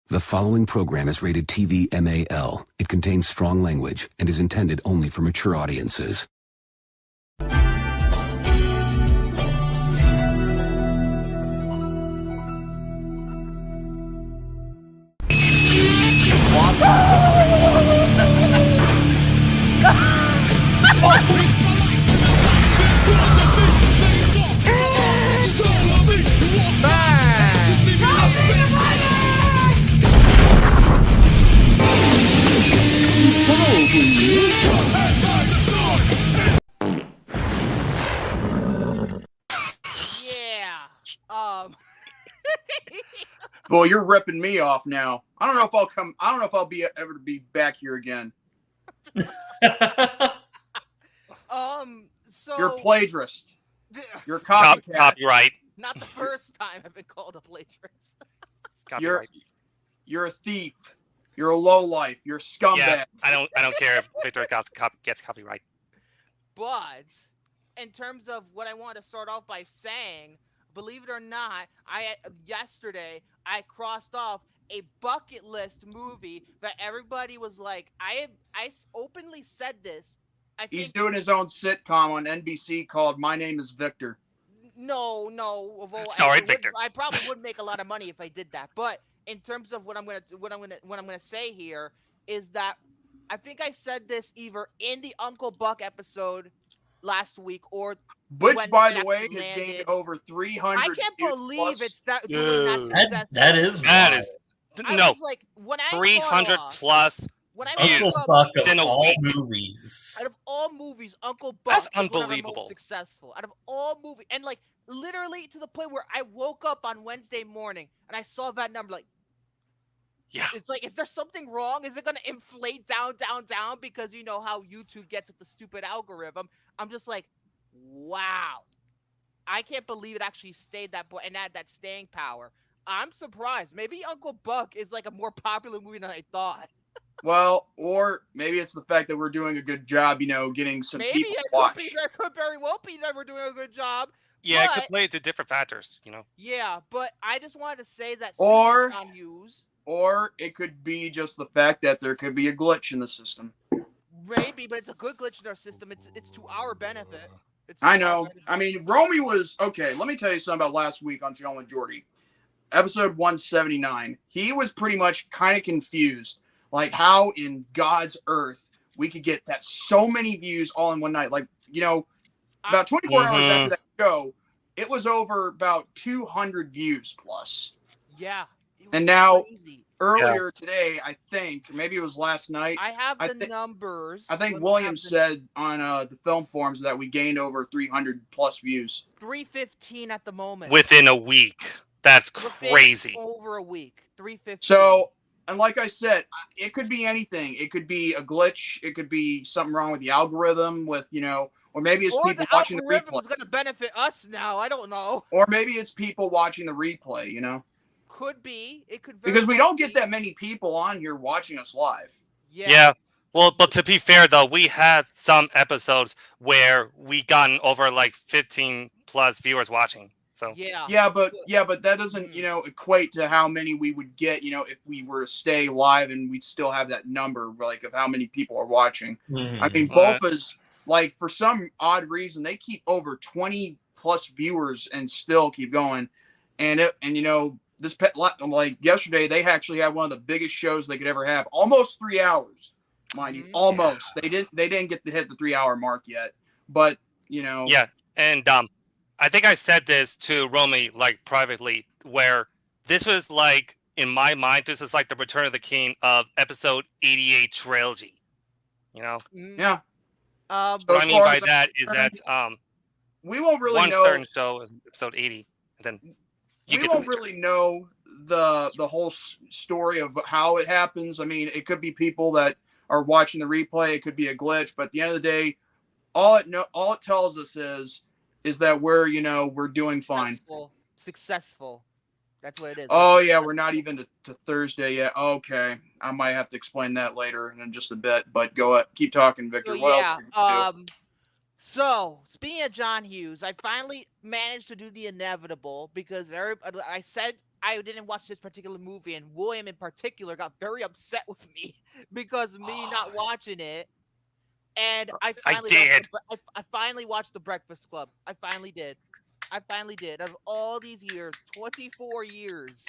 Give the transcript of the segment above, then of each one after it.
The following program is rated TV MAL. It contains strong language and is intended only for mature audiences. Well, you're ripping me off now. I don't know if I'll come. I don't know if I'll be ever to be back here again. So You're a plagiarist. You're a copycat. Copyright. Not the first time I've been called a plagiarist. You're a thief. You're a lowlife. You're a scumbag. Yeah, I don't care if Victor gets copyright. But in terms of what I want to start off by saying, believe it or not, yesterday I crossed off a bucket list movie that everybody was like, I openly said this. He's doing his own sitcom on NBC called My Name is Victor. No. Sorry, Victor. I probably wouldn't make a lot of money if I did that. But in terms of what I'm gonna say here is that I think I said this either in the Uncle Buck episode last week or which, by the way, has gained over 300. I can't believe it's that doing that successful. That is no. Like, when I 300 plus. When I Uncle Buck of all movies. Out of all movies, Uncle Buck That's is one of the unbelievable. most successful. Out of all movies, and like literally to the point where I woke up on Wednesday morning and I saw that number. Like, yeah, it's like, is there something wrong? Is it gonna inflate down because you know how YouTube gets with the stupid algorithm? I'm just like, wow, I can't believe it actually stayed that and had that staying power. I'm surprised. Maybe Uncle Buck is like a more popular movie than I thought. Well, or maybe it's the fact that we're doing a good job, getting some people to watch. There could very well be that we're doing a good job. Yeah, it could play to different factors, Yeah, but I just wanted to say that. Or Hughes, or it could be just the fact that there could be a glitch in the system. Maybe, but it's a good glitch in our system. It's to our benefit. I know. I mean, Romy was okay. Let me tell you something about last week on Chilling with Jordy, episode 179. He was pretty much kind of confused. Like, how in God's earth we could get that so many views all in one night. Like, about 24 hours after that show, it was over about 200 views plus. Yeah. And now, earlier today, I think, maybe it was last night. I have the numbers. I think William said on the film forums that we gained over 300 plus views. 315 at the moment. Within a week. That's crazy. Over a week. 315. So... And like I said, it could be anything. It could be a glitch. It could be something wrong with the algorithm or maybe it's people watching the replay. The algorithm is going to benefit us now. I don't know. Or maybe it's people watching the replay, Could be. It could because we don't get that many people on here watching us live. Yeah. Well, but to be fair, though, we had some episodes where we gotten over like 15 plus viewers watching. So yeah, but that doesn't equate to how many we would get if we were to stay live and we'd still have that number like of how many people are watching. I mean, both is like for some odd reason they keep over 20 plus viewers and still keep going, and this like yesterday they actually had one of the biggest shows they could ever have, almost 3 hours, mind you, almost. They didn't get to hit the 3 hour mark yet, but yeah, and I think I said this to Romy, like, privately, where this was, like, in my mind, this is like the Return of the King of episode 88 trilogy, Yeah. What I mean by that is that we won't really one know. certain show is episode 80, and then we won't really know the whole story of how it happens. I mean, it could be people that are watching the replay. It could be a glitch, but at the end of the day, all it tells us is that we're doing fine. Successful. That's what it is. Oh yeah, we're not even to Thursday yet. Okay, I might have to explain that later in just a bit. But go ahead, keep talking, Victor. So, what else? So speaking of John Hughes, I finally managed to do the inevitable because I said I didn't watch this particular movie, and William in particular got very upset with me because of me not watching it. And I finally watched The Breakfast Club. I finally did. Out of all these years, 24 years.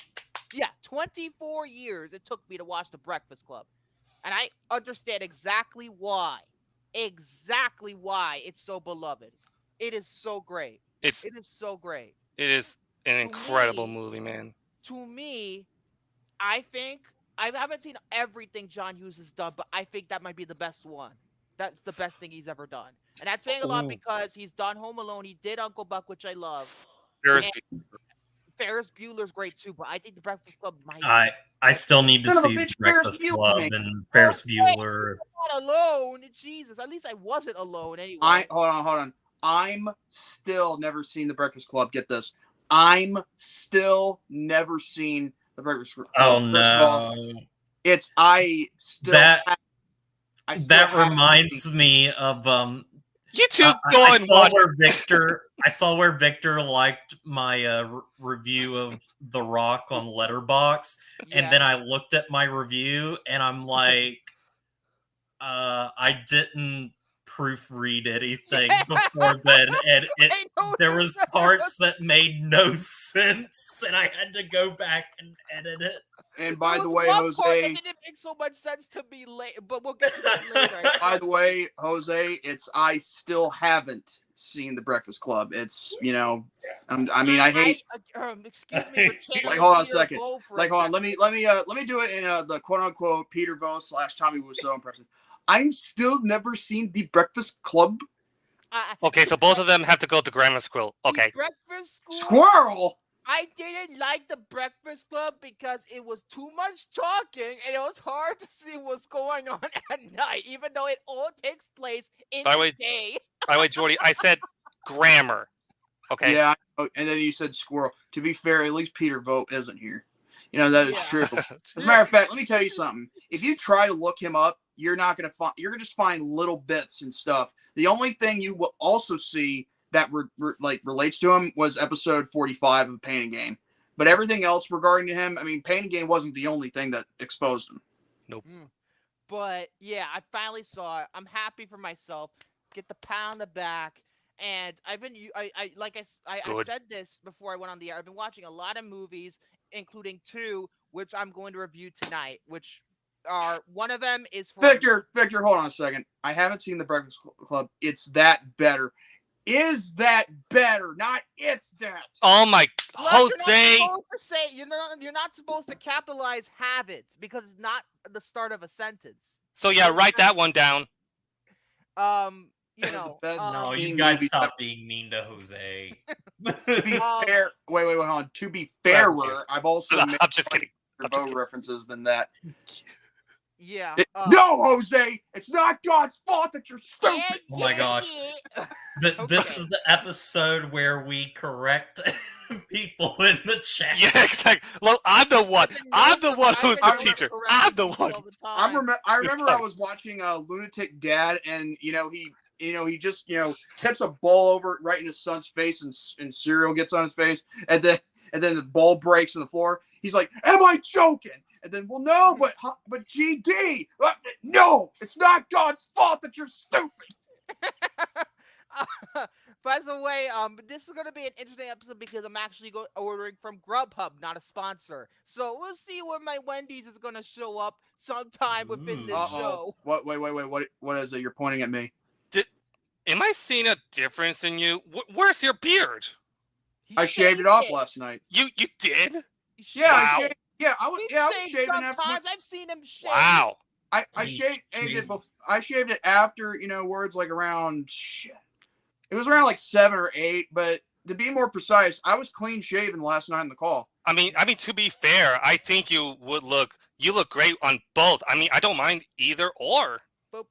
Yeah, 24 years it took me to watch The Breakfast Club. And I understand exactly why. Exactly why it's so beloved. It is so great. It is so great. It is an incredible movie, man. To me, I think I haven't seen everything John Hughes has done, but I think that might be the best one. That's the best thing he's ever done. And that's saying a lot because he's done Home Alone. He did Uncle Buck, which I love. Ferris Bueller's great too, but I think The Breakfast Club might. I still need to see The Breakfast Club and Ferris Bueller. I'm not alone. Jesus, at least I wasn't alone anyway. Hold on. I'm still never seen The Breakfast Club. Get this. I'm still never seen The Breakfast Club. Oh no. That reminds me of you two go and watch. I saw where Victor liked my review of The Rock on Letterboxd, and then I looked at my review and I'm like, I didn't proofread anything before then, and there was parts that made no sense, and I had to go back and edit it. And by the way, Jose, it didn't make so much sense to me later, but we'll get to that later. By the way, Jose, I still haven't seen The Breakfast Club. It's I hate. Excuse me. For hold on a second. Hold on. Let me do it in the quote unquote Peter Vo / Tommy Wiseau impression. I'm still never seen The Breakfast Club. Okay, so both of them have to go to grammar school. Okay. Breakfast School. Squirrel. I didn't like The Breakfast Club because it was too much talking and it was hard to see what's going on at night, even though it all takes place in the day. By the way, Jordy, I said grammar. Okay. Yeah, and then you said squirrel. To be fair, at least Peter Vogt isn't here. That is true. As a matter of fact, let me tell you something. If you try to look him up, you're not going to find. You're going to just find little bits and stuff. The only thing you will also see that relates to him was episode 45 of Pain and Gain. But everything else regarding him, Pain and Gain wasn't the only thing that exposed him. Nope. But yeah, I finally saw it. I'm happy for myself. Get the pat on the back. And I've been, I said this before I went on the air. I've been watching a lot of movies, including 2, which I'm going to review tonight, which are, one of them is for Victor, hold on a second. I haven't seen The Breakfast Club. It's that better. Is that better? Not it's that. Oh my, Jose! You're not supposed to capitalize "have it" because it's not the start of a sentence. So yeah, write that one down. No, you guys stop being mean to Jose. To be fair, wait, hold on. To be fairer, I've also made I'm just kidding. References than that. Yeah. No, Jose, it's not God's fault that you're stupid. Oh my gosh. This is the episode where we correct people in the chat. Yeah, exactly. Well, I'm the one who's the teacher. I'm the one. I remember I was watching Lunatic Dad, and he just tips a bowl over right in his son's face, and cereal gets on his face, and then the bowl breaks on the floor. He's like, "Am I joking?" And then, well, no, but GD, no, it's not God's fault that you're stupid. By the way, this is going to be an interesting episode because I'm actually ordering from Grubhub, not a sponsor. So we'll see when my Wendy's is going to show up sometime within this show. Wait, what is it? You're pointing at me. Am I seeing a difference in you? Where's your beard? I shaved it off last night. You did? Yeah, wow. I was shaving sometimes. After. I've seen him shave. Wow. I shaved it after, where it's like around, it was around like 7 or 8, but to be more precise, I was clean shaven last night in the call. I mean, to be fair, I think you look great on both. I don't mind either or. But,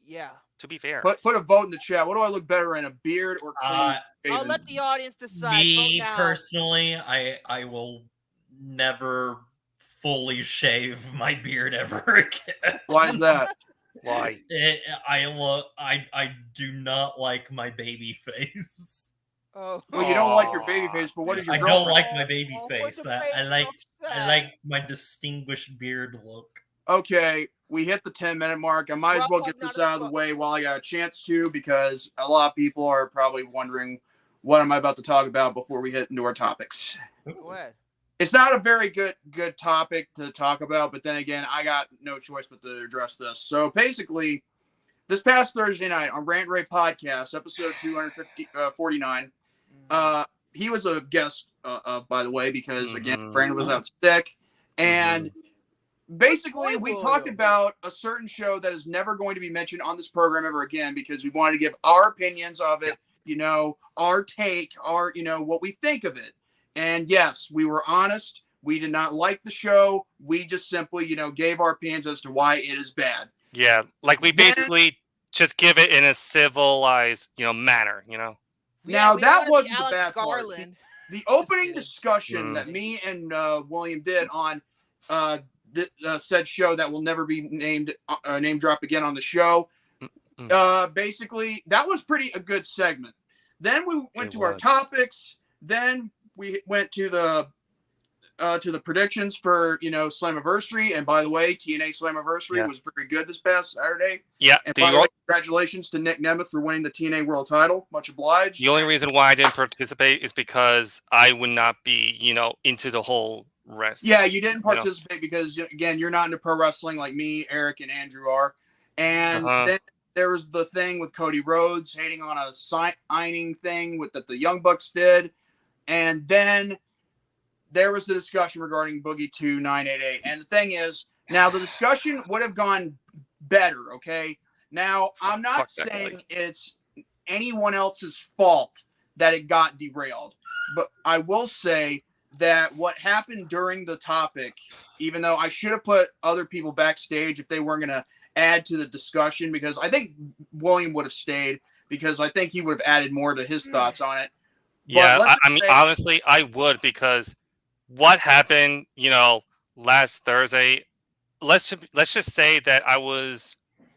yeah. To be fair. Put a vote in the chat. What do I look better in, a beard or clean shaven? I'll let the audience decide. Me, personally, I will never fully shave my beard ever again. Why is that? Why? I do not like my baby face. Oh. Well, you don't like your baby face, but what is your I girlfriend? don't like my baby Oh, face. what's your I like face? my distinguished beard look. Okay, we hit the 10-minute mark. I might as well get this out of the way while I got a chance to, because a lot of people are probably wondering what am I about to talk about before we hit into our topics. Go ahead. It's not a very good topic to talk about, but then again, I got no choice but to address this. So basically, this past Thursday night on Rant Ray Podcast, episode 249, he was a guest, by the way, because again, Brandon was out sick, and basically we talked about a certain show that is never going to be mentioned on this program ever again, because we wanted to give our opinions of it, our take, our, what we think of it. And yes, we were honest. We did not like the show. We just simply, gave our opinions as to why it is bad. Yeah, like we basically just give it in a civilized, manner, Now, that wasn't the bad part. The opening discussion that me and William did on said show that will never be name drop again on the show, basically, that was a good segment. Then we went to our topics. Then we went to the predictions for Slammiversary, and by the way, TNA Slammiversary was very good this past Saturday. Yeah, and by the way, congratulations to Nick Nemeth for winning the TNA World Title. Much obliged. The only reason why I didn't participate is because I would not be, into the whole rest. Yeah, you didn't participate because again, you're not into pro wrestling like me, Eric, and Andrew are. And then there was the thing with Cody Rhodes hating on a signing thing that the Young Bucks did. And then there was the discussion regarding Boogie 2988. And the thing is, now the discussion would have gone better, okay? Now, I'm not saying it's anyone else's fault that it got derailed. But I will say that what happened during the topic, even though I should have put other people backstage if they weren't going to add to the discussion, because I think William would have stayed, because I think he would have added more to his thoughts on it. Yeah, I mean, honestly, I would, because what happened, last Thursday, let's just say that I was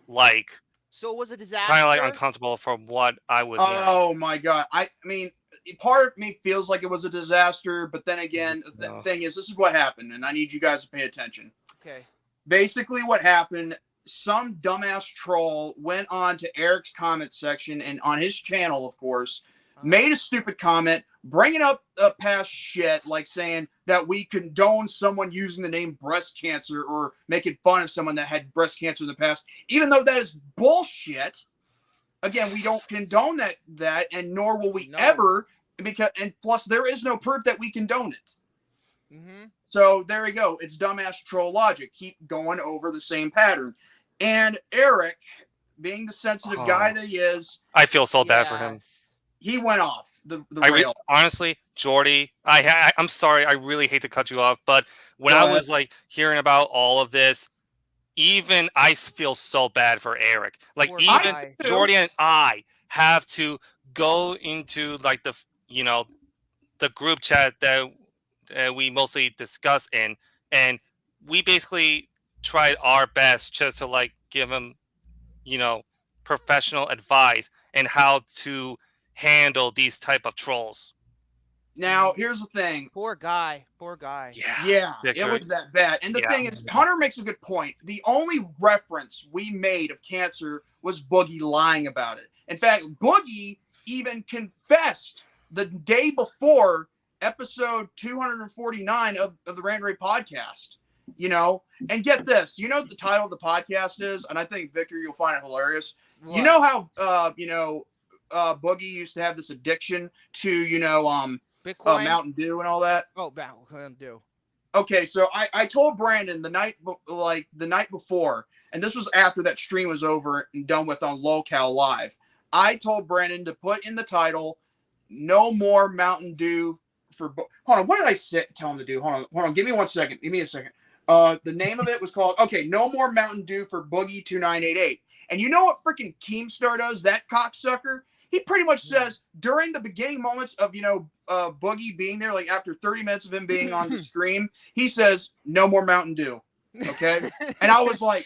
like, so it was a disaster. Kind of like uncomfortable from what I was. Oh my God! I mean, part of me feels like it was a disaster, but then again, the thing is, this is what happened, and I need you guys to pay attention. Okay. Basically, what happened? Some dumbass troll went on to Eric's comment section, and on his channel, of course, made a stupid comment, bringing up past shit, like saying that we condone someone using the name breast cancer or making fun of someone that had breast cancer in the past, even though that is bullshit. Again, we don't condone that, and nor will we ever, and plus there is no proof that we condone it. So there we go. It's dumbass troll logic. Keep going over the same pattern. And Eric, being the sensitive guy that he is, I feel so bad for him. He went off the rail. Honestly, Jordy, I'm sorry. I really hate to cut you off, but when I was like hearing about all of this, even I feel so bad for Eric. Like even Jordy and I have to go into like the group chat that we mostly discuss in, and we basically tried our best just to like give him, professional advice and how to handle these type of trolls. Now, here's the thing. Poor guy. Yeah, Victor. It was that bad. And the thing is, Hunter makes a good point. The only reference we made of cancer was Boogie lying about it. In fact, Boogie even confessed the day before episode 249 of the Rant Ray podcast. And get this, what the title of the podcast is? And I think, Victor, you'll find it hilarious. What? You know how, Boogie used to have this addiction to, Bitcoin? Mountain Dew and all that? Oh, Mountain Dew. Okay, so I told Brandon the night before, and this was after that stream was over and done with on Locale Live. I told Brandon to put in the title, "No more Mountain Dew for." Hold on, what did I tell him to do? Hold on. Give me 1 second. Give me a second. The name of it was called "No More Mountain Dew for Boogie 2988." And you know what freaking Keemstar does? That cocksucker. He pretty much says during the beginning moments of Boogie being there, like after 30 minutes of him being on the stream, he says, "No more Mountain Dew." Okay, and I was like,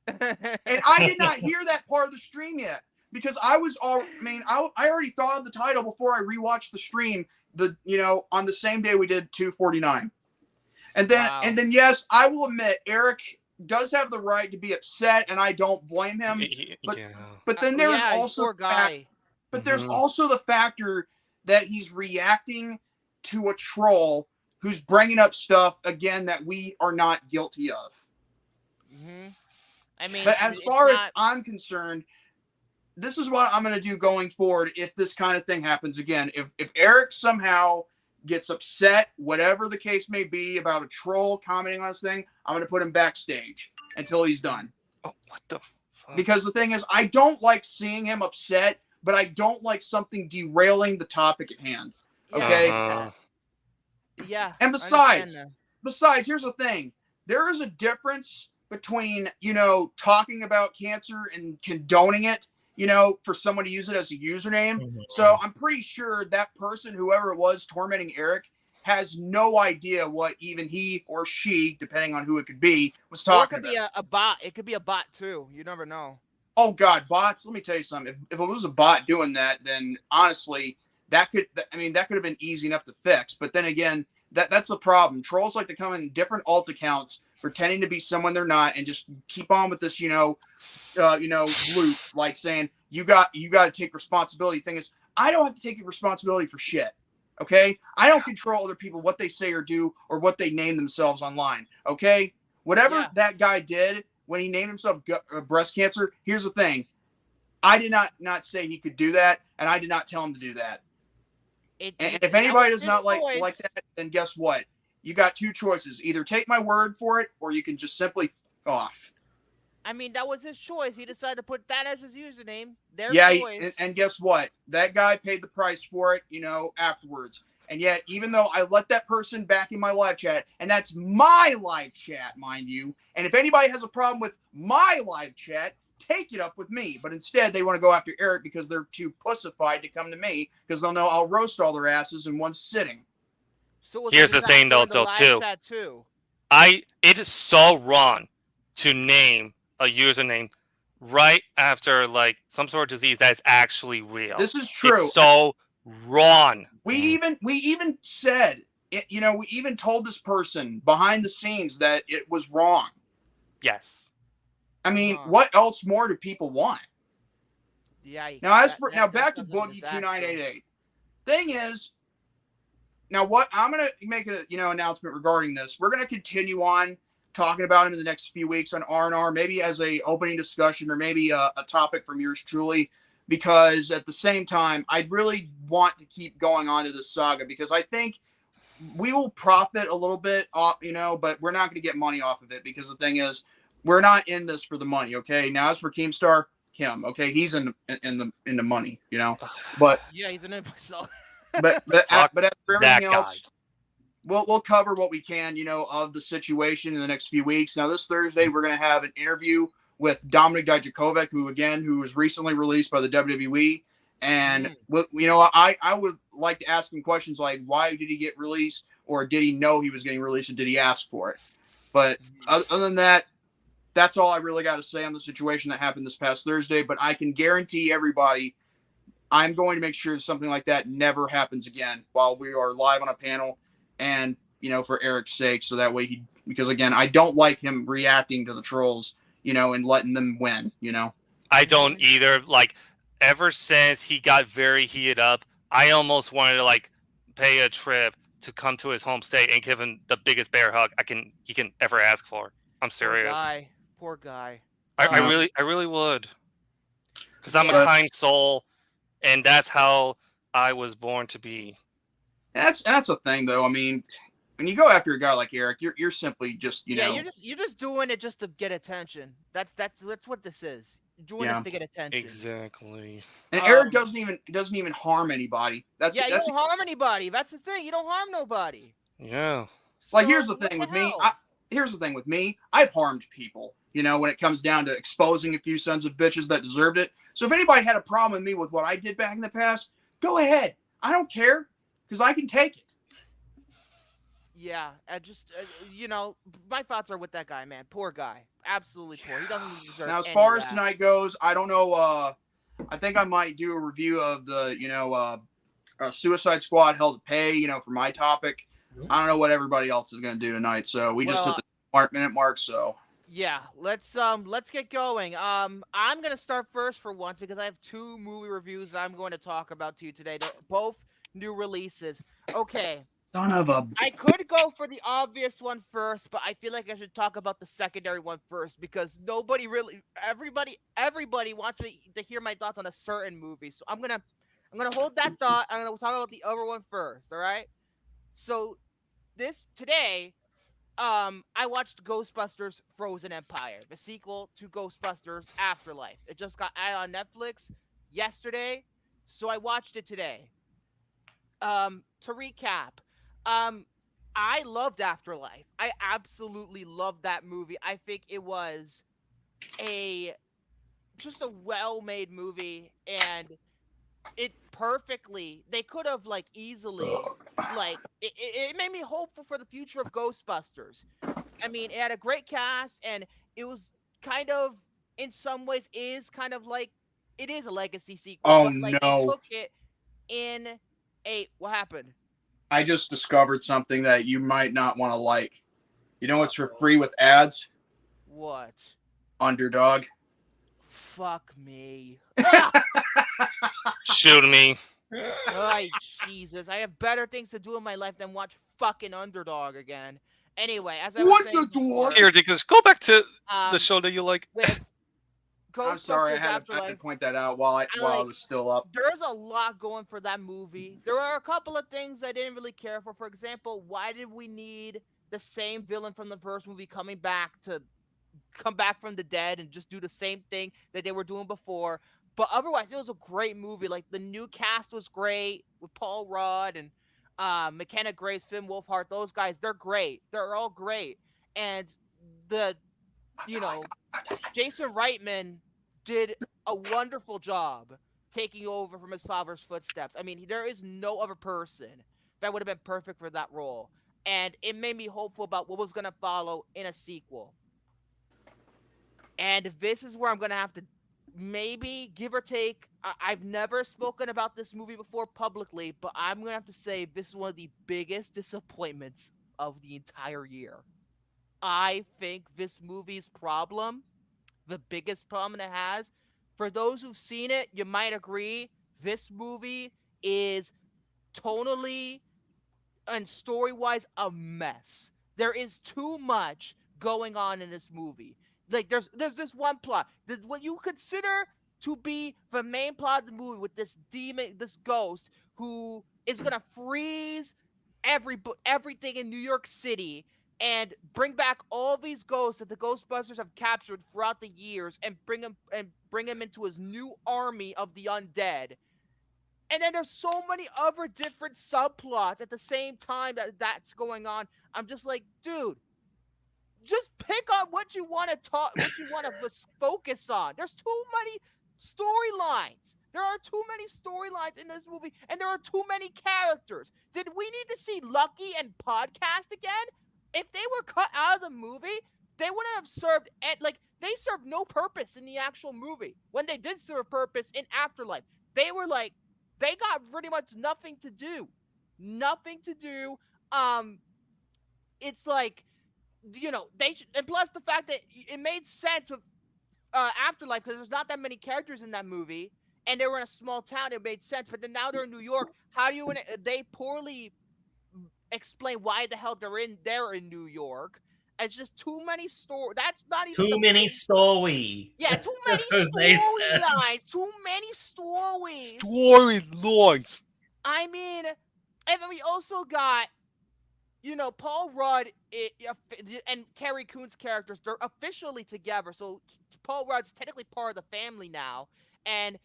and I did not hear that part of the stream yet. because I already thought of the title before I rewatched the stream. On the same day we did 249, and then yes, I will admit Eric does have the right to be upset, and I don't blame him. But then there's also poor guy. there's also the factor that he's reacting to a troll who's bringing up stuff again that we are not guilty of. I mean, but as far as I'm concerned, this is what I'm going to do going forward if this kind of thing happens again. If Eric somehow gets upset, whatever the case may be, about a troll commenting on this thing, I'm going to put him backstage until he's done. Oh, what the fuck? Because the thing is, I don't like seeing him upset, but I don't like something derailing the topic at hand. Okay? Yeah. And besides, here's the thing. There is a difference between, talking about cancer and condoning it, for someone to use it as a username. So I'm pretty sure that person, whoever it was tormenting Eric, has no idea what even he or she, depending on who it could be, was talking about. It could be a bot. It could be a bot too. You never know. Oh God, bots. Let me tell you something. If it was a bot doing that, then honestly, that could have been easy enough to fix. But then again, that's the problem. Trolls like to come in different alt accounts, pretending to be someone they're not, and just keep on with this, loop, like saying you got to take responsibility. Thing is, I don't have to take responsibility for shit. Okay, I don't control other people, what they say or do, or what they name themselves online. Okay, whatever that guy did when he named himself breast cancer. Here's the thing: I did not say he could do that, and I did not tell him to do that. And if anybody does not like that, then guess what? You got two choices: either take my word for it, or you can just simply f off. I mean, that was his choice. He decided to put that as his username. Their choice. And guess what? That guy paid the price for it, afterwards. And yet, even though I let that person back in my live chat, and that's my live chat, mind you, and if anybody has a problem with my live chat, take it up with me. But instead, they want to go after Eric because they're too pussified to come to me because they'll know I'll roast all their asses in one sitting. So here's the thing, though, too. It is so wrong to name a username right after some sort of disease that's actually real. This is true. It's so wrong. We even said it, we even told this person behind the scenes that it was wrong. Yes. I mean, what else more do people want? Yeah. Now back to Boogie 2988. Thing is, now what I'm gonna make an announcement regarding this. We're gonna continue on talking about him in the next few weeks on R&R, maybe as a opening discussion or maybe a topic from yours truly, because at the same time, I really want to keep going on to this saga because I think we will profit a little bit, but we're not going to get money off of it because the thing is, we're not in this for the money. Okay. Now as for Keemstar, him, okay, he's in the money, but yeah, he's in it myself. but as for everything else, we'll cover what we can, of the situation in the next few weeks. Now, this Thursday, we're going to have an interview with Dominik Dijakovic, who was recently released by the WWE. And, I would like to ask him questions like, why did he get released? Or did he know he was getting released and did he ask for it? But other than that, that's all I really got to say on the situation that happened this past Thursday. But I can guarantee everybody, I'm going to make sure something like that never happens again while we are live on a panel. And, for Eric's sake, so that way because again, I don't like him reacting to the trolls, and letting them win, I don't either. Ever since he got very heated up, I almost wanted to pay a trip to come to his home state and give him the biggest bear hug he can ever ask for. I'm serious. Poor guy. I really would. Because I'm a kind soul, and that's how I was born to be. That's the thing, though. I mean, when you go after a guy like Eric, you're simply just you're just doing it just to get attention. That's what this is. Doing this to get attention. Exactly. And Eric doesn't even harm anybody. You don't harm anybody. That's the thing. You don't harm nobody. Yeah. Here's the thing with me. Here's the thing with me. I've harmed people. When it comes down to exposing a few sons of bitches that deserved it. So if anybody had a problem with me with what I did back in the past, go ahead. I don't care. Because I can take it. Yeah, I just, my thoughts are with that guy, man. Poor guy. Absolutely poor. He doesn't deserve Now, as far as tonight goes, I don't know I think I might do a review of the, Suicide Squad Hell to Pay, for my topic. I don't know what everybody else is going to do tonight, so we just hit the minute mark, so. Yeah, let's get going. I'm gonna start first for once because I have 2 movie reviews that I'm going to talk about to you today. They're both new releases. Okay. Son of a. I could go for the obvious one first, but I feel like I should talk about the secondary one first because everybody wants me to hear my thoughts on a certain movie. So I'm gonna hold that thought. I'm gonna talk about the other one first. All right. So today. I watched Ghostbusters Frozen Empire, the sequel to Ghostbusters Afterlife. It just got out on Netflix yesterday, so I watched it today. To recap, I loved Afterlife. I absolutely loved that movie. I think it was just a well-made movie, and they could have easily it made me hopeful for the future of Ghostbusters. I mean, it had a great cast, and it was kind of, in some ways, it is a legacy sequel. Oh, but, no. They took it in what happened? I just discovered something that you might not want to like. You know what's for free with ads? What? Underdog. Fuck me. Shoot me. Oh, Jesus. I have better things to do in my life than watch fucking Underdog again. Anyway, as I was saying before, here, Dickens, go back to the show that you like. With I'm sorry, I had to point that out while I was still up. There's a lot going for that movie. There are a couple of things I didn't really care for. For example, why did we need the same villain from the first movie come back from the dead and just do the same thing that they were doing before? But otherwise, it was a great movie. Like, the new cast was great with Paul Rudd and McKenna Grace, Finn Wolfhard. Those guys, they're great. They're all great. And Jason Reitman did a wonderful job taking over from his father's footsteps. I mean, there is no other person that would have been perfect for that role. And it made me hopeful about what was going to follow in a sequel. And this is where I'm going to have to maybe give or take. I've never spoken about this movie before publicly, but I'm going to have to say this is one of the biggest disappointments of the entire year. I think this movie's problem, the biggest problem it has, for those who've seen it, you might agree, this movie is tonally and story-wise a mess. There is too much going on in this movie. Like, there's this one plot, what you consider to be the main plot of the movie, with this demon, this ghost who is gonna freeze everything in New York City and bring back all these ghosts that the Ghostbusters have captured throughout the years and bring him into his new army of the undead. And then there's so many other different subplots at the same time that's going on. I'm just like, dude, just pick on what you want to focus on. There's too many storylines. There are too many storylines in this movie, and there are too many characters. Did we need to see Lucky and Podcast again? If they were cut out of the movie, they wouldn't have served they served no purpose in the actual movie. When they did serve purpose in Afterlife, they got pretty much nothing to do. It's like, and plus the fact that it made sense with Afterlife, because there's not that many characters in that movie, and they were in a small town. It made sense, but then now they're in New York. They poorly explain why the hell they're in New York. It's just too many stories. That's not even too many stories. Yeah, too many storylines. Too many stories. Storylines. I mean, and then we also got, Paul Rudd and Carrie Coon's characters. They're officially together, so Paul Rudd's technically part of the family now, and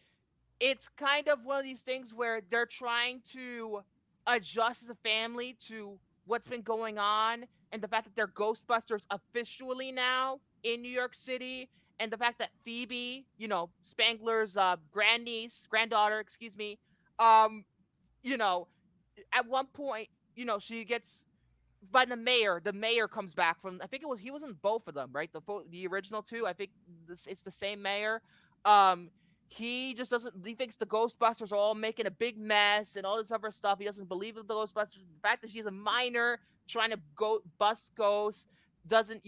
it's kind of one of these things where they're trying to adjust as a family to what's been going on, and the fact that they're Ghostbusters officially now in New York City, and the fact that Phoebe, Spangler's granddaughter, at one point, she gets by the mayor. The mayor comes back from, I think he was in both of them, right? The original two. I think it's the same mayor. he just doesn't. He thinks the Ghostbusters are all making a big mess and all this other stuff. He doesn't believe in the Ghostbusters. The fact that she's a minor trying to go bust ghosts doesn't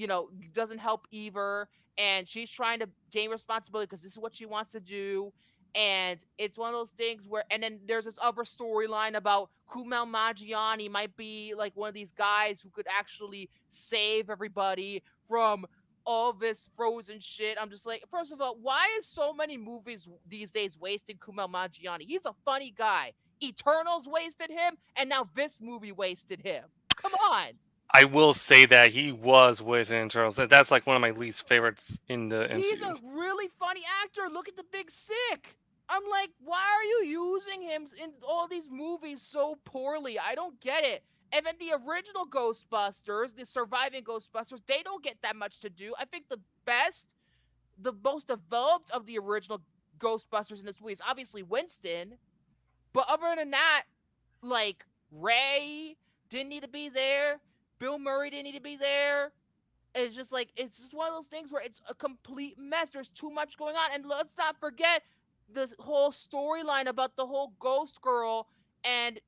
help either. And she's trying to gain responsibility because this is what she wants to do. And it's one of those things where, and then there's this other storyline about Kumail Nanjiani might be like one of these guys who could actually save everybody from all this frozen shit. I'm just like, first of all, why is so many movies these days wasting Kumail Nanjiani? He's a funny guy. Eternals wasted him, and now this movie wasted him. Come on. I will say that he was with Internals. That's like one of my least favorites in the MCU. He's a really funny actor. Look at The Big Sick. I'm like, why are you using him in all these movies so poorly? I don't get it. And then the original Ghostbusters, the surviving Ghostbusters, they don't get that much to do. I think the most developed of the original Ghostbusters in this movie is obviously Winston. But other than that, like, Ray didn't need to be there. Bill Murray didn't need to be there. It's just like, it's just one of those things where it's a complete mess. There's too much going on. And let's not forget the whole storyline about the whole ghost girl and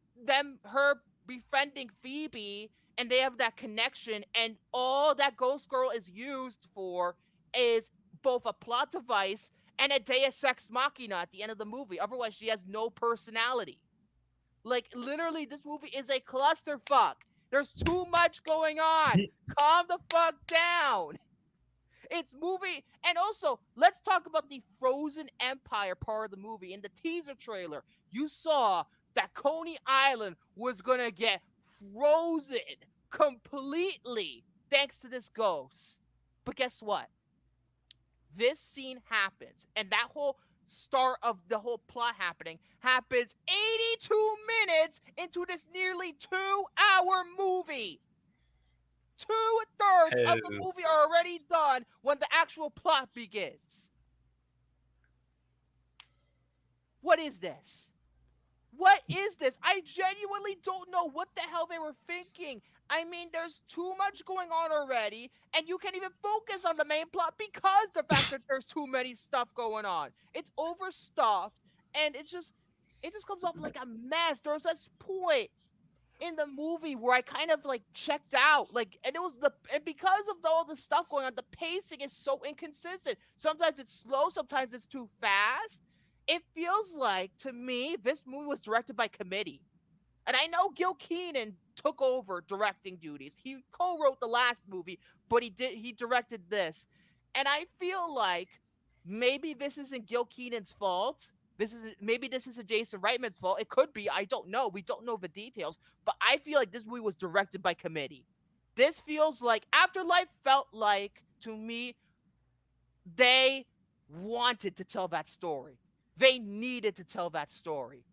her befriending Phoebe, and they have that connection, and all that ghost girl is used for is both a plot device and a deus ex machina at the end of the movie. Otherwise, she has no personality. Like, literally, this movie is a clusterfuck. There's too much going on. Calm the fuck down. It's movie. And also, let's talk about the Frozen Empire part of the movie. In the teaser trailer, you saw that Coney Island was going to get frozen completely thanks to this ghost. But guess what? This scene happens, and that whole start of the whole plot happens 82 minutes into this nearly 2-hour movie. 2/3 of the movie are already done when the actual plot begins. What is this? What is this? I genuinely don't know what the hell they were thinking. I mean, there's too much going on already, and you can't even focus on the main plot because the fact that there's too many stuff going on. It's overstuffed, and it just comes off like a mess. There's this point in the movie where I kind of like checked out, like, and because of all the stuff going on, the pacing is so inconsistent. Sometimes it's slow, sometimes it's too fast. It feels like, to me, this movie was directed by committee. And I know Gil Keenan took over directing duties. He co-wrote the last movie, but he directed this. And I feel like maybe this isn't Gil Keenan's fault. Maybe this isn't Jason Reitman's fault. It could be. I don't know. We don't know the details. But I feel like this movie was directed by committee. This feels like Afterlife felt like, to me, they wanted to tell that story. They needed to tell that story.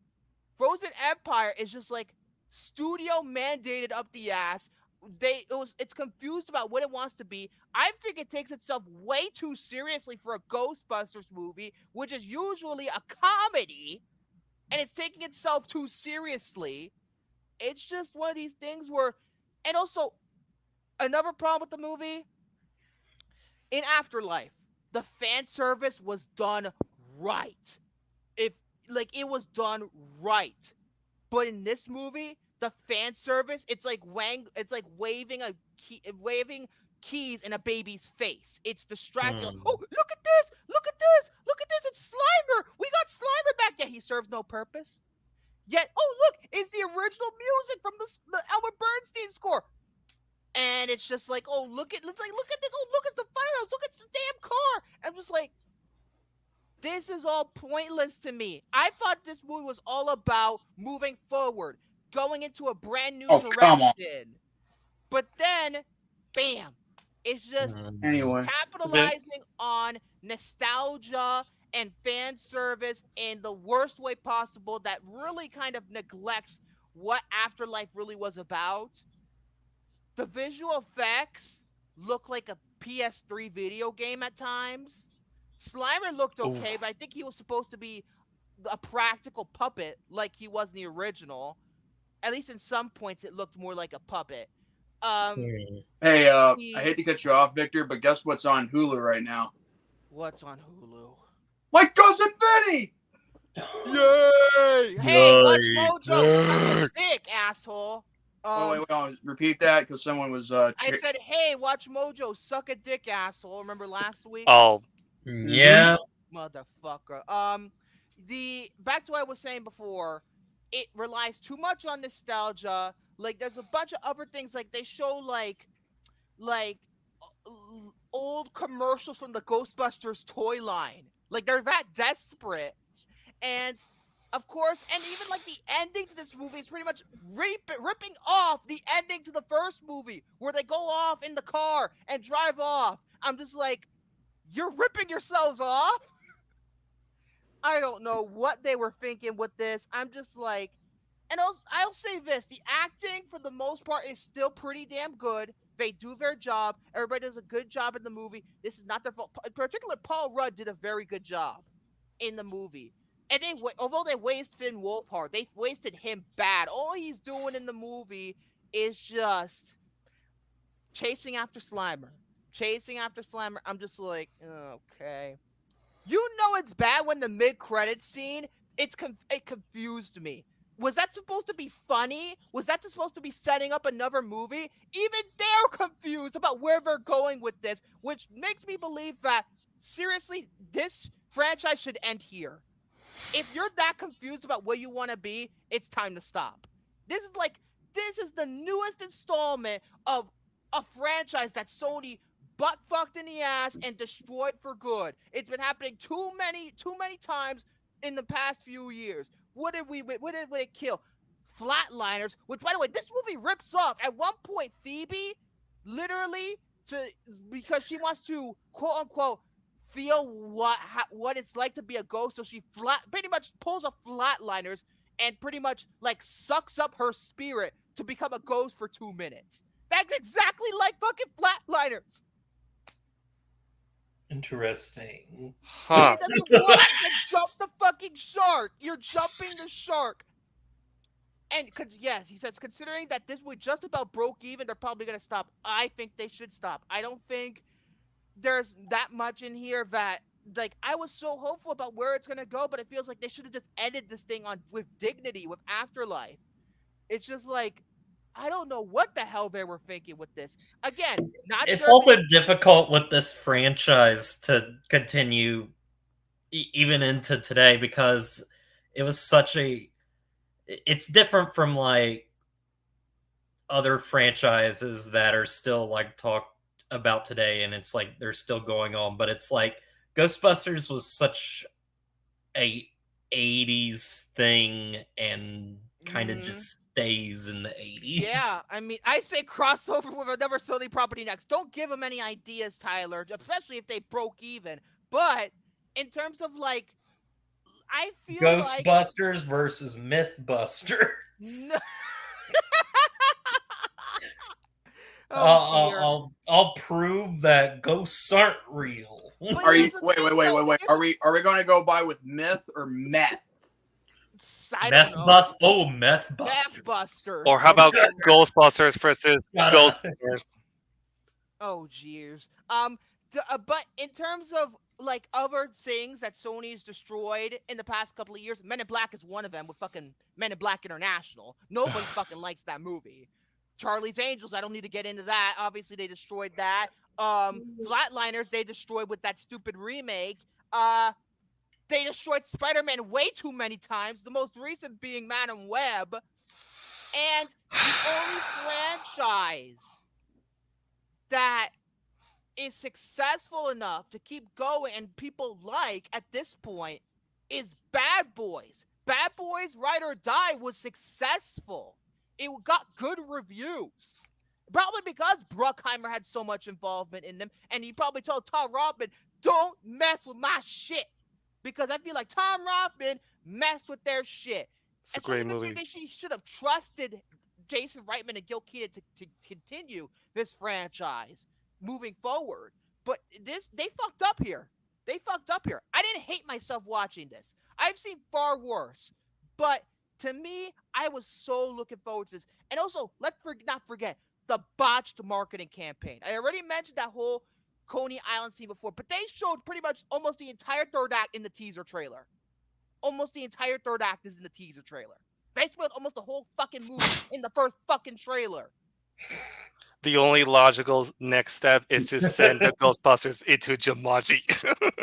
Frozen Empire is just like studio mandated up the ass. It's confused about what it wants to be. I think it takes itself way too seriously for a Ghostbusters movie, which is usually a comedy, and it's taking itself too seriously. It's just one of these things where, and also another problem with the movie, in Afterlife, the fan service was done right. It was done right. But in this movie, the fan service, it's like waving keys in a baby's face. It's distracting. Like, oh, look at this! Look at this! Look at this! It's Slimer! We got Slimer back! Yeah, he serves no purpose. Yet, oh look, it's the original music from the Elmer Bernstein score. And it's just like, oh, look at this! Oh, look, it's the firehouse! Look, it's the damn car! I'm just like, this is all pointless to me. I thought this movie was all about moving forward, going into a brand new direction. But then, bam, it's just capitalizing on nostalgia and fan service in the worst way possible that really kind of neglects what Afterlife really was about. The visual effects look like a PS3 video game at times. Slimer looked okay, but I think he was supposed to be a practical puppet like he was in the original. At least in some points, it looked more like a puppet. Hey, I hate to cut you off, Victor, but guess what's on Hulu right now? What's on Hulu? My cousin Benny. Yay! Hey, watch Mojo suck a dick, asshole. Wait, I'll repeat that because someone was. I said, hey, watch Mojo suck a dick, asshole. Remember last week? Oh, Yeah. Motherfucker. Back to what I was saying before, it relies too much on nostalgia. Like, there's a bunch of other things. Like, they show like old commercials from the Ghostbusters toy line. Like, they're that desperate. And of course, and even like the ending to this movie is pretty much ripping off the ending to the first movie where they go off in the car and drive off. I'm just like, you're ripping yourselves off? I don't know what they were thinking with this. I'm just like, and I'll say this, the acting for the most part is still pretty damn good. They do their job. Everybody does a good job in the movie. This is not their fault. In particular, Paul Rudd did a very good job in the movie. And although they wasted Finn Wolfhard, they wasted him bad. All he's doing in the movie is just chasing after Slimer. I'm just like, okay. You know it's bad when the mid-credits scene, it confused me. Was that supposed to be funny? Was that supposed to be setting up another movie? Even they're confused about where they're going with this, which makes me believe that, seriously, this franchise should end here. If you're that confused about where you want to be, it's time to stop. This is the newest installment of a franchise that Sony butt fucked in the ass and destroyed for good. It's been happening too many times in the past few years. What did we kill? Flatliners, which, by the way, this movie rips off. At one point, Phoebe, literally, because she wants to, quote unquote, feel what it's like to be a ghost, so she pretty much pulls a Flatliners and pretty much like sucks up her spirit to become a ghost for 2 minutes. That's exactly like fucking Flatliners. Interesting. huh. It doesn't work. Then jump the fucking shark. You're jumping the shark. And yes, he says, considering that this was just about broke even, they're probably gonna stop. I think they should stop. I don't think there's that much in here that, like, I was so hopeful about where it's gonna go, but it feels like they should have just ended this thing with dignity, with Afterlife. It's just like, I don't know what the hell they were thinking with this. Again, not It's sure also difficult with this franchise to continue even into today because it was such a... It's different from like other franchises that are still like talked about today, and it's like they're still going on, but it's like Ghostbusters was such a 80s thing and kind of just stays in the 80s. Yeah, I mean, I say crossover with another Sony property next. Don't give them any ideas, Tyler, especially if they broke even. But in terms of like, I feel Ghostbusters versus Mythbusters. No. Oh, dear. I'll prove that ghosts aren't real. Are you wait? Are we going to go by with myth or meth? Methbusters. Methbusters. Or how about Ghostbusters versus Ghostbusters? Oh, jeez. But in terms of like other things that Sony's destroyed in the past couple of years, Men in Black is one of them with fucking Men in Black International. Nobody fucking likes that movie. Charlie's Angels, I don't need to get into that. Obviously, they destroyed that. Flatliners, they destroyed with that stupid remake. They destroyed Spider-Man way too many times, the most recent being Madam Web. And the only franchise that is successful enough to keep going and people like at this point is Bad Boys. Bad Boys Ride or Die was successful. It got good reviews. Probably because Bruckheimer had so much involvement in them, and he probably told Tom Rothman, don't mess with my shit. Because I feel like Tom Rothman messed with their shit. It's a great movie. They should have trusted Jason Reitman and Gil Keaton to continue this franchise moving forward. But they fucked up here. I didn't hate myself watching this. I've seen far worse. But to me, I was so looking forward to this. And also, let's not forget the botched marketing campaign. I already mentioned that whole Coney Island scene before, but they showed pretty much almost the entire third act in the teaser trailer. Almost the entire third act is in the teaser trailer. They spent almost the whole fucking movie in the first fucking trailer. The only logical next step is to send the Ghostbusters into Jumanji.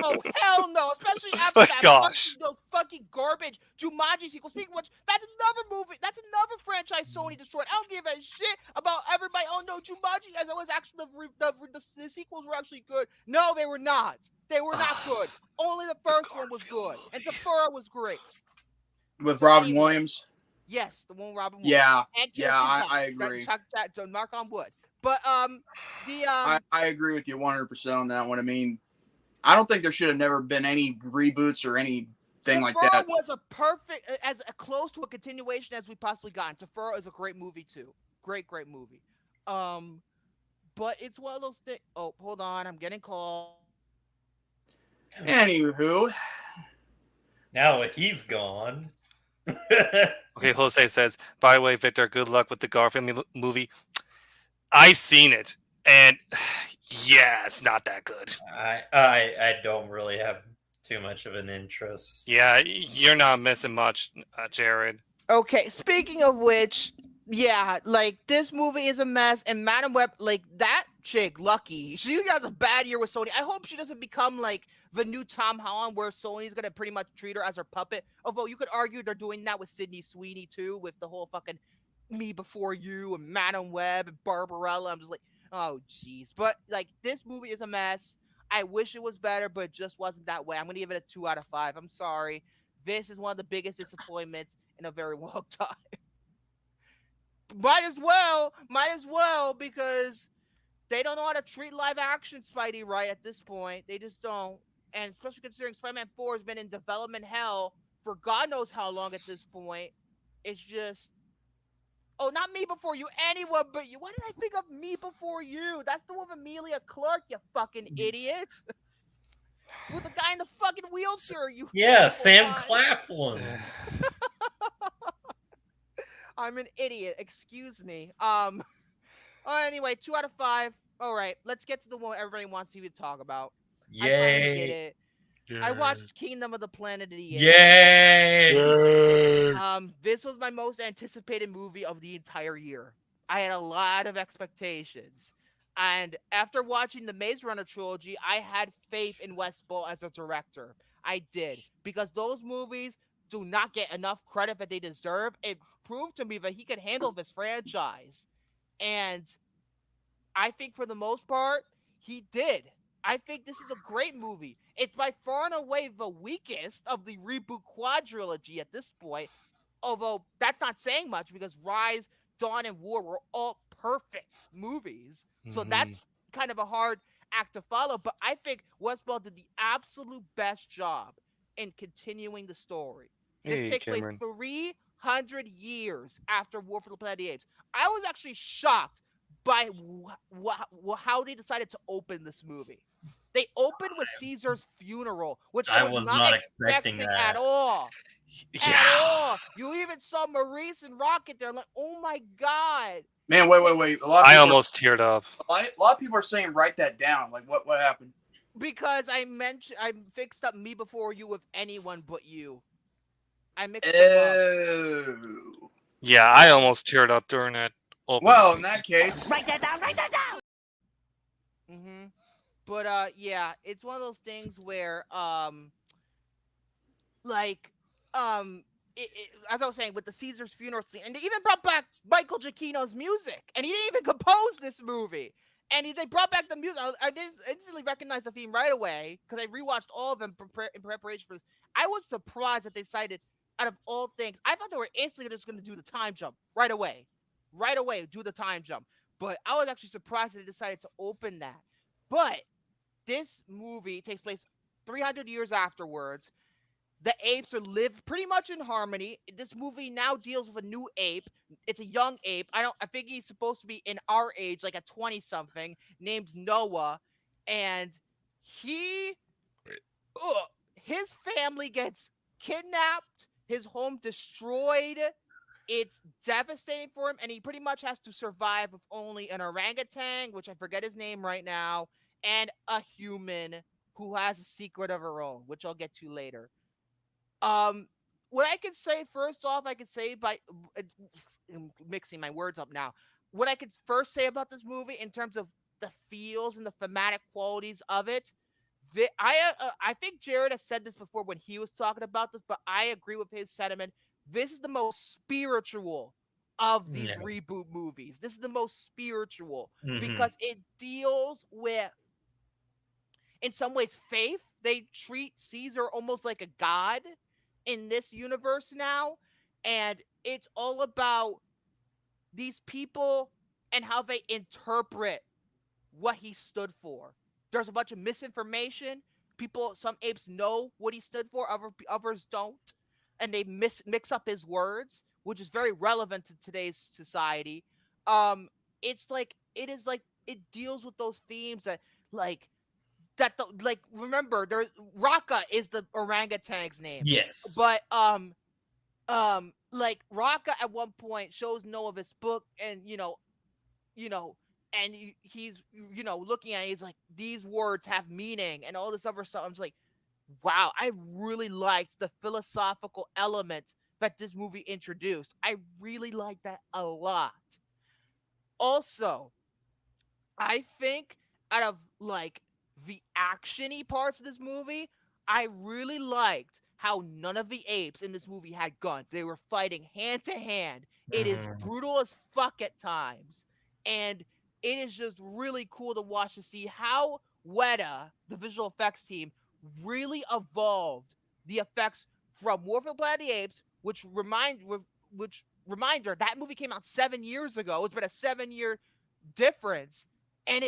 Oh hell no! Especially after My that gosh. those fucking garbage Jumanji sequels. Speaking of which, that's another movie. That's another franchise Sony destroyed. I don't give a shit about everybody. Oh no, Jumanji, as it was actually the sequels were actually good. No, they were not. They were not good. Only the first one was good, and Sephora was great. With So Robin anyway, Williams. Yes, the one with Robin Williams. Yeah, And yeah, Kirsten I Dunst. agree. Don't mark on wood. But I agree with you 100% on that one. I mean, I don't think there should have never been any reboots or anything like Sephora that. was a perfect, as close to a continuation as we possibly got. And Sephora is a great movie too. Great movie. But it's one of those things. Oh, hold on, I'm getting called. Anywho, now he's gone. Okay, Jose says, by the way, Victor, good luck with the Garfield movie. I've seen it, and yeah, it's not that good. I don't really have too much of an interest. Yeah, you're not missing much, Jared. Okay, speaking of which, yeah, like this movie is a mess, and Madam Web, like that chick, Lucky, she has a bad year with Sony. I hope she doesn't become like the new Tom Holland, where Sony's gonna pretty much treat her as her puppet. Although you could argue they're doing that with Sydney Sweeney too, with the whole fucking Me Before You and Madam Web and Barbarella. I'm just like, oh jeez. But like this movie is a mess. I wish it was better, but it just wasn't that way. I'm gonna give it a 2 out of 5. I'm sorry. This is one of the biggest disappointments in a very long time. Might as well, because they don't know how to treat live action Spidey right at this point. They just don't. And especially considering Spider-Man 4 has been in development hell for God knows how long at this point. It's just, oh, not Me Before You, anyone but you. Why did I think of Me Before You? That's the one with Emilia Clarke, you fucking idiot. With the guy in the fucking wheelchair, you. Yeah, Sam Claflin. I'm an idiot. Excuse me. Anyway, 2 out of 5. All right, let's get to the one everybody wants to talk about. Yay! I finally did it. Yay. I watched Kingdom of the Planet of the Apes. Yay! This was my most anticipated movie of the entire year. I had a lot of expectations. And after watching the Maze Runner trilogy, I had faith in Wes Ball as a director. I did. Because those movies do not get enough credit that they deserve. It proved to me that he could handle this franchise. And I think for the most part, he did. I think this is a great movie. It's by far and away the weakest of the reboot quadrilogy at this point. Although that's not saying much because Rise, Dawn, and War were all perfect movies. So that's kind of a hard act to follow. But I think Wes Ball did the absolute best job in continuing the story. This takes place 300 years after War for the Planet of the Apes. I was actually shocked by how they decided to open this movie. They opened with Caesar's funeral, which I was not expecting at all. Yeah. At all. You even saw Maurice and Rocket there. Like, oh my god. Man, wait. I almost teared up. A lot of people are saying write that down. Like, what happened? Because I fixed up Me Before You with Anyone But You. I mixed them up. Yeah, I almost teared up during that. Well, in that case, write that down. But yeah, it's one of those things where as I was saying, with the Caesar's funeral scene, and they even brought back Michael Giacchino's music, and he didn't even compose this movie. And they brought back the music. I instantly recognized the theme right away because I rewatched all of them in preparation for this. I was surprised that they decided, out of all things, I thought they were instantly just going to do the time jump right away. Right away, do the time jump. But I was actually surprised that they decided to open that. But this movie takes place 300 years afterwards. The apes live pretty much in harmony. This movie now deals with a new ape. It's a young ape. I think he's supposed to be in our age, like a 20-something, named Noah. And his family gets kidnapped, his home destroyed. It's devastating for him, and he pretty much has to survive with only an orangutan, which I forget his name right now, and a human who has a secret of her own, which I'll get to later. What I could say first off, I could say by I'm mixing my words up now. What I could first say about this movie in terms of the feels and the thematic qualities of it, I think Jared has said this before when he was talking about this, but I agree with his sentiment. This is the most spiritual of these reboot movies. This is the most spiritual because it deals with, in some ways, faith. They treat Caesar almost like a god in this universe now, and it's all about these people and how they interpret what he stood for. There's a bunch of misinformation. Some apes know what he stood for, others don't, and they mix up his words, which is very relevant to today's society. It's like it deals with those themes that remember, there's Raka is the orangutan's name. Yes. But like Raka at one point shows Noah this book, and and he's looking at it, he's like, these words have meaning and all this other stuff. I'm just like, wow, I really liked the philosophical element that this movie introduced. I really liked that a lot. Also, I think out of like the actiony parts of this movie, I really liked how none of the apes in this movie had guns. They were fighting hand to hand. It is brutal as fuck at times, and it is just really cool to watch, to see how Weta, the visual effects team, really evolved the effects from War for the Planet of the Apes, reminder, that movie came out 7 years ago. It's been a 7-year difference, and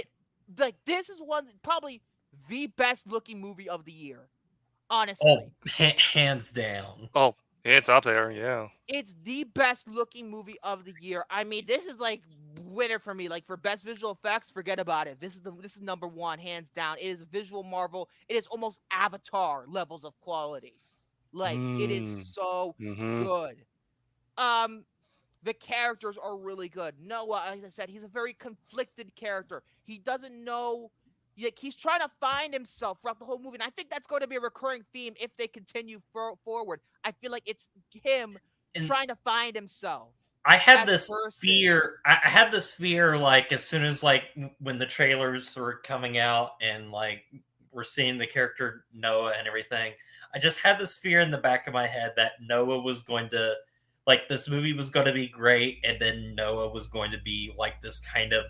this is probably the best looking movie of the year, honestly. Hands down. Oh, it's up there, yeah. It's the best looking movie of the year. I mean, this is like winner for me. Like, for best visual effects, forget about it. This is number one, hands down. It is a visual marvel. It is almost Avatar levels of quality. Like, it is so good. The characters are really good. Noah, as I said, he's a very conflicted character. He doesn't know, like, he's trying to find himself throughout the whole movie. And I think that's going to be a recurring theme if they continue forward. I feel like it's him trying to find himself. I had this fear. I had this fear, like, as soon as, like, when the trailers were coming out and, like, we're seeing the character Noah and everything, I just had this fear in the back of my head that Noah was going to, like, this movie was going to be great, and then Noah was going to be, like, this kind of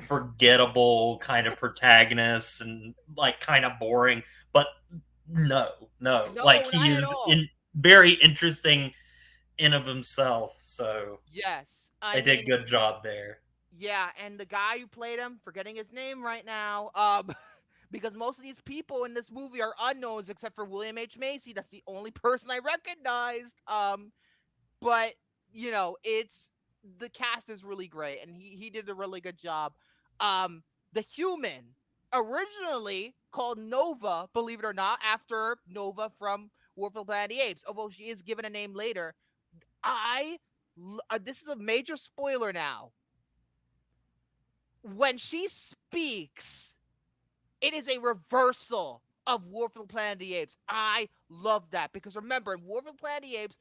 forgettable kind of protagonist and, like, kind of boring. But no, like, he is very interesting in of himself. So yes, they did a good job there. Yeah, and the guy who played him, forgetting his name right now, because most of these people in this movie are unknowns except for William H. Macy. That's the only person I recognized. But the cast is really great, and he did a really good job. The human, originally called Nova, believe it or not, after Nova from War for the Planet of the Apes, although she is given a name later. This is a major spoiler now. When she speaks, it is a reversal of War for the Planet of the Apes. I love that, because remember, in War for the Planet of the Apes,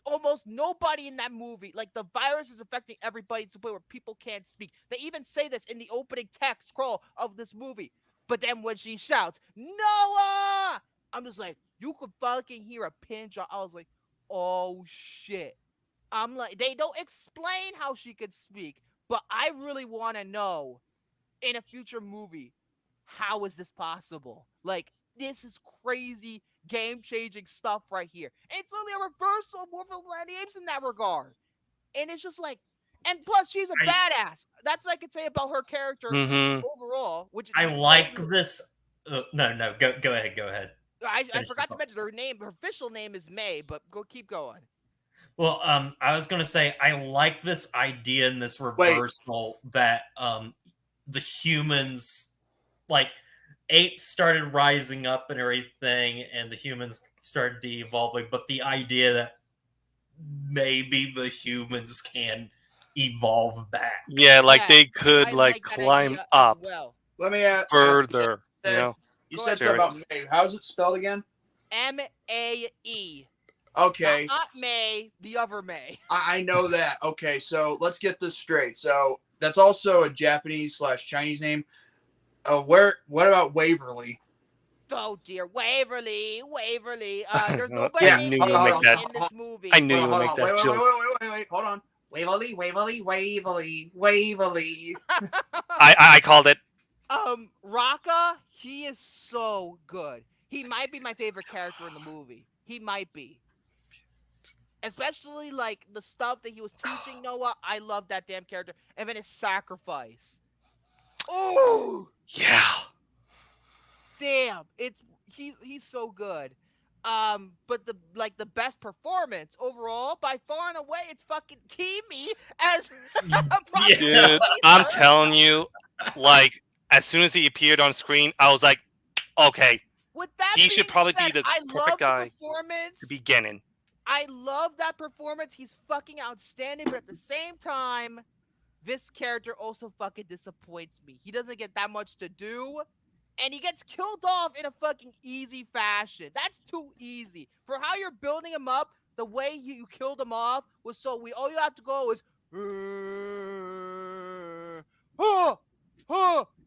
almost nobody in that movie, like, the virus is affecting everybody to the point where people can't speak. They even say this in the opening text crawl of this movie. But then when she shouts, Noah! I'm just like, you could fucking hear a pin drop. I was like, oh shit. I'm like, they don't explain how she could speak, but I really want to know in a future movie, how is this possible? Like, this is crazy, game-changing stuff right here. And it's only a reversal of War for the Planet of the Apes in that regard. And it's just like, and plus, she's a badass. That's what I could say about her character overall. Which I like this. No, go ahead. I forgot to mention her name. Her official name is May, but keep going. Well, I was gonna say, I like this idea in this reversal that the humans, like, apes started rising up and everything, and the humans started de-evolving, but the idea that maybe the humans can evolve back. Yeah, like, they could, like, climb up. Well. Let me ask. further. You You know, said Jerry. something about May. How's it spelled again? M-A-E. Okay. Not May, the other May. I know that. Okay, so let's get this straight. So that's also a Japanese/Chinese name. What about Waverly? Oh dear, Waverly. There's I nobody Yeah, named knew you would make that. Waverly in this movie. I knew you Hold would on, make that joke. wait. Hold on. Waverly. I called it. Raka, he is so good. He might be my favorite character in the movie. He might be. Especially like the stuff that he was teaching Noah. I love that damn character. And then his sacrifice. Oh Yeah. damn. He's so good. But the best performance overall, by far and away, it's fucking Kimi as Dude, I'm telling you, like, as soon as he appeared on screen, I was like, okay, With that he should being probably said, be the I perfect love guy the performance. to be Genin. I love that performance. He's fucking outstanding, but at the same time, this character also fucking disappoints me. He doesn't get that much to do, and he gets killed off in a fucking easy fashion. That's too easy. For how you're building him up, the way you killed him off was so all you have to go is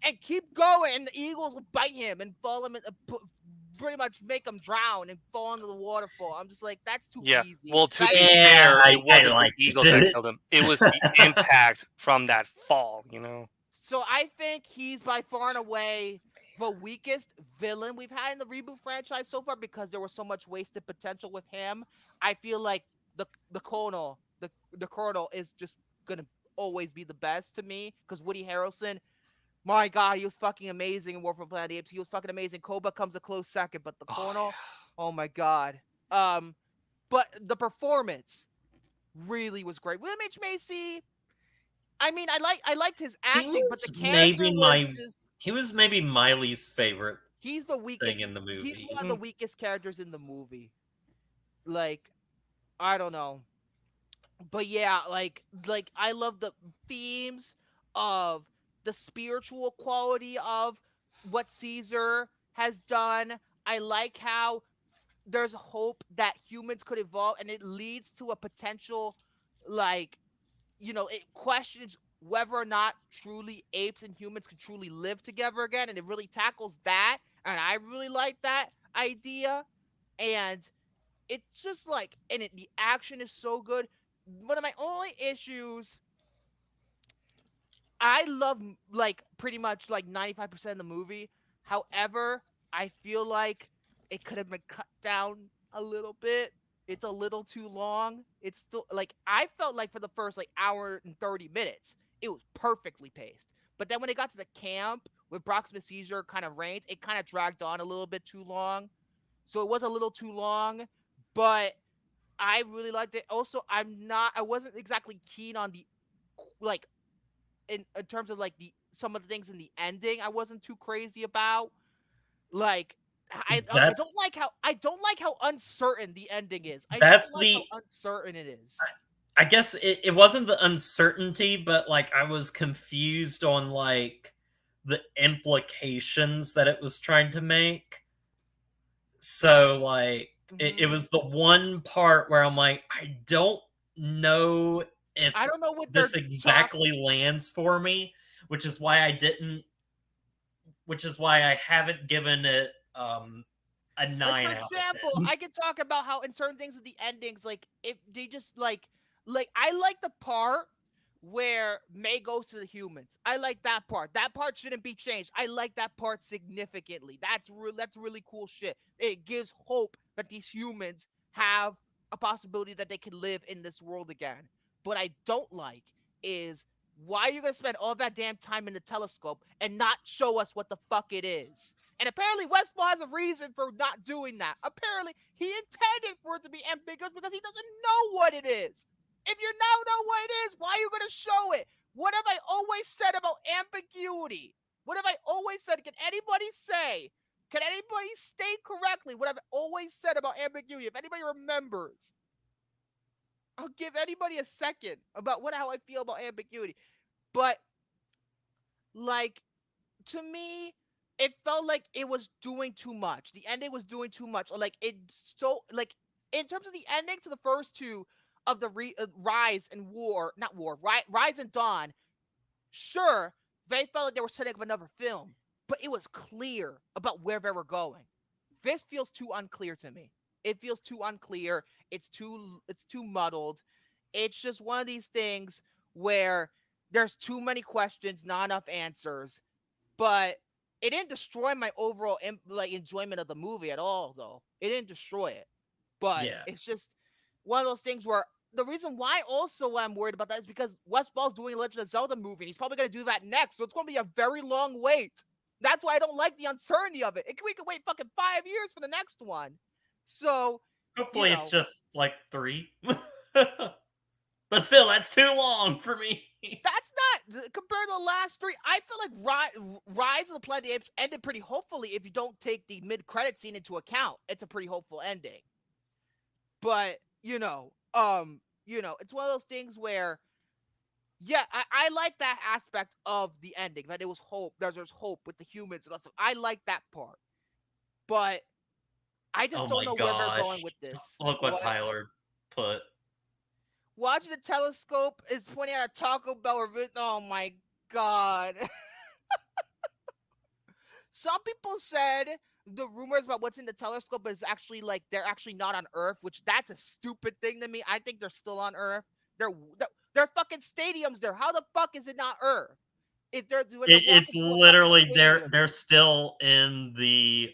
and keep going, and the eagles will bite him and fall him, pretty much make him drown and fall into the waterfall. I'm just like, that's too easy. Well, to be Yeah, fair, it wasn't like the eagles that killed him. It was the impact from that fall, you know? So I think he's by far and away the weakest villain we've had in the reboot franchise so far because there was so much wasted potential with him. I feel like the Colonel is just gonna always be the best to me because Woody Harrelson, my God, he was fucking amazing in War for the Planet of the Apes. He was fucking amazing. Koba comes a close second, but the Colonel, oh my God. But the performance really was great. William H. Macy, I mean, I liked his acting, but the character he was maybe my least favorite. He's the weakest thing in the movie. He's one of the weakest characters in the movie. Like, I don't know. But yeah, like I love the themes of the spiritual quality of what Caesar has done. I like how there's hope that humans could evolve, and it leads to a potential, like, it questions whether or not truly apes and humans could truly live together again, and it really tackles that, and I really like that idea. And it's just like, and the action is so good. One of my only issues, I love like pretty much like 95% of the movie. However, I feel like it could have been cut down a little bit. It's a little too long. It's still like, I felt like for the first like hour and 30 minutes, it was perfectly paced. But then when it got to the camp with Proxima Caesar kind of reigns, it kind of dragged on a little bit too long. So it was a little too long, but I really liked it. Also, I wasn't exactly keen on the, like, in terms of like some of the things in the ending. I wasn't too crazy about. Like, I don't like how uncertain the ending is. How uncertain it is. I guess it wasn't the uncertainty, but like I was confused on like the implications that it was trying to make. So like it was the one part where I'm like, I don't know if what this exactly lands for me, which is why I haven't given it a 9 like, for example, I could talk about how in certain things with the endings, like if they just like I like the part where May goes to the humans. I like that part. That part shouldn't be changed. I like that part significantly. That's really cool shit. It gives hope that these humans have a possibility that they can live in this world again. What I don't like is, why are you gonna spend all that damn time in the telescope and not show us what the fuck it is? And apparently Westfall has a reason for not doing that. Apparently he intended for it to be ambiguous because he doesn't know what it is. If you now know what it is, why are you gonna show it? What have I always said about ambiguity? What have I always said? Can anybody state correctly what I've always said about ambiguity? If anybody remembers, I'll give anybody a second about how I feel about ambiguity. But like, to me, it felt like it was doing too much. The ending was doing too much. Or like in terms of the ending to the first two of the Rise and Rise and Dawn. Sure, they felt like they were setting up another film, but it was clear about where they were going. This feels too unclear to me. It feels too unclear. It's too muddled. It's just one of these things where there's too many questions, not enough answers. But it didn't destroy my overall enjoyment of the movie at all, though. It didn't destroy it. But it's just one of those things where the reason why also I'm worried about that is because Wes Ball's doing a Legend of Zelda movie. And he's probably going to do that next. So it's going to be a very long wait. That's why I don't like the uncertainty of it. We could wait fucking 5 years for the next one. So hopefully it's just like 3. But still, that's too long for me. That's not compared to the last 3. I feel like Rise of the Planet of the Apes ended pretty hopefully if you don't take the mid-credit scene into account. It's a pretty hopeful ending. But it's one of those things where, I like that aspect of the ending, that it was hope. There's hope with the humans and stuff. I like that part. But I just don't know where they're going with this. Look what Tyler put. Watching the telescope is pointing at a Taco Bell. Oh my god. Some people said the rumors about what's in the telescope is actually like they're actually not on Earth, which that's a stupid thing to me. I think they're still on Earth. They're fucking stadiums there. How the fuck is it not Earth? If they're doing it's literally they're still in the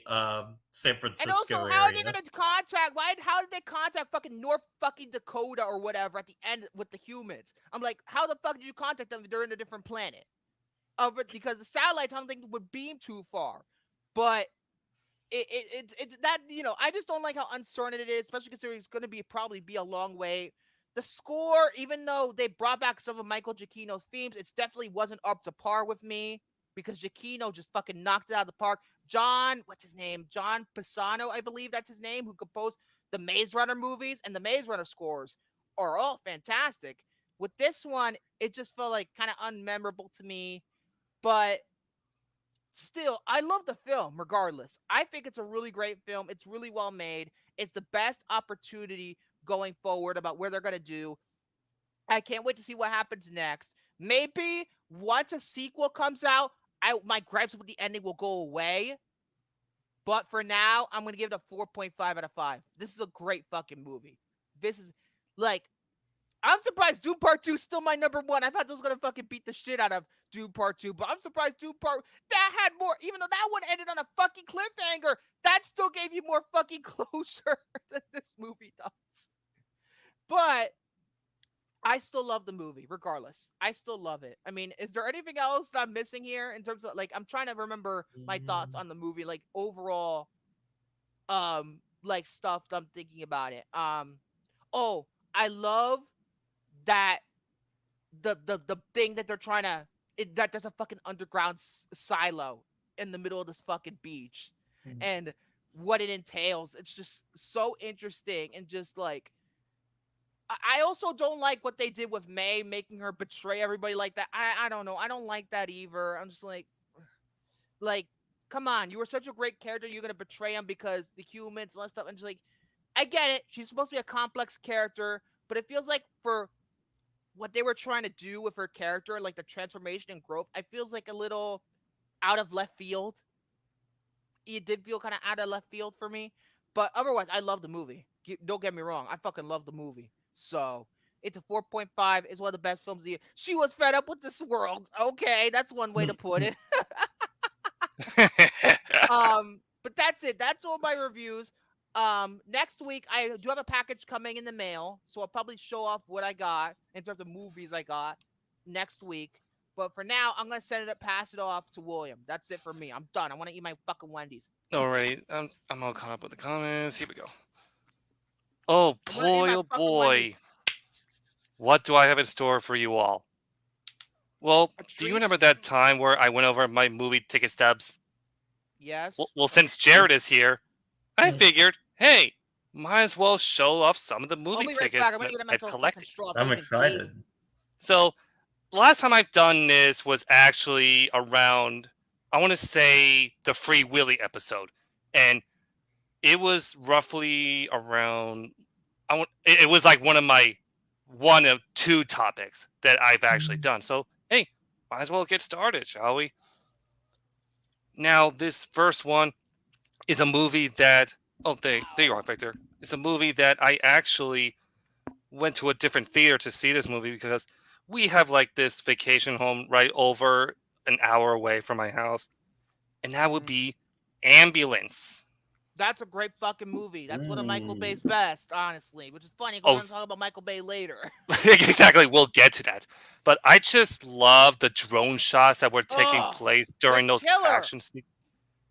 San Francisco area. And also, how are they going to contact? How did they contact fucking North fucking Dakota or whatever at the end with the humans? I'm like, how the fuck did you contact them if they're in a different planet? Because the satellites, I don't think would beam too far. But it's that, I just don't like how uncertain it is, especially considering it's going to probably be a long way. The score, even though they brought back some of Michael Giacchino's themes, it definitely wasn't up to par with me because Giacchino just fucking knocked it out of the park. What's his name? John Pisano, I believe that's his name, who composed the Maze Runner movies, and the Maze Runner scores are all fantastic. With this one, it just felt like kind of unmemorable to me, but still, I love the film regardless. I think it's a really great film. It's really well made. It's the best opportunity going forward about where they're going to do. I can't wait to see what happens next. Maybe once a sequel comes out, my gripes with the ending will go away. But for now, I'm going to give it a 4.5 out of 5. This is a great fucking movie. This is like, I'm surprised Doom Part 2 is still my number 1. I thought this was going to fucking beat the shit out of Doom Part 2, but I'm surprised that had more, even though that one ended on a fucking cliffhanger, that still gave you more fucking closure than this movie does. But I still love the movie, regardless. I still love it. I mean, is there anything else that I'm missing here in terms of, like, I'm trying to remember my thoughts on the movie, like, overall, like, stuff that I'm thinking about it. I love that the thing that they're trying to, that there's a fucking underground silo in the middle of this fucking beach, and what it entails. It's just so interesting, and just like, I also don't like what they did with May, making her betray everybody like that. I don't know. I don't like that either. I'm just like, come on. You were such a great character. You're going to betray him because the humans and all that stuff. And just like, I get it. She's supposed to be a complex character, but it feels like for what they were trying to do with her character, like the transformation and growth, it feels like a little out of left field. It did feel kind of out of left field for me. But otherwise, I love the movie. Don't get me wrong. I fucking love the movie. So it's a 4.5. It's one of the best films of the year. She was fed up with this world. Okay, that's one way to put it. But that's it. That's all my reviews. Next week I do have a package coming in the mail, so I'll probably show off what I got in terms of movies I got next week. But for now, I'm gonna pass it off to William. That's it for me. I'm done. I want to eat my fucking Wendy's. All right, I'm all caught up with the comments. Here we go. Oh boy, what do I have in store for you all? Well, do you remember that time where I went over my movie ticket stubs? Yes. Well, since Jared is here, I figured, hey, might as well show off some of the movie tickets that I've collected. I'm excited. So, the last time I've done this was actually around I want to say the Free Willy episode, and it was roughly around. It was like one of two topics that I've actually done. So hey, might as well get started, shall we? Now this first one is a movie that. Oh, there you are, Victor. It's a movie that I actually went to a different theater to see this movie because we have like this vacation home right over an hour away from my house, and that would be Ambulance. That's a great fucking movie. That's one of Michael Bay's best, honestly. Which is funny. We're going to talk about Michael Bay later. Exactly. We'll get to that. But I just love the drone shots that were taking place during those action scenes.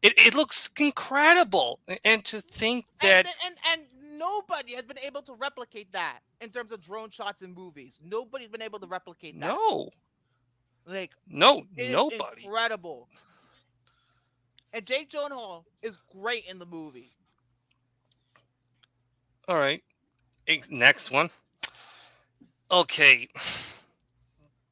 It looks incredible. And to think that... And nobody has been able to replicate that in terms of drone shots in movies. Nobody's been able to replicate that. No. Like, nobody. Incredible. And Jake Gyllenhaal is great in the movie. All right. Next one. Okay.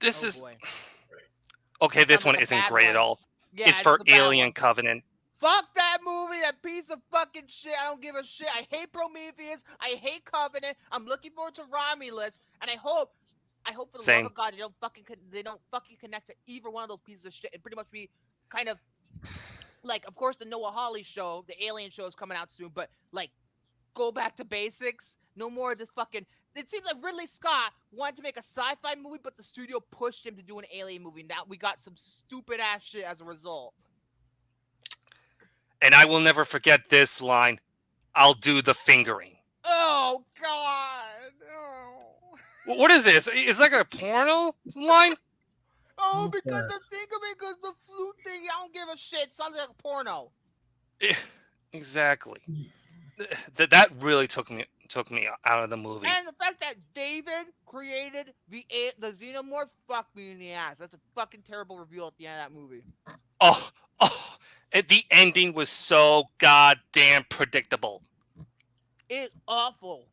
This one isn't great at all. Yeah, it's for Alien Covenant. Fuck that movie, that piece of fucking shit. I don't give a shit. I hate Prometheus. I hate Covenant. I'm looking forward to Romulus, and I hope for the love of God they don't fucking connect to either one of those pieces of shit and pretty much be kind of like, of course, the Noah Hawley show, the Alien show is coming out soon, but like, go back to basics. No more of this fucking. It seems like Ridley Scott wanted to make a sci-fi movie, but the studio pushed him to do an alien movie. Now we got some stupid ass shit as a result. And I will never forget this line. I'll do the fingering. Oh, God. Oh. What is this? It's like a porno line? Oh, because the fingering, because the flute thing, I don't give a shit. It sounds like a porno. Exactly. That really took me out of the movie. And the fact that David created the xenomorph fucked me in the ass. That's a fucking terrible reveal at the end of that movie. Oh. The ending was so goddamn predictable. It's awful.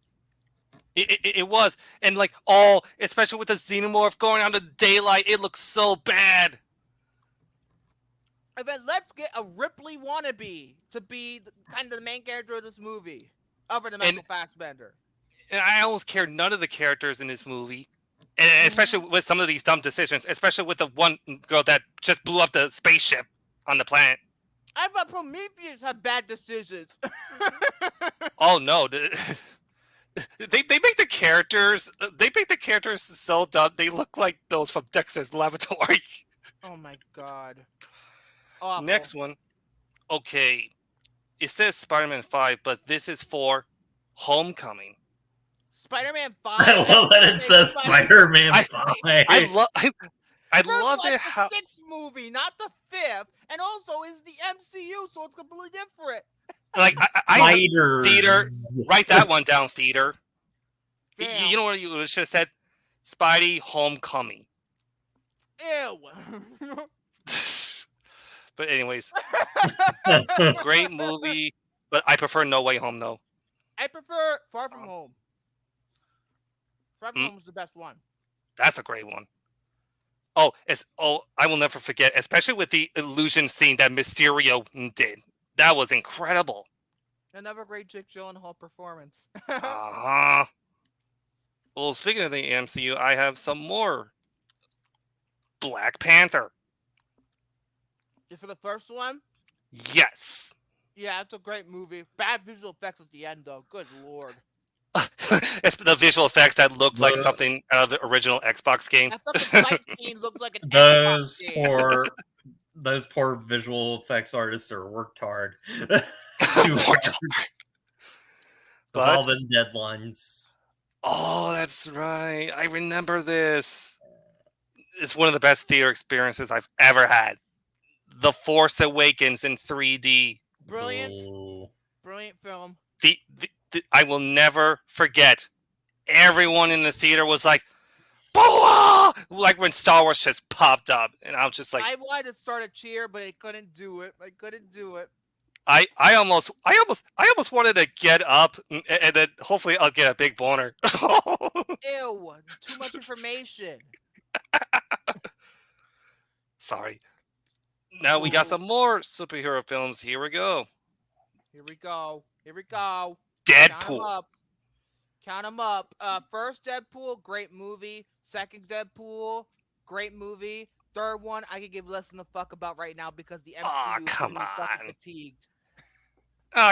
It was. And like, especially with the xenomorph going out of daylight, it looks so bad. And then let's get a Ripley wannabe to be kind of the main character of this movie. Other than Michael Fassbender. And I almost care none of the characters in this movie. And especially with some of these dumb decisions. Especially with the one girl that just blew up the spaceship on the planet. I thought Prometheus had bad decisions. Oh no. They make the characters so dumb. They look like those from Dexter's Laboratory. Oh my god. Awful. Next one. Okay. It says Spider-Man 5, but this is for Homecoming. Spider-Man 5. I love that it says Spider-Man 5. I love it how the 6th movie, not the 5th, and also is the MCU, so it's completely different. Like I theater, write that one down, theater. You know what you should have said? Spidey Homecoming. Ew. But anyways, great movie, but I prefer No Way Home though. I prefer Far From Home. Far From Home is the best one. That's a great one. I will never forget, especially with the illusion scene that Mysterio did. That was incredible. Another great Jake Gyllenhaal performance. Well, speaking of the MCU, I have some more. Black Panther. Just for the first one? Yes. Yeah, it's a great movie. Bad visual effects at the end, though. Good lord. It's the visual effects that looked like something out of the original Xbox game. That fucking fight scene looked like an Xbox game. Those poor visual effects artists are worked hard. But all the deadlines. Oh, that's right. I remember this. It's one of the best theater experiences I've ever had. The Force Awakens in 3D. Brilliant. Brilliant film. I will never forget. Everyone in the theater was like, "Boa!" Like when Star Wars just popped up, and I was just like, I wanted to start a cheer, but I couldn't do it. I almost wanted to get up and then hopefully I'll get a big boner. Ew! Too much information. Sorry. Now we got Ooh. some more superhero films. Here we go. Here we go. Here we go. Count them Deadpool. up. Count them up. First Deadpool, great movie. Second Deadpool, great movie. Third one, I could give less than a fuck about right now because the MCU is come getting me fucking on. fatigued.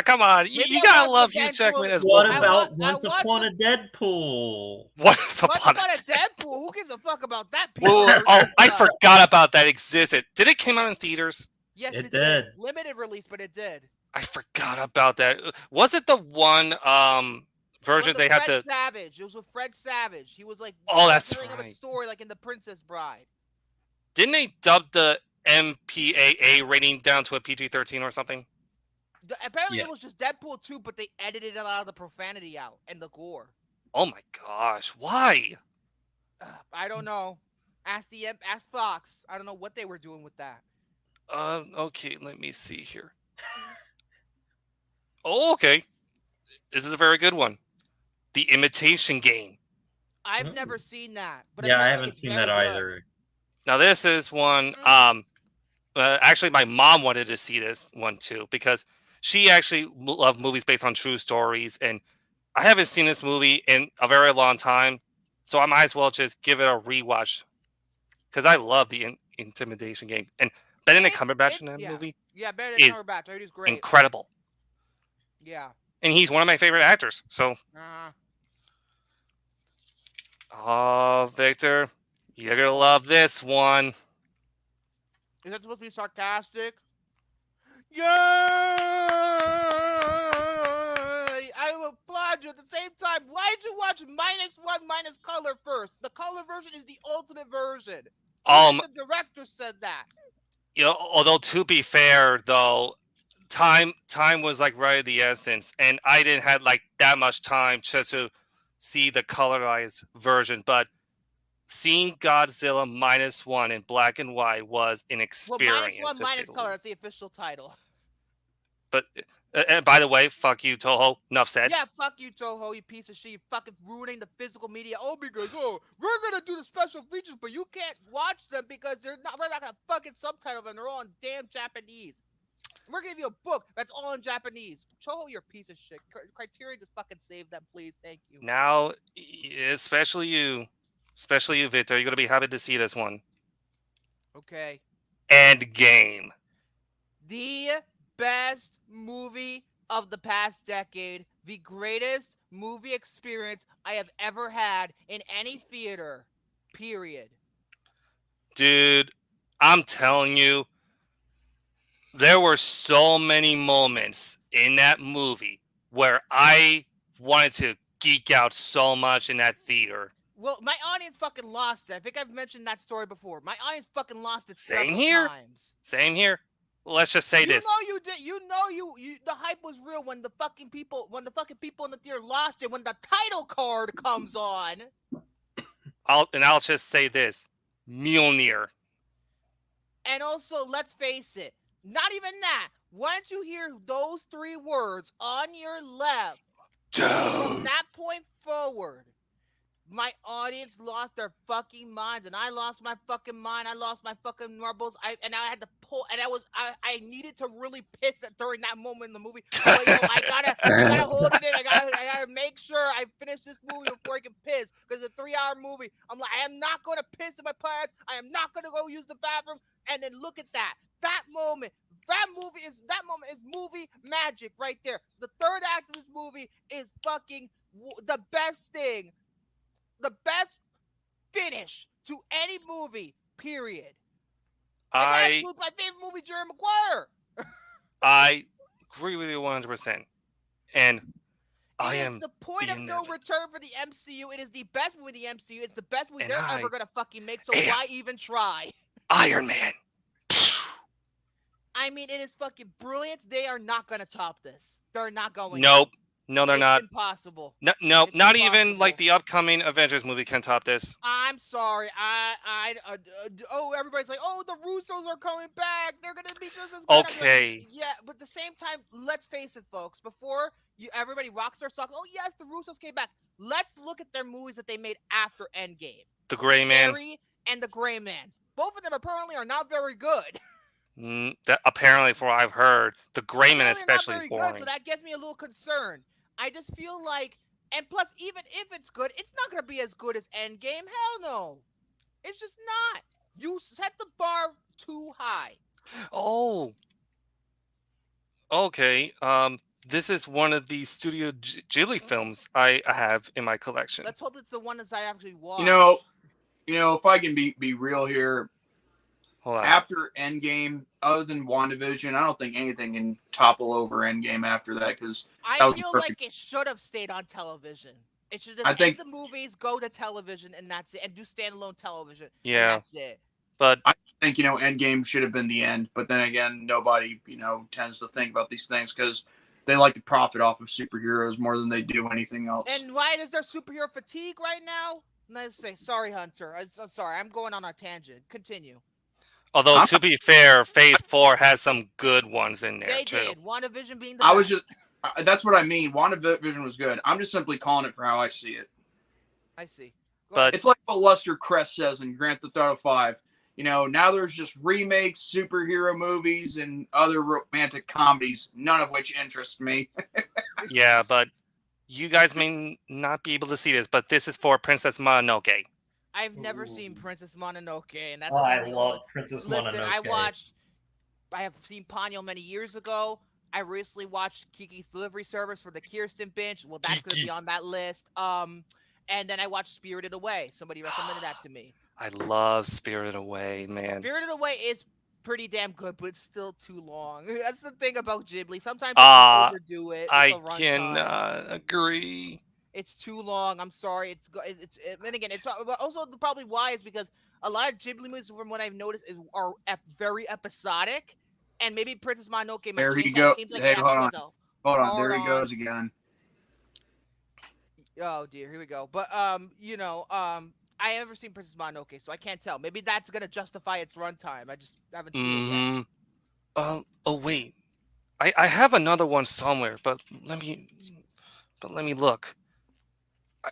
Come on. You Maybe I gotta watch love the Hugh Jackman Deadpool- as What Wolverine. about I Once watched Upon the- a Deadpool? Once Once upon upon a a Deadpool, who gives a fuck about that? Whoa, Peter? oh, I forgot about that existed. Did it come out in theaters? Yes, It it did. Limited release, but it did. I forgot about that. Was it the one version With they had Fred to? Savage. It was with Fred Savage. He was like, Oh, that's telling of a right. story like in The Princess Bride. Didn't they dub the MPAA rating down to a PG-13 or something? Apparently, Yeah. it was just Deadpool 2, but they edited a lot of the profanity out and the gore. Oh my gosh, why? I don't know. Ask Fox. I don't know what they were doing with that. Okay, let me see here. Oh, okay. This is a very good one. The Imitation Game. I've never seen that. But Yeah, I apparently haven't it's seen very that good. either. Now this is one. Actually, my mom wanted to see this one too because she actually loved movies based on true stories, and I haven't seen this movie in a very long time, so I might as well just give it a rewatch because I love the Intimidation Game, and Benedict Cumberbatch in that movie Yeah, Benedict is Cumberbatch. He's great. incredible, Yeah. and he's one of my favorite actors. So, oh, Victor, you're gonna love this one. Is that supposed to be sarcastic? Yay! I will applaud you at the same time. Why'd you watch -1 minus color first? The color version is the ultimate version. Even the director said that. You know, although to be fair though, time was like right at the essence, and I didn't have like that much time just to see the colorized version, but seeing Godzilla -1 in black and white was an experience. Well, -1 minus color, that's the official title. But and by the way, fuck you, Toho. Enough said. Yeah, fuck you, Toho, you piece of shit. You fucking ruining the physical media. Oh, because we're gonna do the special features, but you can't watch them because we're not gonna fucking subtitle them. They're all in damn Japanese. We're gonna give you a book that's all in Japanese. Toho, you're a piece of shit. Criterion, just fucking save them, please. Thank you. Now, especially you, Victor, you're gonna be happy to see this one. Okay. Endgame. The best movie of the past decade. The greatest movie experience I have ever had in any theater. Period. Dude, I'm telling you, there were so many moments in that movie where I wanted to geek out so much in that theater. Well, my audience fucking lost it. I think I've mentioned that story before. My audience fucking lost it Same several here. times. Same here. Let's just say this. You know you did. You know you. The hype was real when the fucking people in the theater lost it when the title card comes on. I'll just say this. Mjolnir. And also, let's face it. Not even that. Once you hear those 3 words on your left, from that point forward, my audience lost their fucking minds, and I lost my fucking mind. I lost my fucking marbles. I had to pull, and I needed to really piss during that moment in the movie. But, I gotta hold it in. I gotta make sure I finish this movie before I can piss, because it's a 3-hour movie. I'm like, I am not gonna piss in my pants. I am not gonna go use the bathroom. And then look at that. That moment is movie magic right there. The third act of this movie is fucking the best thing. The best finish to any movie, period. And that includes my favorite movie, Jerry Maguire. I agree with you 100%. And it is the point of no return for the MCU. It is the best movie in the MCU. It's the best movie they're ever going to fucking make, so why even try? Iron Man. I mean, it is fucking brilliant. They are not going to top this. They're not going Nope. No, they're not. Impossible. No, it's not impossible. even like the upcoming Avengers movie can top this. I'm sorry. Everybody's like, oh, the Russos are coming back. They're gonna be just as good. Okay. Like, yeah, but at the same time, let's face it, folks. Before everybody rocks their socks. Oh yes, the Russos came back. Let's look at their movies that they made after Endgame. The Gray Man. Cherry and the Gray Man. Both of them apparently are not very good. That apparently, from what I've heard, the Grayman Apparently especially not is very boring. good, so that gets me a little concerned. I just feel like, and plus, even if it's good, it's not gonna be as good as Endgame. Hell no, it's just not. You set the bar too high. Oh, okay. This is one of the Studio Ghibli films I have in my collection. Let's hope it's the one that I actually watched. If I can be real here, Hold on. after Endgame, other than WandaVision, I don't think anything can topple over Endgame after that, because I feel like it should have stayed on television. It should have end the movies, go to television, and that's it, and do standalone television. Yeah, and that's it. But I think Endgame should have been the end. But then again, nobody tends to think about these things because they like to profit off of superheroes more than they do anything else. And why is there superhero fatigue right now? Let's say, sorry, Hunter. I'm sorry, I'm going on a tangent. Continue. Although, to be fair, Phase 4 has some good ones in there, They too. did. WandaVision being the best. That's what I mean. WandaVision was good. I'm just simply calling it for how I see it. I see. But it's like what Lester Crest says in Grand Theft Auto 5. Now there's just remakes, superhero movies, and other romantic comedies, none of which interest me. Yeah, but you guys may not be able to see this, but this is for Princess Mononoke. I've never seen Princess Mononoke, and that's I love Princess Mononoke. Listen, I have seen Ponyo many years ago. I recently watched Kiki's Delivery Service for the Kirsten binge. Well, that's going to be on that list. And then I watched Spirited Away. Somebody recommended that to me. I love Spirited Away, man. Spirited Away is pretty damn good, but it's still too long. That's the thing about Ghibli. Sometimes they overdo it. I can agree. It's too long. I'm sorry. And again, it's also probably why is because a lot of Ghibli movies, from what I've noticed, are very episodic, and maybe Princess Mononoke might there he change go. that. Seems like hey, hold on. Hold on. There he goes again. Oh dear, here we go. But I haven't seen Princess Mononoke, so I can't tell. Maybe that's gonna justify its runtime. I just haven't seen it yet. Oh wait, I have another one somewhere, but let me look.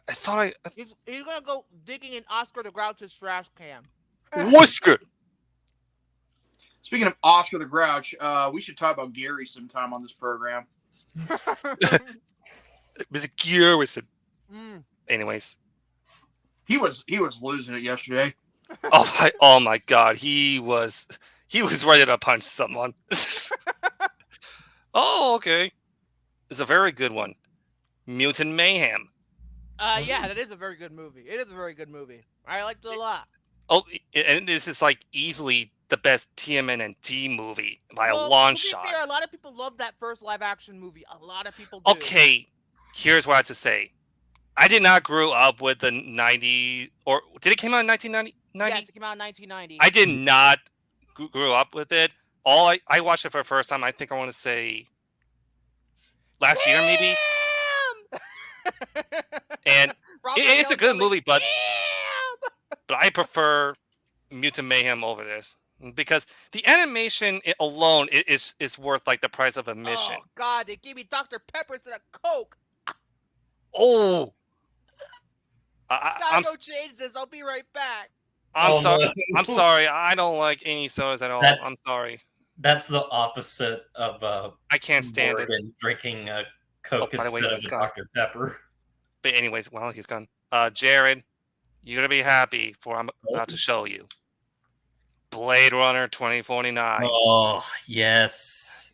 I thought He's gonna go digging in Oscar the Grouch's trash can. Whisker. Speaking of Oscar the Grouch, we should talk about Gary sometime on this program. Mr. Garrison. Anyways, he was losing it yesterday. Oh my God, he was ready to punch someone. Oh, okay. It's a very good one. Mutant Mayhem. Yeah, that is a very good movie. It is a very good movie. I liked it a lot. Oh, and this is like easily the best TMNT movie by a long shot. Fair, a lot of people love that first live action movie. A lot of people do. Okay, here's what I have to say. I did not grow up with the 90s, or did it come out in 1990? Yes, it came out in 1990. I did not grow up with it. I watched it for the first time, I think I want to say last year, maybe. And it's a good movie, but I prefer Mutant Mayhem over this. Because the animation alone is worth like the price of admission. Oh God, they gave me Dr. Pepper instead of Coke. Oh, I'm go change this. I'll be right back. I'm sorry. No. I'm sorry. I don't like any sodas at all. I'm sorry. That's the opposite of I can't stand it. Drinking Coke instead of Dr. Pepper. But anyways, well, he's gone. Jared, you're gonna be happy for I'm about to show you. Blade Runner 2049. Oh yes.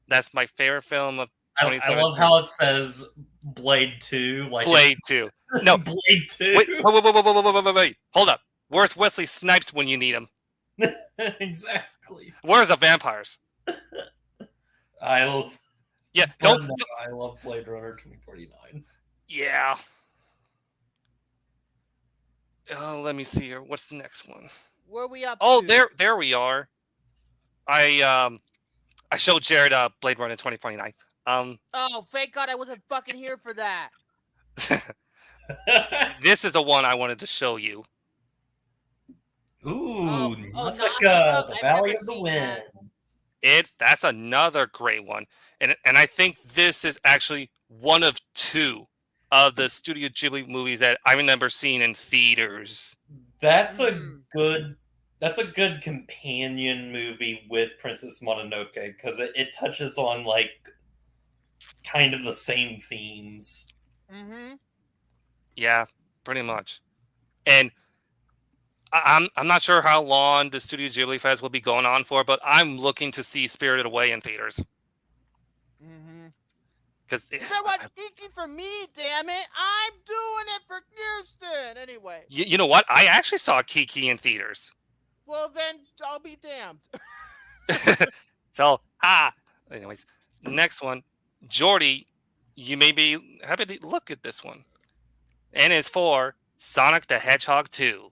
That's my favorite film of 2017. I love how it says Blade 2. Like Blade 2. No. Blade 2. Wait. Hold up. Where's Wesley Snipes when you need him? Exactly. Where's the vampires? I love Blade Runner 2049. Yeah. Let me see here. What's the next one? Where are we up to? There we are. I showed Jared Blade Runner 2049. Oh, thank God I wasn't fucking here for that. This is the one I wanted to show you. Ooh, Nausicaa, the Valley of the Wind. That's another great one. And I think this is actually one of two of the Studio Ghibli movies that I remember seeing in theaters. That's a good That's a good companion movie with Princess Mononoke because it touches on like kind of the same themes. Mm-hmm. Yeah, pretty much. And I'm not sure how long the Studio Ghibli Fest will be going on for, but I'm looking to see Spirited Away in theaters. Mm-hmm. Because You better watch Kiki for me, damn it! I'm doing it for Kirsten anyway. you know what? I actually saw Kiki in theaters. Well then, I'll be damned. So anyways, next one, Jordy. You may be happy to look at this one, and it's for Sonic the Hedgehog 2.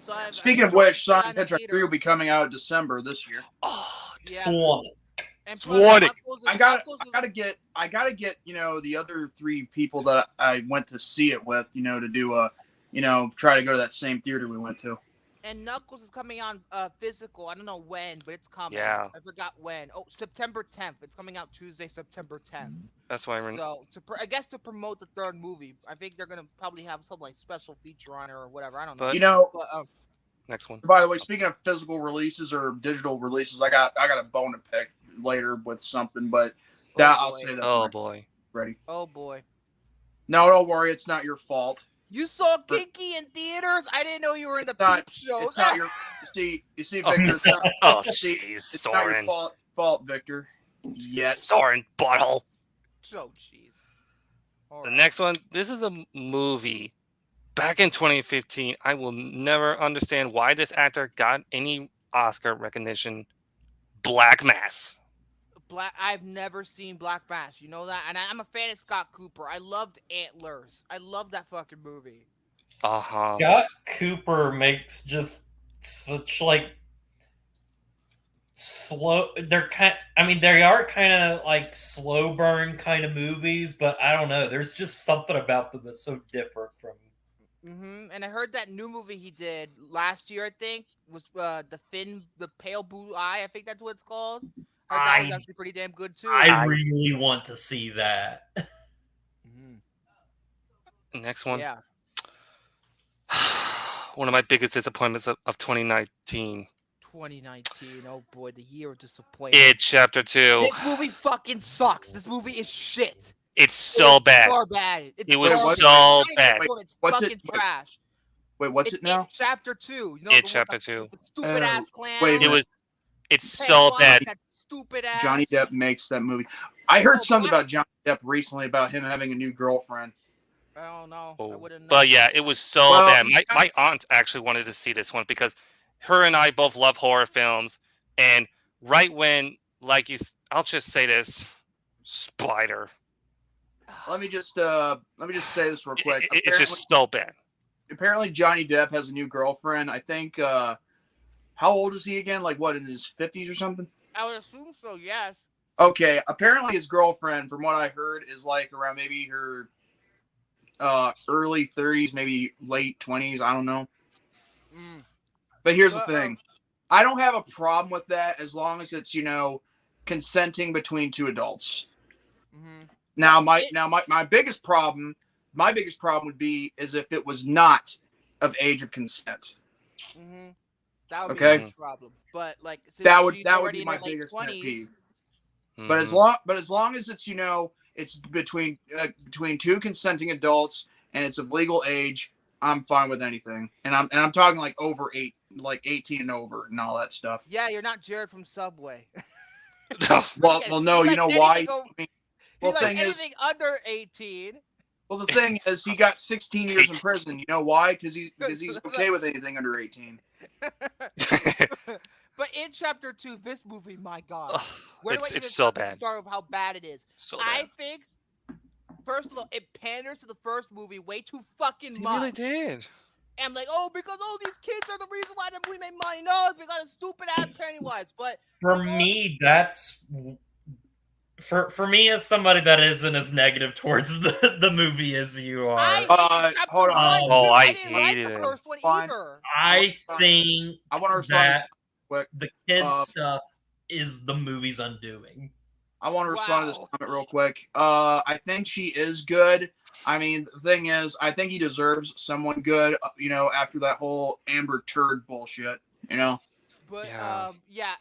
So Speaking of which, Sonic the Hedgehog 3 will be coming out in December this year. Oh, yeah. Sonic. And Sonic. I gotta get the other 3 people that I went to see it with, to do a, try to go to that same theater we went to. And Knuckles is coming on physical. I don't know when, but it's coming. Yeah. I forgot when. Oh, September 10th. It's coming out Tuesday, September 10th. That's why So I guess to promote the 3rd movie, I think they're gonna probably have some like special feature on it or whatever. I don't know. But, next one. By the way, speaking of physical releases or digital releases, I got a bone to pick later with something, but I'll say that. Oh boy. Ready? Oh boy. No, don't worry. It's not your fault. You saw Kiki in theaters? I didn't know you were in the Peep shows. It's not your. You see, Victor. It's not, jeez, it's not your fault, Victor. Yet. Soren butthole. So jeez. The next one. This is a movie. Back in 2015, I will never understand why this actor got any Oscar recognition. Black Mass. I've never seen Black Mass. You know that? And I'm a fan of Scott Cooper. I loved Antlers. I love that fucking movie. Scott Cooper makes just such like slow. They are kind of like slow burn kind of movies, but I don't know. There's just something about them that's so different from. Mm-hmm. And I heard that new movie he did last year, I think, was the Pale Blue Eye. I think that's what it's called. That was actually pretty damn good too. I really want to see that. Mm-hmm. Next one. Yeah. One of my biggest disappointments of 2019. 2019. Oh boy, the year of disappointment. It Chapter 2. This movie fucking sucks. This movie is shit. It's so bad. So bad. It was so bad. It's fucking trash. Wait, what's it now? It's Chapter 2. You know, It Chapter 2. The stupid ass clown. Wait, it's so bad. That stupid ass. Johnny Depp makes that movie. I heard something about Johnny Depp recently about him having a new girlfriend. I don't know. I wouldn't know. But yeah, it was so bad. My aunt actually wanted to see this one because her and I both love horror films. And right when, I'll just say this, Spider. Let me just say this real quick. It's just so bad. Apparently, Johnny Depp has a new girlfriend. I think. How old is he again? Like what, in his 50s or something? I would assume so. Yes. Okay. Apparently, his girlfriend, from what I heard, is like around maybe her early 30s, maybe late 20s. I don't know. But here's the thing. I don't have a problem with that as long as it's, consenting between 2 adults. Mm-hmm. Now, my biggest problem would be is if it was not of age of consent. Mm-hmm. That would be a huge problem. But that would be my biggest pet peeve. Mm-hmm. But as long as it's it's between 2 consenting adults and it's of legal age, I'm fine with anything. And I'm talking like over 18 and over and all that stuff. Yeah, you're not Jared from Subway. well, no, you know why? Anything under 18. Well, the thing is, he got 16 years in prison. You know why? Because he's okay with anything under 18. But in Chapter 2, this movie, my God, where do I even so bad. start of how bad it is? So bad. I think, first of all, it panders to the first movie way too fucking much. It really did. And I'm like, because all these kids are the reason why the movie made money. No, it's because of stupid ass Pennywise. But for me, that's. For me, as somebody that isn't as negative towards the movie as you are, hold on. I hated the it. first one either. I think I want to respond that quick. The kids stuff is the movie's undoing. I want to respond to this comment real quick. I think she is good. I mean, the thing is, I think he deserves someone good, after that whole Amber Turd bullshit, But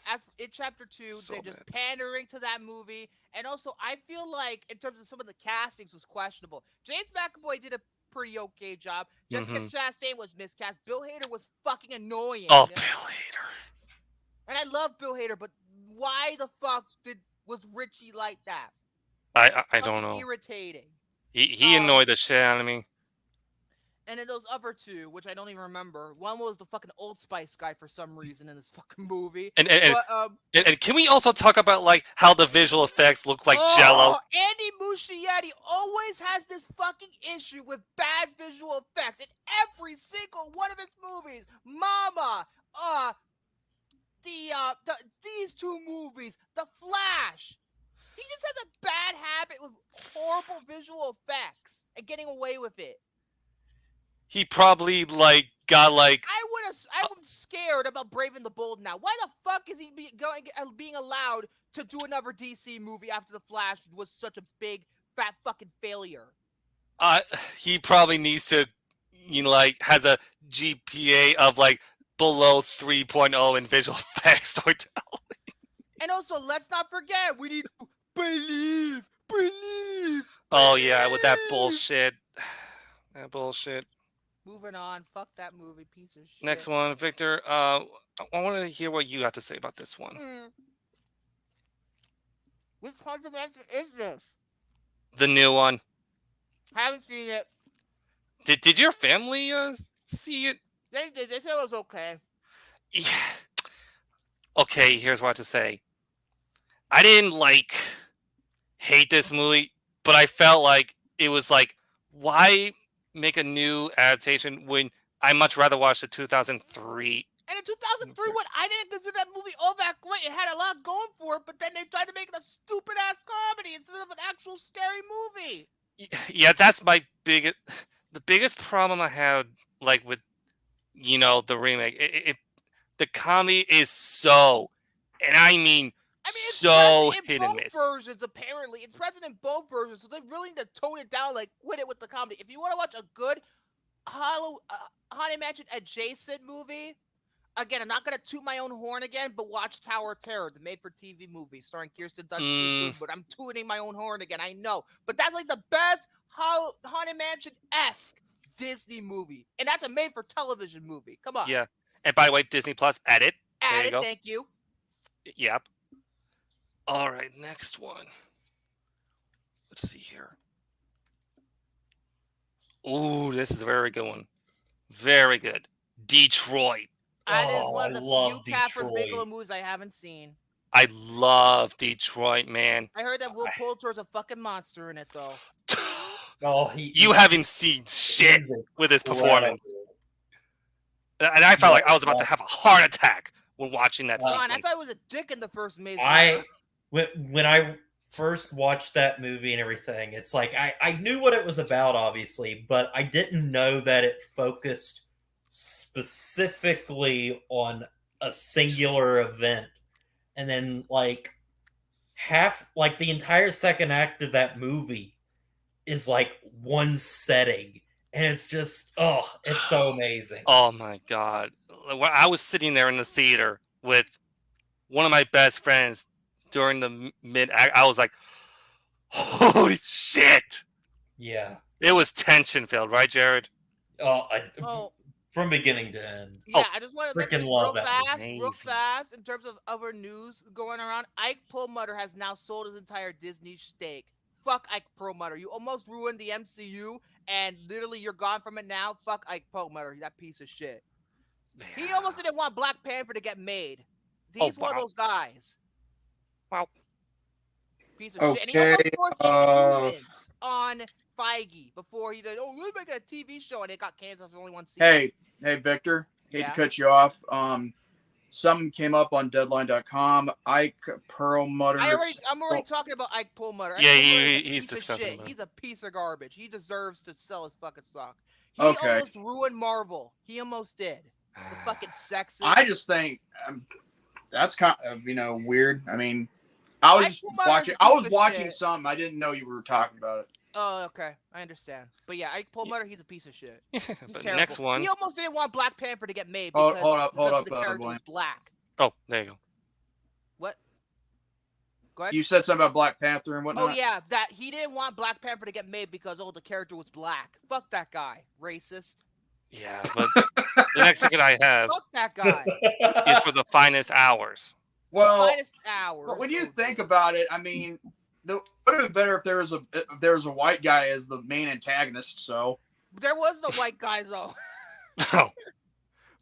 as in chapter 2, So they're just bad. pandering to that movie, and also I feel like in terms of some of the castings was questionable. James McAvoy did a pretty okay job. Jessica Chastain was miscast. Bill Hader was fucking annoying. Oh, Bill Hader. And I love Bill Hader, but why the fuck was Richie like that? I don't know. Irritating. He annoyed the shit out of me. And then those other two, which I don't even remember. One was the fucking Old Spice guy for some reason in this fucking movie. And can we also talk about like how the visual effects look like Jello? Andy Muschietti always has this fucking issue with bad visual effects in every single one of his movies. Mama, these two movies, The Flash. He just has a bad habit with horrible visual effects and getting away with it. He probably got I'm scared about Brave and the Bold now. Why the fuck is he being allowed to do another DC movie after The Flash was such a big fat fucking failure? He probably needs to, has a GPA of below 3.0 in visual effects storytelling. And also, let's not forget, we need to believe. Oh yeah, with that bullshit. That bullshit. Moving on. Fuck that movie, piece of shit. Next one, Victor. I want to hear what you have to say about this one. Which controversy is this? The new one. Haven't seen it. Did your family see it? They did. They said it was okay. Yeah. Okay, here's what I have to say. I didn't hate this movie, but I felt like it was why make a new adaptation when I much rather watch the 2003. And in 2003, I didn't consider that movie all that great. It had a lot going for it, but then they tried to make it a stupid ass comedy instead of an actual scary movie. Yeah, that's the biggest problem I had with the remake. The comedy is so, and I mean it's so present in hit and both miss. versions. Apparently, it's present in both versions, so they really need to tone it down. Quit it with the comedy. If you want to watch a good Haunted Mansion adjacent movie, again, I'm not gonna toot my own horn again, but watch Tower of Terror, the made-for-TV movie starring Kirsten Dunst. But I'm tooting my own horn again. I know, but that's the best Haunted Mansion-esque Disney movie, and that's a made-for-television movie. Come on. Yeah, and by the way, Disney Plus, add it. Add it. Thank you. Yep. All right, next one. Let's see here. Ooh, this is a very good one. Very good. Detroit. That is one of the few Catherine Bigelow movies I haven't seen. I love Detroit, man. I heard that Will Poulter's a fucking monster in it, though. You haven't seen shit with his performance. And I felt like I was about to have a heart attack when watching that sequence. I thought it was a dick in the first Maze. When I first watched that movie and everything, it's I knew what it was about, obviously, but I didn't know that it focused specifically on a singular event. And then the entire second act of that movie is one setting. And it's just, it's so amazing. Oh my God. When I was sitting there in the theater with one of my best friends during the mid-act, I was like, holy shit. Yeah. It was tension-filled, right, Jared? From beginning to end. Yeah, I just want to freaking love real fast, in terms of other news going around. Ike Perlmutter has now sold his entire Disney stake. Fuck Ike Perlmutter. You almost ruined the MCU, and literally you're gone from it now. Fuck Ike Perlmutter, that piece of shit. Man. He almost didn't want Black Panther to get made. He's one of those guys. Wow. Piece of shit. And he almost forced influence on Feige before he did, we're making a TV show, and it got canceled for only one season. Hey, Victor. Hate to cut you off. Something came up on Deadline.com. Ike Perlmutter. I'm already talking about Ike Perlmutter. Yeah, he's disgusting. He's a piece of garbage. He deserves to sell his fucking stock. He almost ruined Marvel. He almost did. The fucking sexist. I just think that's kind of weird. I mean, I was watching something. I didn't know you were talking about it. Oh, okay, I understand. But yeah, Paul Mutter, he's a piece of shit. He's But terrible. next one. We almost didn't want Black Panther to get made Hold because up, the character was William. black. Oh, there you go. What? Go ahead. You said something about Black Panther and whatnot. Oh yeah, that he didn't want Black Panther to get made because the character was black. Fuck that guy, racist. Yeah, but the next ticket I have Fuck that guy. is for the finest hours. Well, Finest hours. but when you think about it, I mean, would have been better if there was a white guy as the main antagonist. So there was no white guy though. Oh,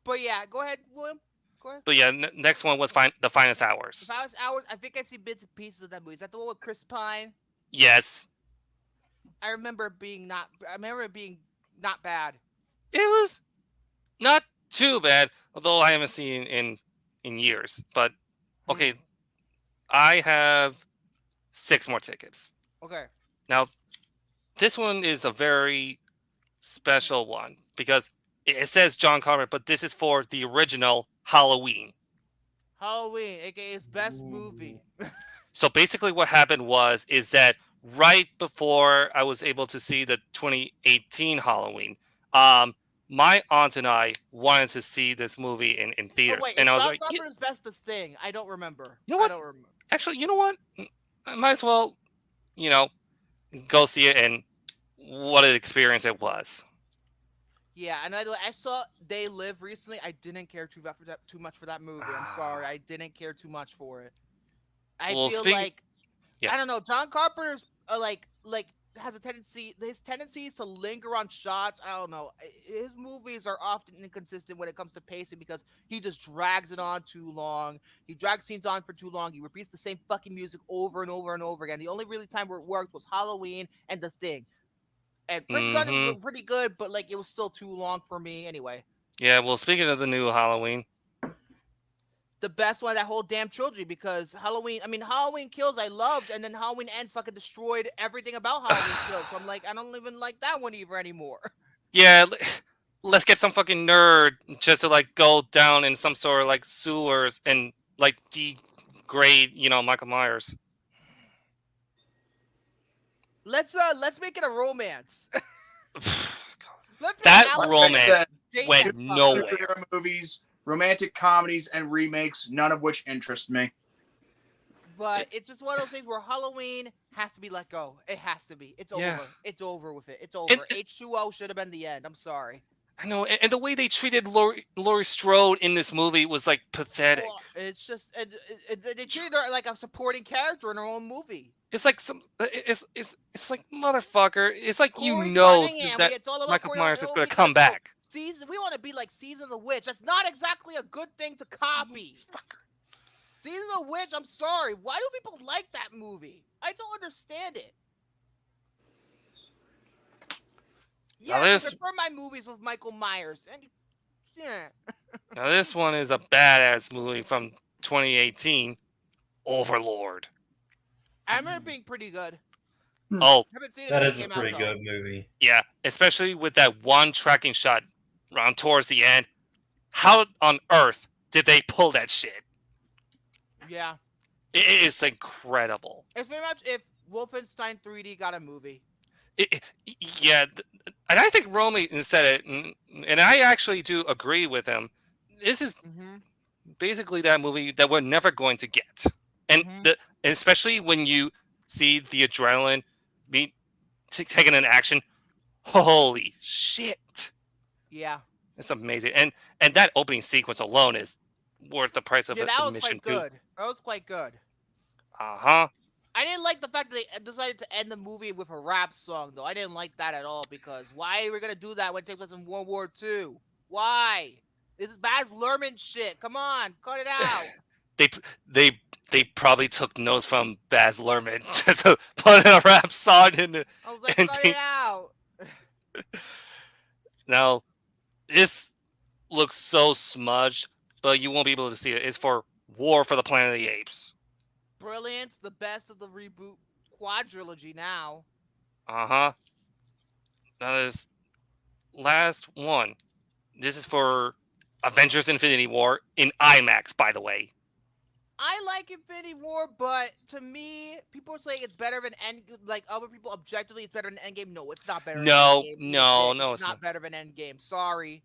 But yeah, go ahead, William. Go ahead. but yeah, next one was the finest The hours. finest hours. I think I've seen bits and pieces of that movie. Is that the one with Chris Pine? Yes, I remember it being not bad. it was not too bad, although I haven't seen in years. But okay, I have 6 more tickets. Okay. Now, this one is a very special one because it says John Carpenter, but this is for the original Halloween. Halloween, aka his best movie. So basically what happened is that right before I was able to see the 2018 Halloween, my aunt and I wanted to see this movie in theaters. Oh, wait, and I was John like, Carpenter's bestest thing. I don't remember. You know what? I don't remember. actually, you know what? I might as well, go see it and what an experience it was. Yeah, and I saw They Live recently. I didn't care too much for that movie. I'm sorry, I didn't care too much for it. I feel like Yeah. I don't know. John Carpenter's like has a tendency. His tendencies to linger on shots. I don't know. His movies are often inconsistent when it comes to pacing because he just drags it on too long. He drags scenes on for too long. He repeats the same fucking music over and over and over again. The only really time where it worked was Halloween and The Thing. And Prince John was pretty good, but like it was still too long for me anyway. Yeah, well, speaking of the new Halloween, The best one of that whole damn trilogy because Halloween Kills I loved, and then Halloween Ends fucking destroyed everything about Halloween Kills. So I'm like, I don't even like that one either anymore. yeah, let's get some fucking nerd just to like go down in some sort of like sewers and like degrade, Michael Myers. Let's make it a romance. That romance went Superhero nowhere. movies, romantic comedies, and remakes, none of which interest me. But it's just one of those things where Halloween has to be let go. It has to be. It's over. It's over with it. It's over. H2O should have been the end. I'm sorry. I know, and the way they treated Laurie Strode in this movie was like pathetic. Well, it's just they treated her like a supporting character in her own movie. It's like it's like motherfucker. It's like Corey that it's all about Michael Corey Myers is going to Cunningham. come back. We want to be like Season of the Witch. That's not exactly a good thing to copy. Season of the Witch, I'm sorry. Why do people like that movie? I don't understand it. Yeah, I prefer my movies with Michael Myers. And yeah. Now this one is a badass movie from 2018, Overlord. I remember it being pretty good. Oh, that is a pretty good movie. Yeah, especially with that one tracking shot around towards the end. How on earth did they pull that shit? Yeah. It is incredible. It's pretty much if Wolfenstein 3D got a movie. Yeah, and I think Romy said it, and I actually do agree with him. This is basically that movie that we're never going to get. And especially when you see the adrenaline be taken in action, holy shit! Yeah, it's amazing. And that opening sequence alone is worth the price of that was admission. Quite good. That was quite good. I didn't like the fact that they decided to end the movie with a rap song, though. I didn't like that at all because why are we gonna do that when it takes place in World War II? Why? This is Baz Luhrmann shit. Come on, cut it out. They probably took notes from Baz Luhrmann just to put in a rap song in the. I was like, cut it out. Now, this looks so smudged, but you won't be able to see it. It's for War for the Planet of the Apes. Brilliant, the best of the reboot quadrilogy now. Now this last one. This is for Avengers Infinity War in IMAX, by the way. I like Infinity War, but to me, people say it's better than like other people objectively, it's better than Endgame. No, it's not better than Endgame. It's not better than Endgame. Sorry.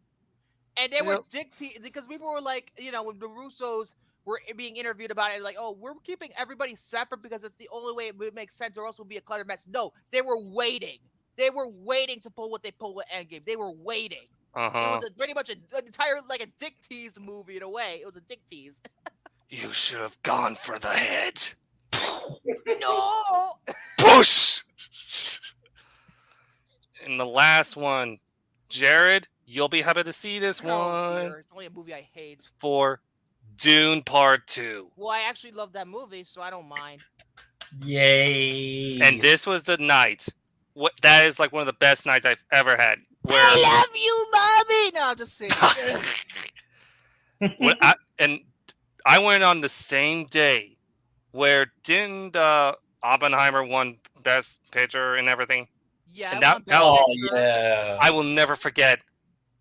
And they were dictating because people were like, when the Russos were being interviewed about it, like, oh, we're keeping everybody separate because it's the only way it would make sense, or else it would be a clutter mess. No, they were waiting. They were waiting to pull what they pulled with Endgame. They were waiting. It was pretty much an entire like a dick tease movie in a way. It was a dick tease. You should have gone for the head. No. Push. And the last one, Jared, you'll be happy to see this one. Dear. It's only a movie I hate. It's for Dune Part 2. Well, I actually love that movie, so I don't mind. Yay! And this was the night. That is like one of the best nights I've ever had. Where I love you, mommy. No, I'm just saying. I went on the same day where didn't Oppenheimer won Best Picture and everything? Yeah, and that was, yeah. I will never forget.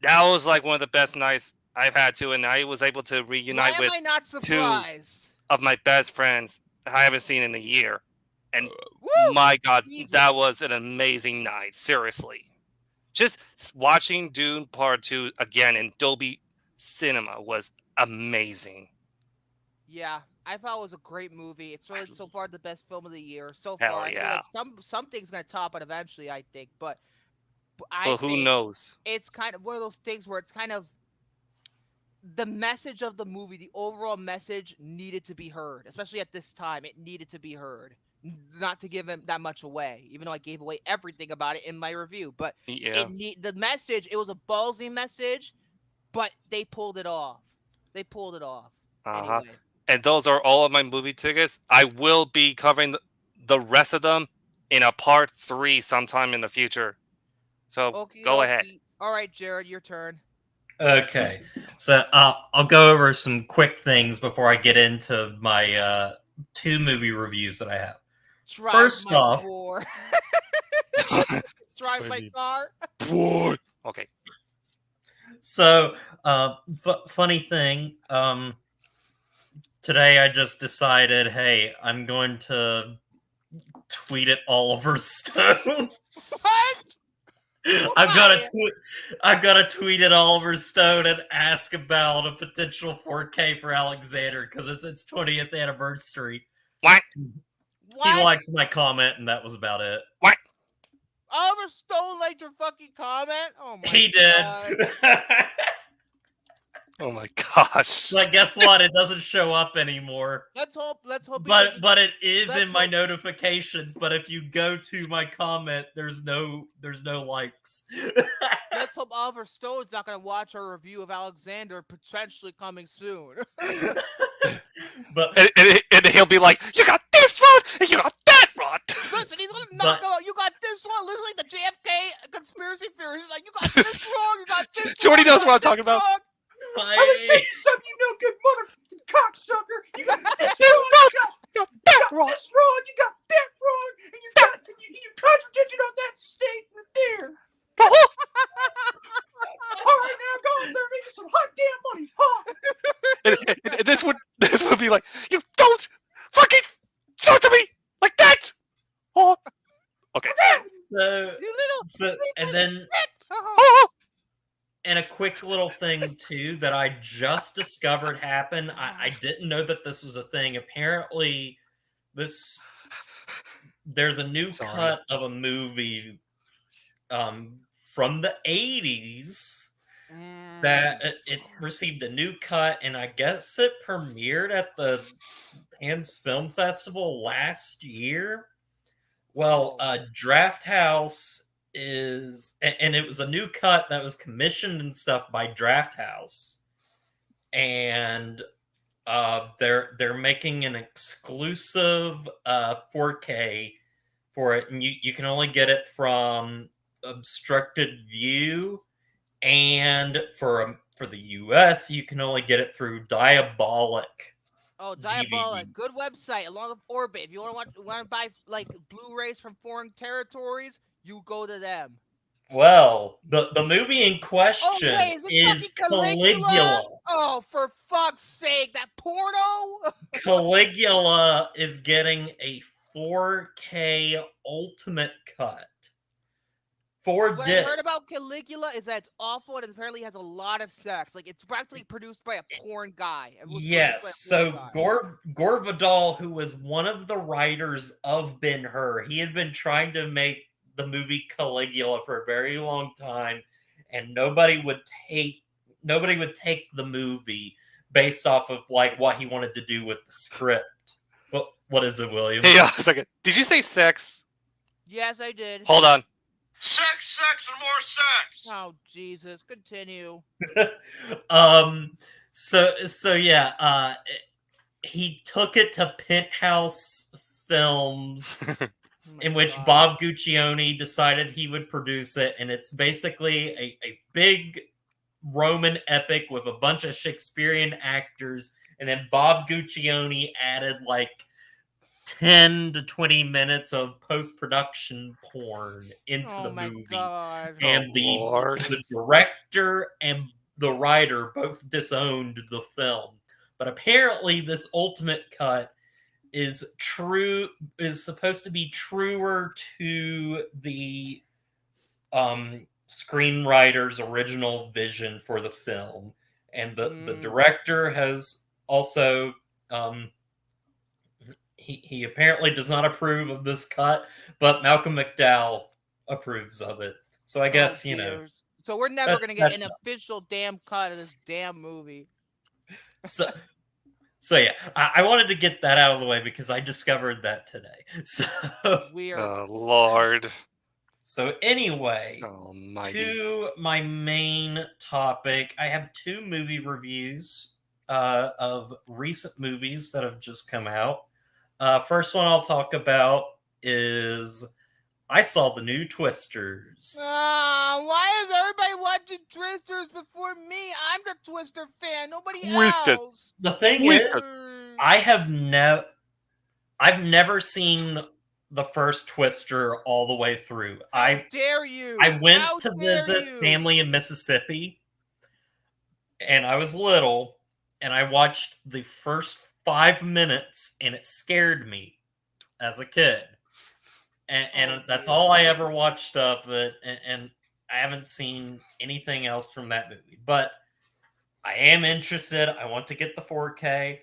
That was like one of the best nights I've had too, and I was able to reunite with two of my best friends I haven't seen in a year. And my God, that was an amazing night. Seriously. Just watching Dune Part 2 again in Dolby Cinema was amazing. Yeah, I thought it was a great movie. It's really so far the best film of the year. So Hell far, yeah. I feel like something's gonna top it eventually, I think. But who knows? It's kind of one of those things where it's kind of the message of the movie, the overall message needed to be heard, especially at this time. It needed to be heard. Not to give him that much away, even though I gave away everything about it in my review. But the message, it was a ballsy message, but they pulled it off. Anyway. And those are all of my movie tickets. I will be covering the rest of them in a part 3 sometime in the future. So go ahead. All right, Jared, your turn. Okay, so I'll go over some quick things before I get into my 2 movie reviews that I have. First off, drive my car. Okay. So, funny thing. Today I just decided, hey, I'm going to tweet at Oliver Stone. What? I've got to tweet at Oliver Stone and ask about a potential 4K for Alexander because it's its 20th anniversary. What? He liked my comment, and that was about it. What? Oliver Stone liked your fucking comment? Oh my God. He did. Oh my gosh. But guess what? It doesn't show up anymore. Let's hope. But it is in my notifications. But if you go to my comment, there's no likes. Let's hope Oliver Stone's not going to watch our review of Alexander potentially coming soon. But and he'll be like, "You got this Rod, and you got that Rod." Listen, he's gonna knock out. You got this one, literally the JFK conspiracy theory. He's like, you got this wrong. You got this. Jordy knows what I'm talking about. I'm gonna tell you something, you no good motherfucking cocksucker. You got this wrong. You got this wrong. You got that wrong, and you contradicted on that statement there. All right, now go out there and make some hot damn money, huh? And this would be like, you don't fucking talk to me like that. Oh, okay. And then, and a quick little thing too that I just discovered happened. I didn't know that this was a thing. Apparently, there's a new cut of a movie from the 80s that it received a new cut, and I guess it premiered at the Cannes Film Festival last year. Well, Draft House is, and it was a new cut that was commissioned and stuff by Draft House, and they're making an exclusive 4K for it, and you can only get it from Obstructed View, and for the US you can only get it through Diabolic. Oh, Diabolic, DVD. good website along with Orbit. If you want to buy like Blu-rays from foreign territories, you go to them. Well, the movie in question is is Caligula. Oh, for fuck's sake, that porno! Caligula is getting a 4K Ultimate Cut. 4 What discs. I heard about Caligula is that it's awful and it apparently has a lot of sex. Like, it's practically produced by a porn guy. It was produced by a Yes, porn so guy. Gore Vidal, who was one of the writers of Ben-Hur, he had been trying to make the movie Caligula for a very long time, and nobody would take the movie based off of like what he wanted to do with the script. What is it, William? Hey, a second. Did you say sex? Yes, I did. Hold on. Sex, and more sex. Oh, Jesus. Continue. So yeah, he took it to Penthouse Films, in which Bob Guccione decided he would produce it, and it's basically a big Roman epic with a bunch of Shakespearean actors, and then Bob Guccione added like 10 to 20 minutes of post-production porn into the movie. God. And the director and the writer both disowned the film. But apparently this ultimate cut is supposed to be truer to the screenwriter's original vision for the film. And the director has also he apparently does not approve of this cut, but Malcolm McDowell approves of it. So I guess, So we're never going to get an official damn cut of this damn movie. So yeah, I wanted to get that out of the way because I discovered that today. So weird. Oh, Lord. So anyway, to my main topic, I have 2 movie reviews of recent movies that have just come out. First one I'll talk about is I saw the new Twisters. Why is everybody watching Twisters before me? I'm the Twister fan. Nobody else. The thing is, I've never seen the first Twister all the way through. How dare you? I went to visit family in Mississippi, and I was little, and I watched the first 5 minutes, and it scared me as a kid. And that's all I ever watched of it, and I haven't seen anything else from that movie. But I am interested. I want to get the 4K.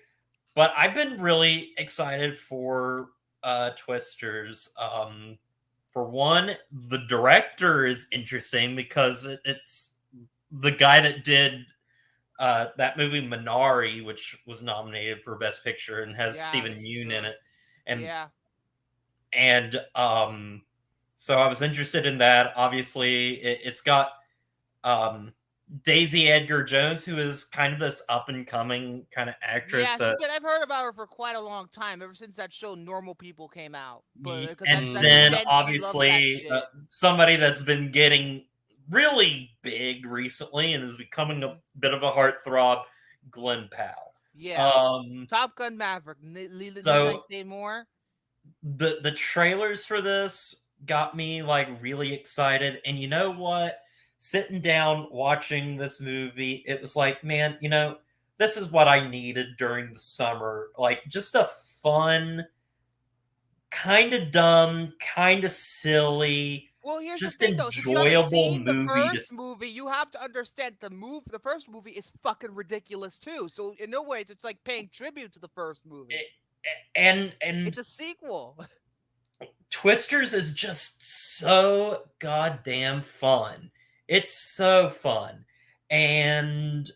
But I've been really excited for Twisters. For one, the director is interesting because it's the guy that did that movie Minari, which was nominated for Best Picture and has Stephen Yeun in it. And so I was interested in that. Obviously, it's got Daisy Edgar Jones, who is kind of this up-and-coming kind of actress. Yeah, I've heard about her for quite a long time, ever since that show Normal People came out. Then, obviously, somebody that's been getting really big recently and is becoming a bit of a heartthrob, Glenn Powell. Yeah, Top Gun Maverick. Need I say more? The trailers for this got me like really excited, and you know what? Sitting down watching this movie, it was like, man, this is what I needed during the summer. Like, just a fun, kind of dumb, kind of silly, well, here's just the thing, though. enjoyable movie. The first movie, you have to understand the first movie is fucking ridiculous too. So in no ways, it's like paying tribute to the first movie. And it's a sequel. Twisters is just so goddamn fun. It's so fun. And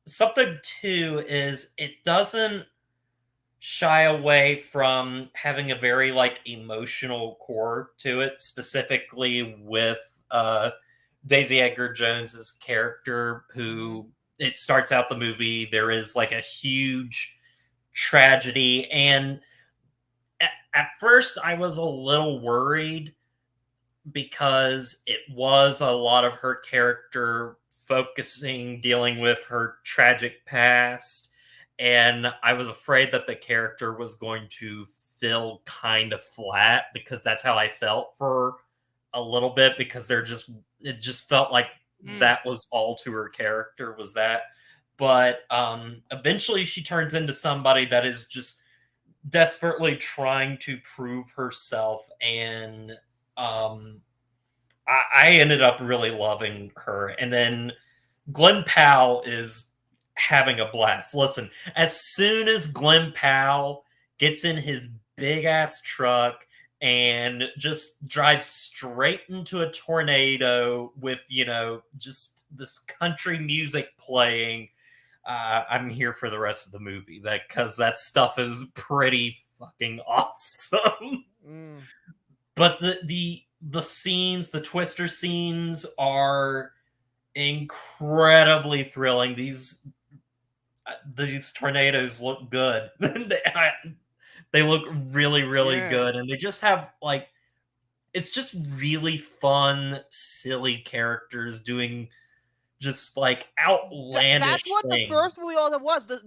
something too is it doesn't shy away from having a very like emotional core to it, specifically with Daisy Edgar Jones's character, who it starts out the movie, there is like a huge tragedy, and at first I was a little worried because it was a lot of her character dealing with her tragic past, and I was afraid that the character was going to feel kind of flat, because that's how I felt for a little bit, because it just felt like that was all to her character, was that. but eventually she turns into somebody that is just desperately trying to prove herself, and I ended up really loving her. And then Glenn Powell is having a blast. Listen, as soon as Glenn Powell gets in his big ass truck and just drives straight into a tornado with, just this country music playing, I'm here for the rest of the movie. Because that stuff is pretty fucking awesome. But the scenes, the Twister scenes, are incredibly thrilling. These tornadoes look good. They look really, really good, and they just have it's just really fun, silly characters doing just outlandish That's what things. the first movie all that was.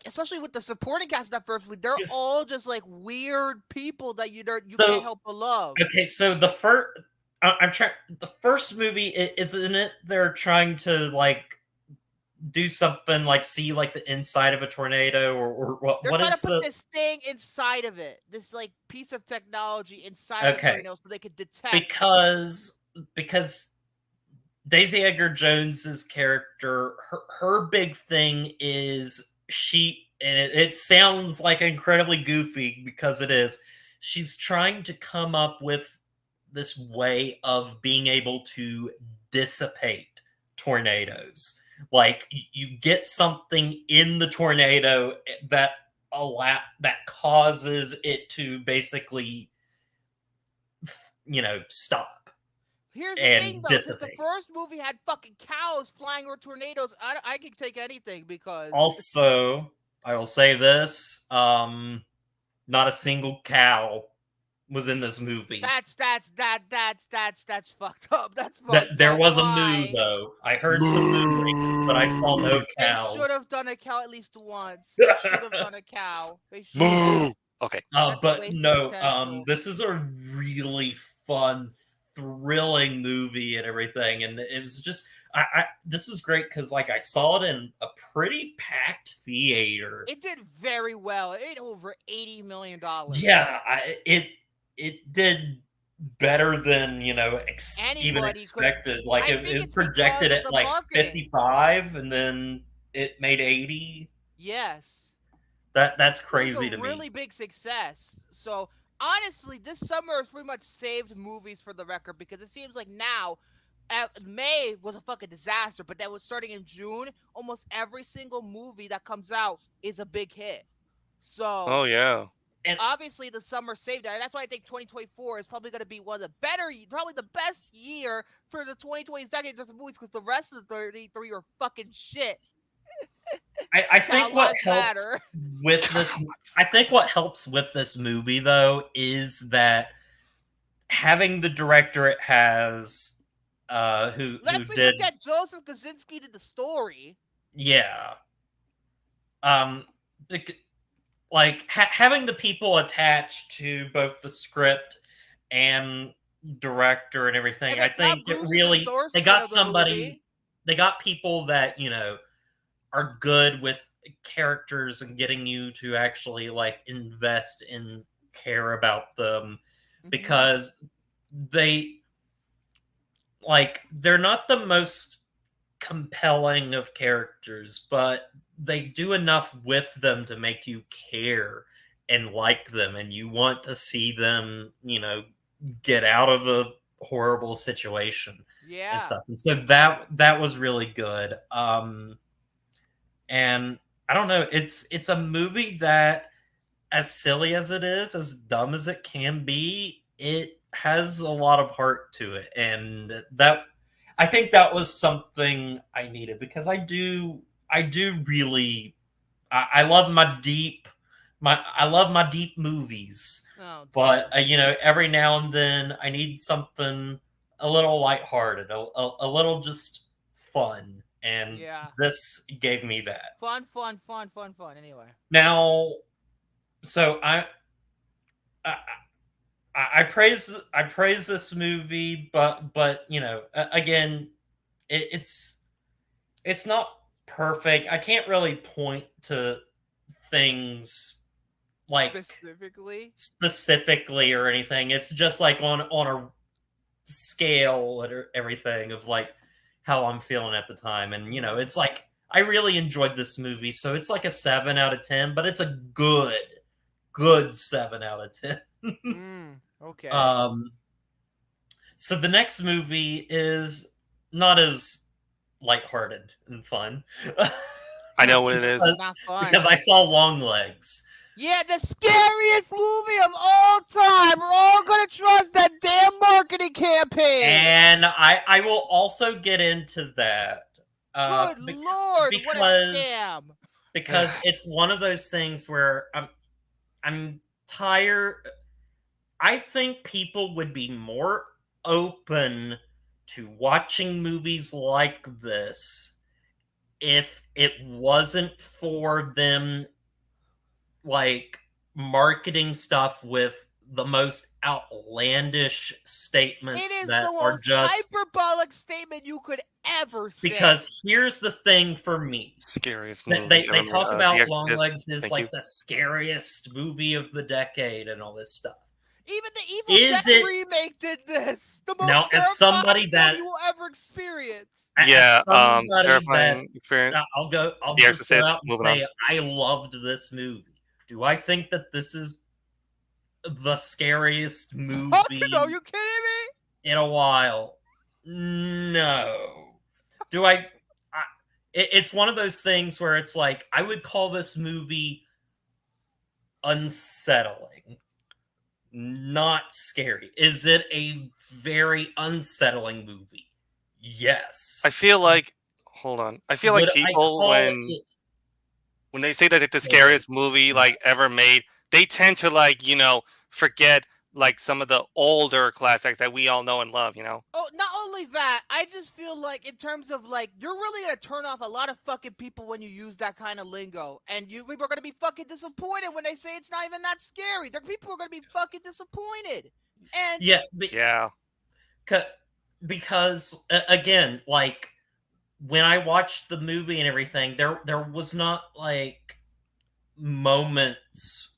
Especially with the supporting cast of that first movie, they're all just weird people that you can't help but love. Okay, so the first. The first movie, isn't it? They're trying to do something see the inside of a tornado, or what? They're What trying is to put this thing inside of it, this piece of technology inside of the tornado, so they could detect. Because Daisy Edgar Jones's character, her big thing is and it sounds incredibly goofy because it is. She's trying to come up with this way of being able to dissipate tornadoes. You get something in the tornado that causes it to basically stop. Here's the thing, though. Since the first movie had fucking cows flying over tornadoes, I can take anything because. Also, I will say this: not a single cow was in this movie. That's fucked up. That's fucked up. There was a moo, though. I heard some moo, but I saw no cows. They should have done a cow at least once. They should have done a cow. They should. Okay. But no, this is a really fun, thrilling movie and everything, and it was just this was great because I saw it in a pretty packed theater. It did very well. It made over $80 million. Yeah, it did better than even expected. It was projected at 55, and then it made 80. Yes, that's crazy to me. Really big success. So honestly, this summer has pretty much saved movies for the record, because it seems like now, May was a fucking disaster, but that was starting in June. Almost every single movie that comes out is a big hit. So. Oh yeah. And obviously, the summer saved that. That's why I think 2024 is probably going to be one of the probably the best year for the 2020 decade of movies, because the rest of the 33 are fucking shit. I think what helps with this. I think what helps with this movie, though, is that having the director it has, who forget Joseph Kosinski did the story. Yeah. Having the people attached to both the script and director and everything, I think it really they got people that are good with characters and getting you to actually invest and care about them, because they're not the most compelling of characters, but they do enough with them to make you care and like them, and you want to see them get out of a horrible situation and stuff. And so that was really good. And I don't know, it's a movie that, as silly as it is, as dumb as it can be, it has a lot of heart to it, and I think that was something I needed, because I do really I love my deep movies, but every now and then I need something a little lighthearted, a little just fun, and this gave me that. Fun. Anyway, now, so I praise this movie, but again, it's not perfect. I can't really point to things like specifically or anything. It's just like on a scale or everything of like how I'm feeling at the time. And it's like I really enjoyed this movie, so it's like a 7 out of 10, but it's a good 7 out of 10. Okay. So the next movie is not as lighthearted and fun. I know what it is. Not fun. Because I saw Longlegs. Yeah, the scariest movie of all time. We're all gonna trust that damn marketing campaign. And I will also get into that. Good Lord, what a scam! Because it's one of those things where I'm tired. I think people would be more open to watching movies like this if it wasn't for them like marketing stuff with the most outlandish statements. It is that the are most just hyperbolic statement you could ever say. Because here's the thing for me. Scariest movie. They talk about Longlegs is like the scariest movie of the decade and all this stuff. Even the Evil Dead remake did this. The most terrifying movie you will ever experience. Yeah, terrifying experience. I'll just go out and say I loved this movie. Do I think that this is the scariest movie? No, you kidding me? In a while? No. Do I? It's one of those things where it's like I would call this movie unsettling, not scary. Is it a very unsettling movie? Yes. I feel like people when they say that it's the scariest movie like ever made, they tend to forget like some of the older classics that we all know and love, Oh, not only that, I just feel like in terms of like you're really gonna turn off a lot of fucking people when you use that kind of lingo, and people are gonna be fucking disappointed when they say it's not even that scary. People are gonna be fucking disappointed. And because again, like when I watched the movie and everything, there was not like moments.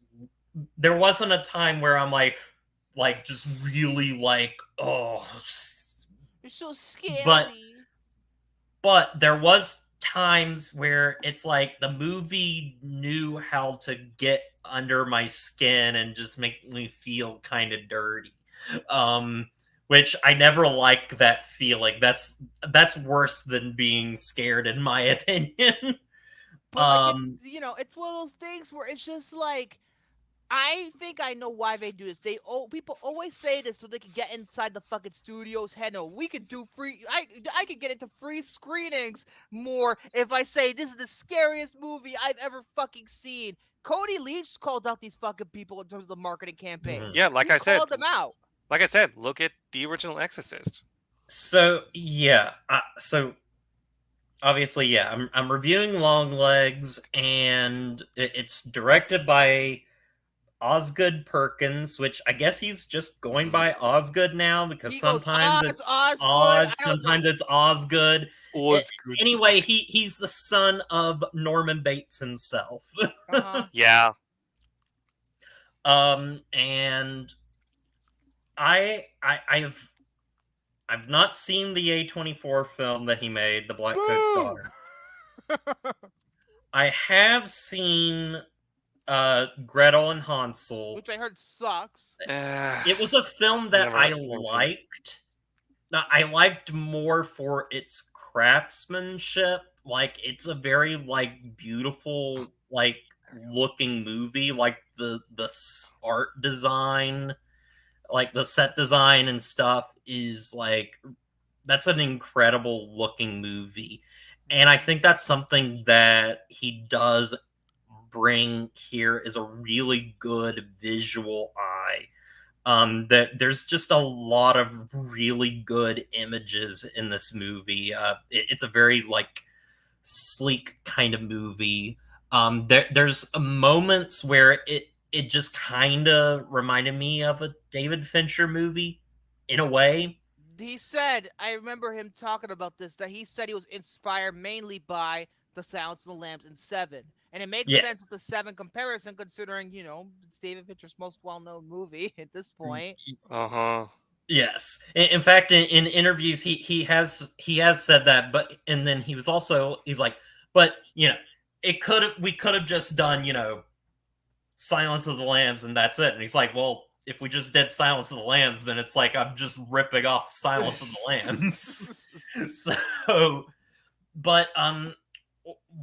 There wasn't a time where I'm like just really like, oh, you're so scary. But there was times where it's like the movie knew how to get under my skin and just make me feel kind of dirty. Which I never like that feeling. That's worse than being scared, in my opinion. But it's one of those things where it's just like, I think I know why they do this. People always say this so they can get inside the fucking studio's head. No, we could do free. I could get into free screenings more if I say this is the scariest movie I've ever fucking seen. Cody Leach called out these fucking people in terms of the marketing campaign. Mm-hmm. Yeah, like I said, called them out. Like I said, look at the original Exorcist. So yeah, obviously, yeah, I'm reviewing Longlegs, and it's directed by Osgood Perkins, which I guess he's just going by Osgood now because sometimes it's Oz, sometimes it's Osgood. Anyway, he's the son of Norman Bates himself. Yeah. And I've not seen the A24 film that he made, The Black Coat's Daughter. I have seen Gretel and Hansel, which I heard sucks. It was a film that I liked. I liked more for its craftsmanship. Like, it's a very beautiful looking movie. Like the art design, like the set design and stuff is that's an incredible looking movie. And I think that's something that he does bring here is a really good visual eye. That there's just a lot of really good images in this movie. It's a very sleek kind of movie. There's moments where it just kind of reminded me of a David Fincher movie in a way. He said, I remember him talking about this, that he said he was inspired mainly by the Silence of the Lambs in 7. And it makes sense with the 7 comparison, considering, it's David Fincher's most well-known movie at this point. Uh-huh. Yes. In fact, in interviews, he has said that, but and then he's like, but we could have just done Silence of the Lambs and that's it. And he's like, well, if we just did Silence of the Lambs, then it's like I'm just ripping off Silence of the Lambs. So, but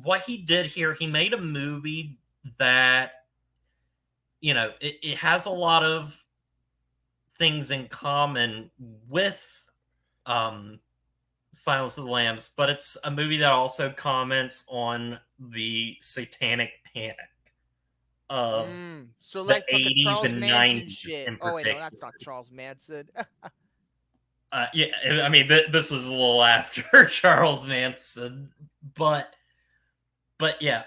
what he did here, he made a movie that it has a lot of things in common with Silence of the Lambs, but it's a movie that also comments on the satanic panic of so the like 80s Charles and Manson 90s shit. in Oh wait, no, particular. that's not Charles Manson. Yeah, I mean, this was a little after Charles Manson, but yeah,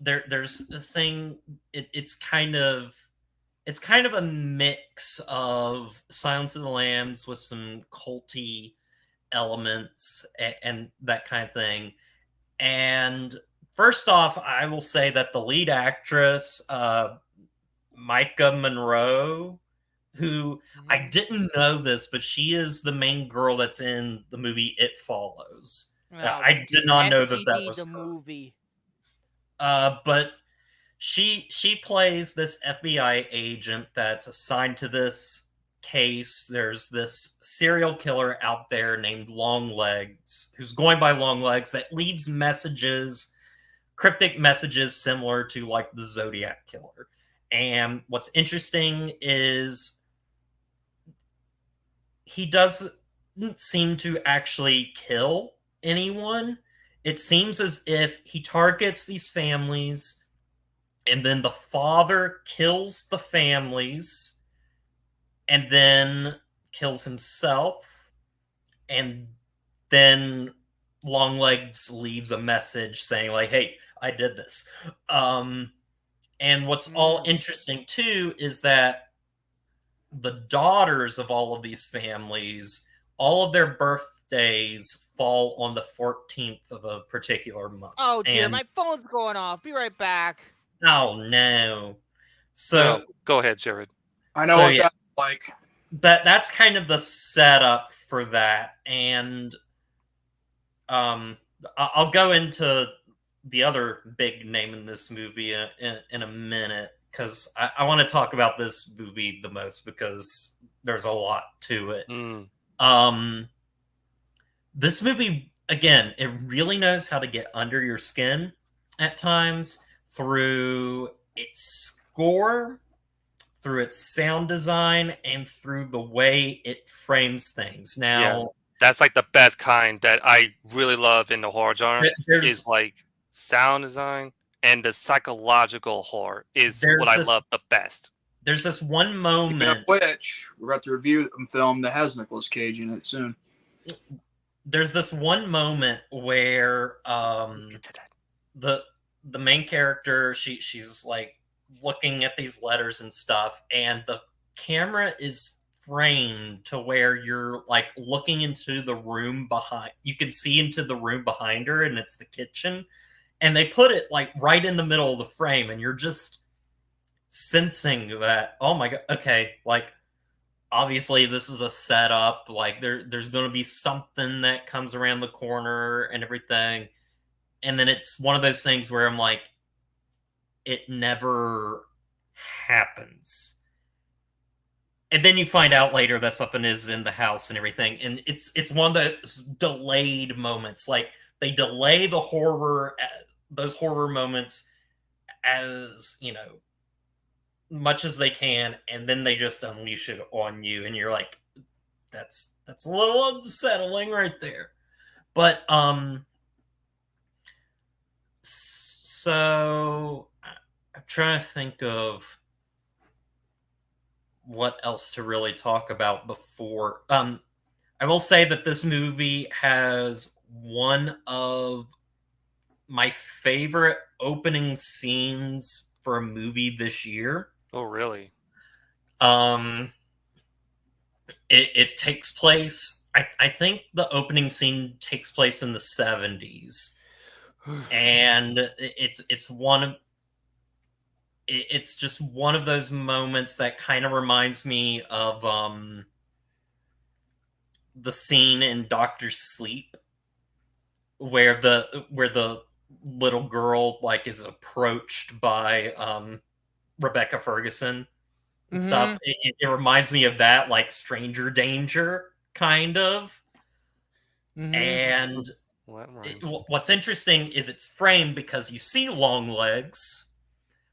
there's a thing. It's kind of a mix of Silence of the Lambs with some culty elements and that kind of thing. And first off, I will say that the lead actress, Micah Monroe, who I didn't know this, but she is the main girl that's in the movie It Follows. I did not know that was the her. movie. But she plays this FBI agent that's assigned to this case. There's this serial killer out there named Longlegs, who's going by Longlegs, that leaves messages, cryptic messages similar to like the Zodiac killer. And what's interesting is he doesn't seem to actually kill anyone. It seems as if he targets these families, and then the father kills the families and then kills himself, and then Longlegs leaves a message saying like, hey, I did this. And what's all interesting too is that the daughters of all of these families, all of their birthdays fall on the 14th of a particular month. Oh dear, my phone's going off. Be right back. Oh no. So go ahead, Jared. I know what that's like. That's kind of the setup for that. And I'll go into the other big name in this movie in a minute, because I want to talk about this movie the most because there's a lot to it. This movie, again, it really knows how to get under your skin at times through its score, through its sound design, and through the way it frames things. Now, that's like the best kind that I really love in the horror genre is like sound design, and the psychological horror is what I love the best. There's this one moment, which we're about to review a film that has Nicolas Cage in it soon. There's this one moment where the main character, she's like looking at these letters and stuff, and the camera is framed to where you're like looking into the room behind. You can see into the room behind her, and it's the kitchen. And they put it like right in the middle of the frame, and you're just sensing that, oh my god, okay, like obviously this is a setup, like there's going to be something that comes around the corner and everything. And then it's one of those things where I'm like, it never happens. And then you find out later that something is in the house and everything. And it's one of those delayed moments. Like, they delay the horror, those horror moments as, much as they can, and then they just unleash it on you, and you're like, that's a little unsettling right there. But so I'm trying to think of what else to really talk about before. I will say that this movie has one of my favorite opening scenes for a movie this year. Oh, really? It takes place, I think the opening scene takes place in the 70s. and it's just one of those moments that kind of reminds me of the scene in Doctor Sleep where the little girl like is approached by Rebecca Ferguson and stuff. It reminds me of that, like Stranger Danger kind of. And what's interesting is it's framed because you see Longlegs,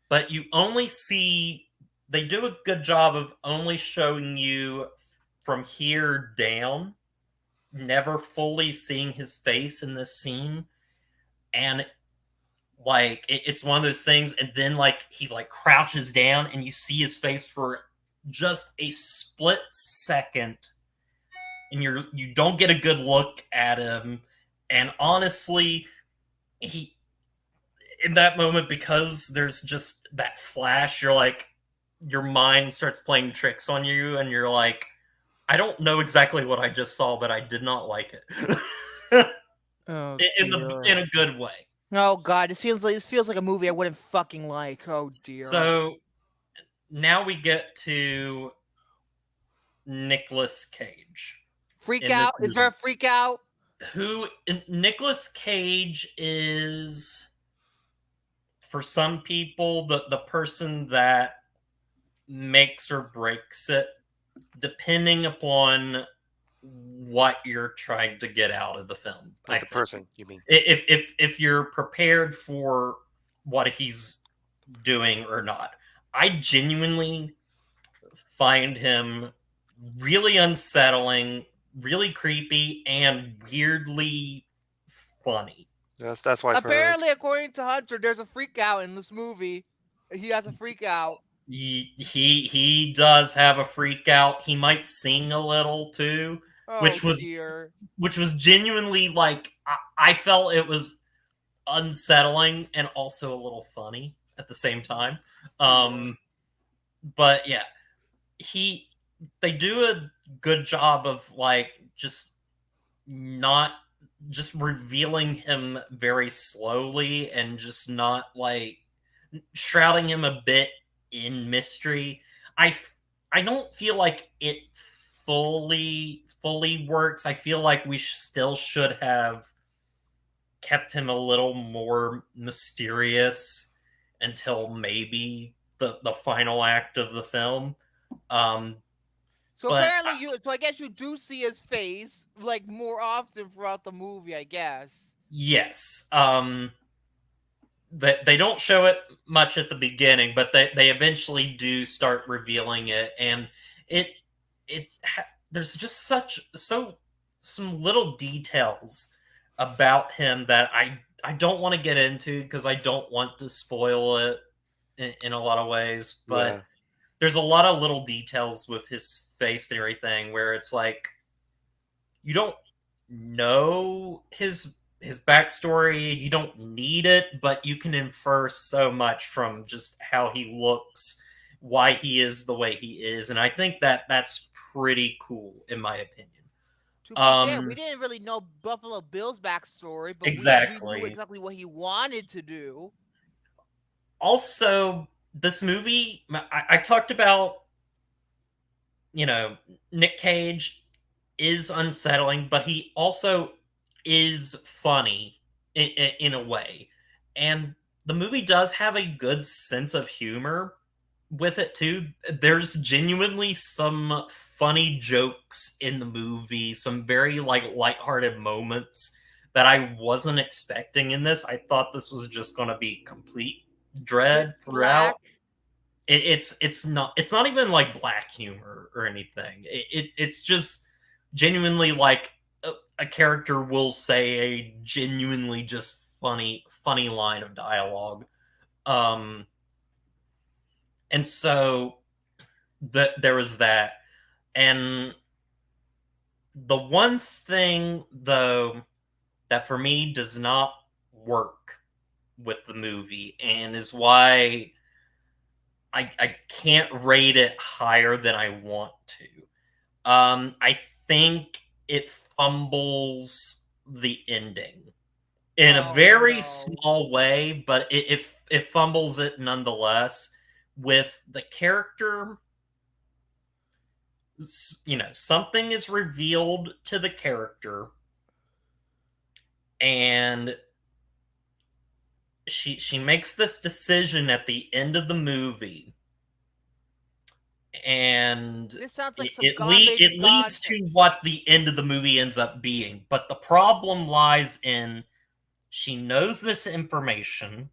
but you only see, they do a good job of only showing you from here down, never fully seeing his face in this scene. And like it's one of those things, and then like he like crouches down and you see his face for just a split second, and you don't get a good look at him. And honestly, he, in that moment, because there's just that flash, you're like, your mind starts playing tricks on you, and you're like, I don't know exactly what I just saw, but I did not like it. Oh, in a good way. Oh god, this feels like a movie I wouldn't fucking like. Oh dear. So now we get to Nicolas Cage. Freak out? Is there a freak out? Nicolas Cage is, for some people, the person that makes or breaks it, depending upon what you're trying to get out of the film. Like the person, you mean? If you're prepared for what he's doing or not. I genuinely find him really unsettling, really creepy, and weirdly funny. That's why. Apparently, according to Hunter, there's a freak out in this movie. He has a freak out. He does have a freak out. He might sing a little too, which was genuinely like I felt it was unsettling and also a little funny at the same time. But yeah, they do a good job of like just not just revealing him very slowly and just not like shrouding him a bit in mystery. I don't feel like it fully works. I feel like we still should have kept him a little more mysterious until maybe the final act of the film. So apparently so I guess you do see his face like more often throughout the movie, I guess. Yes. They don't show it much at the beginning, but they eventually do start revealing it, and there's just some little details about him that I don't want to get into because I don't want to spoil it in a lot of ways, but there's a lot of little details with his face and everything where it's like you don't know his backstory, you don't need it, but you can infer so much from just how he looks, why he is the way he is, and I think that's pretty cool in my opinion. We didn't really know Buffalo Bill's backstory, but exactly. We knew exactly what he wanted to do. Also, this movie, I talked about, Nick Cage is unsettling, but he also is funny in a way. And the movie does have a good sense of humor with it too. There's genuinely some funny jokes in the movie, some very like lighthearted moments that I wasn't expecting in this. I thought this was just going to be complete dread throughout. It's not even like black humor or anything. It's just genuinely like a character will say a genuinely just funny line of dialogue. And so there was that. And the one thing though that for me does not work with the movie and is why I can't rate it higher than I want to. I think it fumbles the ending in a very small way, but it fumbles it nonetheless with the character. Something is revealed to the character, and she makes this decision at the end of the movie, and This sounds like it leads to what the end of the movie ends up being. But the problem lies in she knows this information.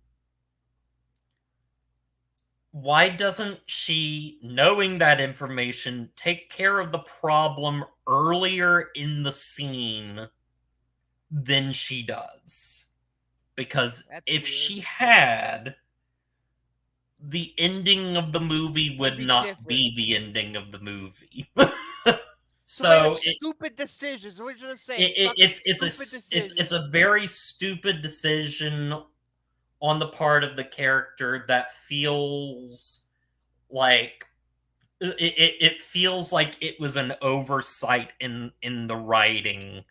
Why doesn't she, knowing that information, take care of the problem earlier in the scene than she does? Because if she had, the ending of the movie would not be the ending of the movie. So stupid decisions. What you're just saying? It's a very stupid decision on the part of the character that feels like it feels like it was an oversight in the writing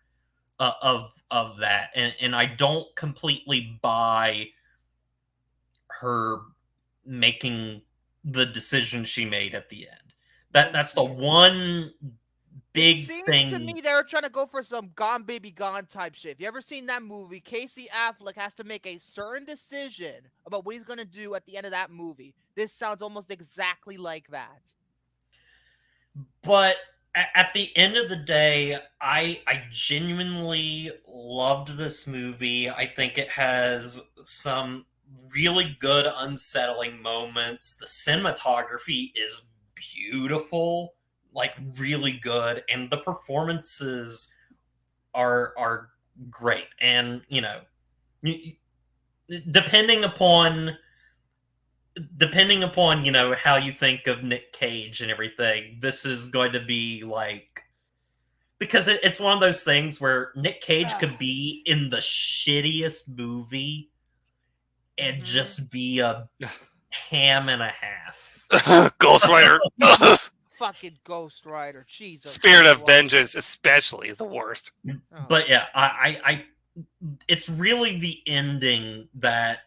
of that, and I don't completely buy her making the decision she made at the end. That's the one big thing. It seems to me they were trying to go for some Gone Baby Gone type shit. If you ever seen that movie, Casey Affleck has to make a certain decision about what he's going to do at the end of that movie. This sounds almost exactly like that. But at the end of the day, I genuinely loved this movie. I think it has some really good unsettling moments. The cinematography is beautiful, like really good, and the performances are great. And depending upon how you think of Nick Cage and everything, this is going to be like, because it's one of those things where Nick Cage could be in the shittiest movie and just be a ham and a half. Ghost Rider. Fucking Ghost Rider. Jesus. Spirit of Vengeance especially is the worst. But yeah, I it's really the ending that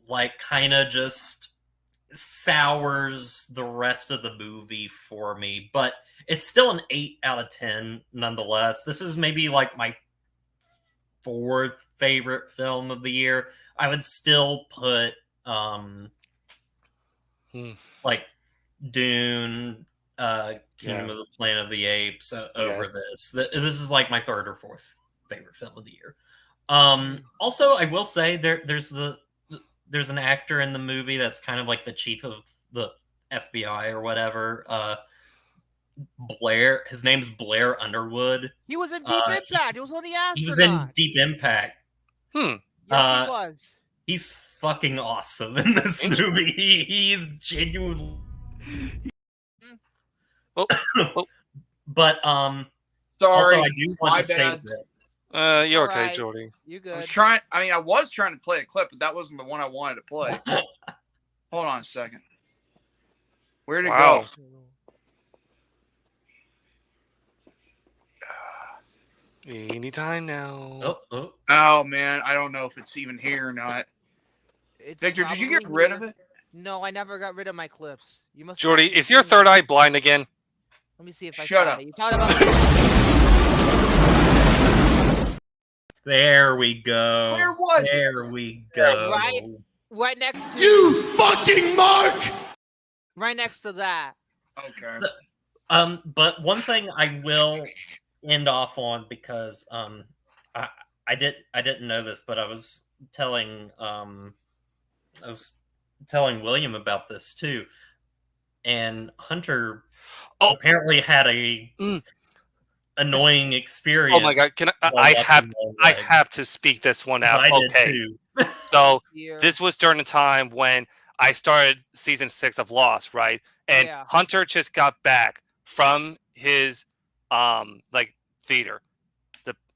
like kind of just sours the rest of the movie for me, but it's still an 8 out of 10 nonetheless. This is maybe like my 4th favorite film of the year. I would still put like Dune, Kingdom of the Planet of the Apes over this. This is like my 3rd or 4th favorite film of the year. Also, I will say there's an actor in the movie that's kind of like the chief of the FBI or whatever. Blair, his name's Blair Underwood. He was in Deep Impact. He was one of the astronauts. He was in Deep Impact. Yes, he was. He's fucking awesome in this movie. He's genuinely. But sorry, also I do want to say that. You're okay, right. Jordy. You good? I was trying to play a clip, but that wasn't the one I wanted to play. Hold on a second. Where'd it go? Anytime now. Oh man, I don't know if it's even here or not. Victor, did you get rid of it? No, I never got rid of my clips. You must. Jordy, is your third eye blind again? Let me see if I shut up. You talking about? There we go. Where was it? There we go. Right next to you fucking Mark. Right next to that. Okay. So, but one thing I will end off on, because I didn't know this, but I was telling William about this too, and Hunter apparently had a annoying experience. Oh my god! I have to speak this one out. I okay. did too. So this was during the time when I started season 6 of Lost, right? And Hunter just got back from his theater.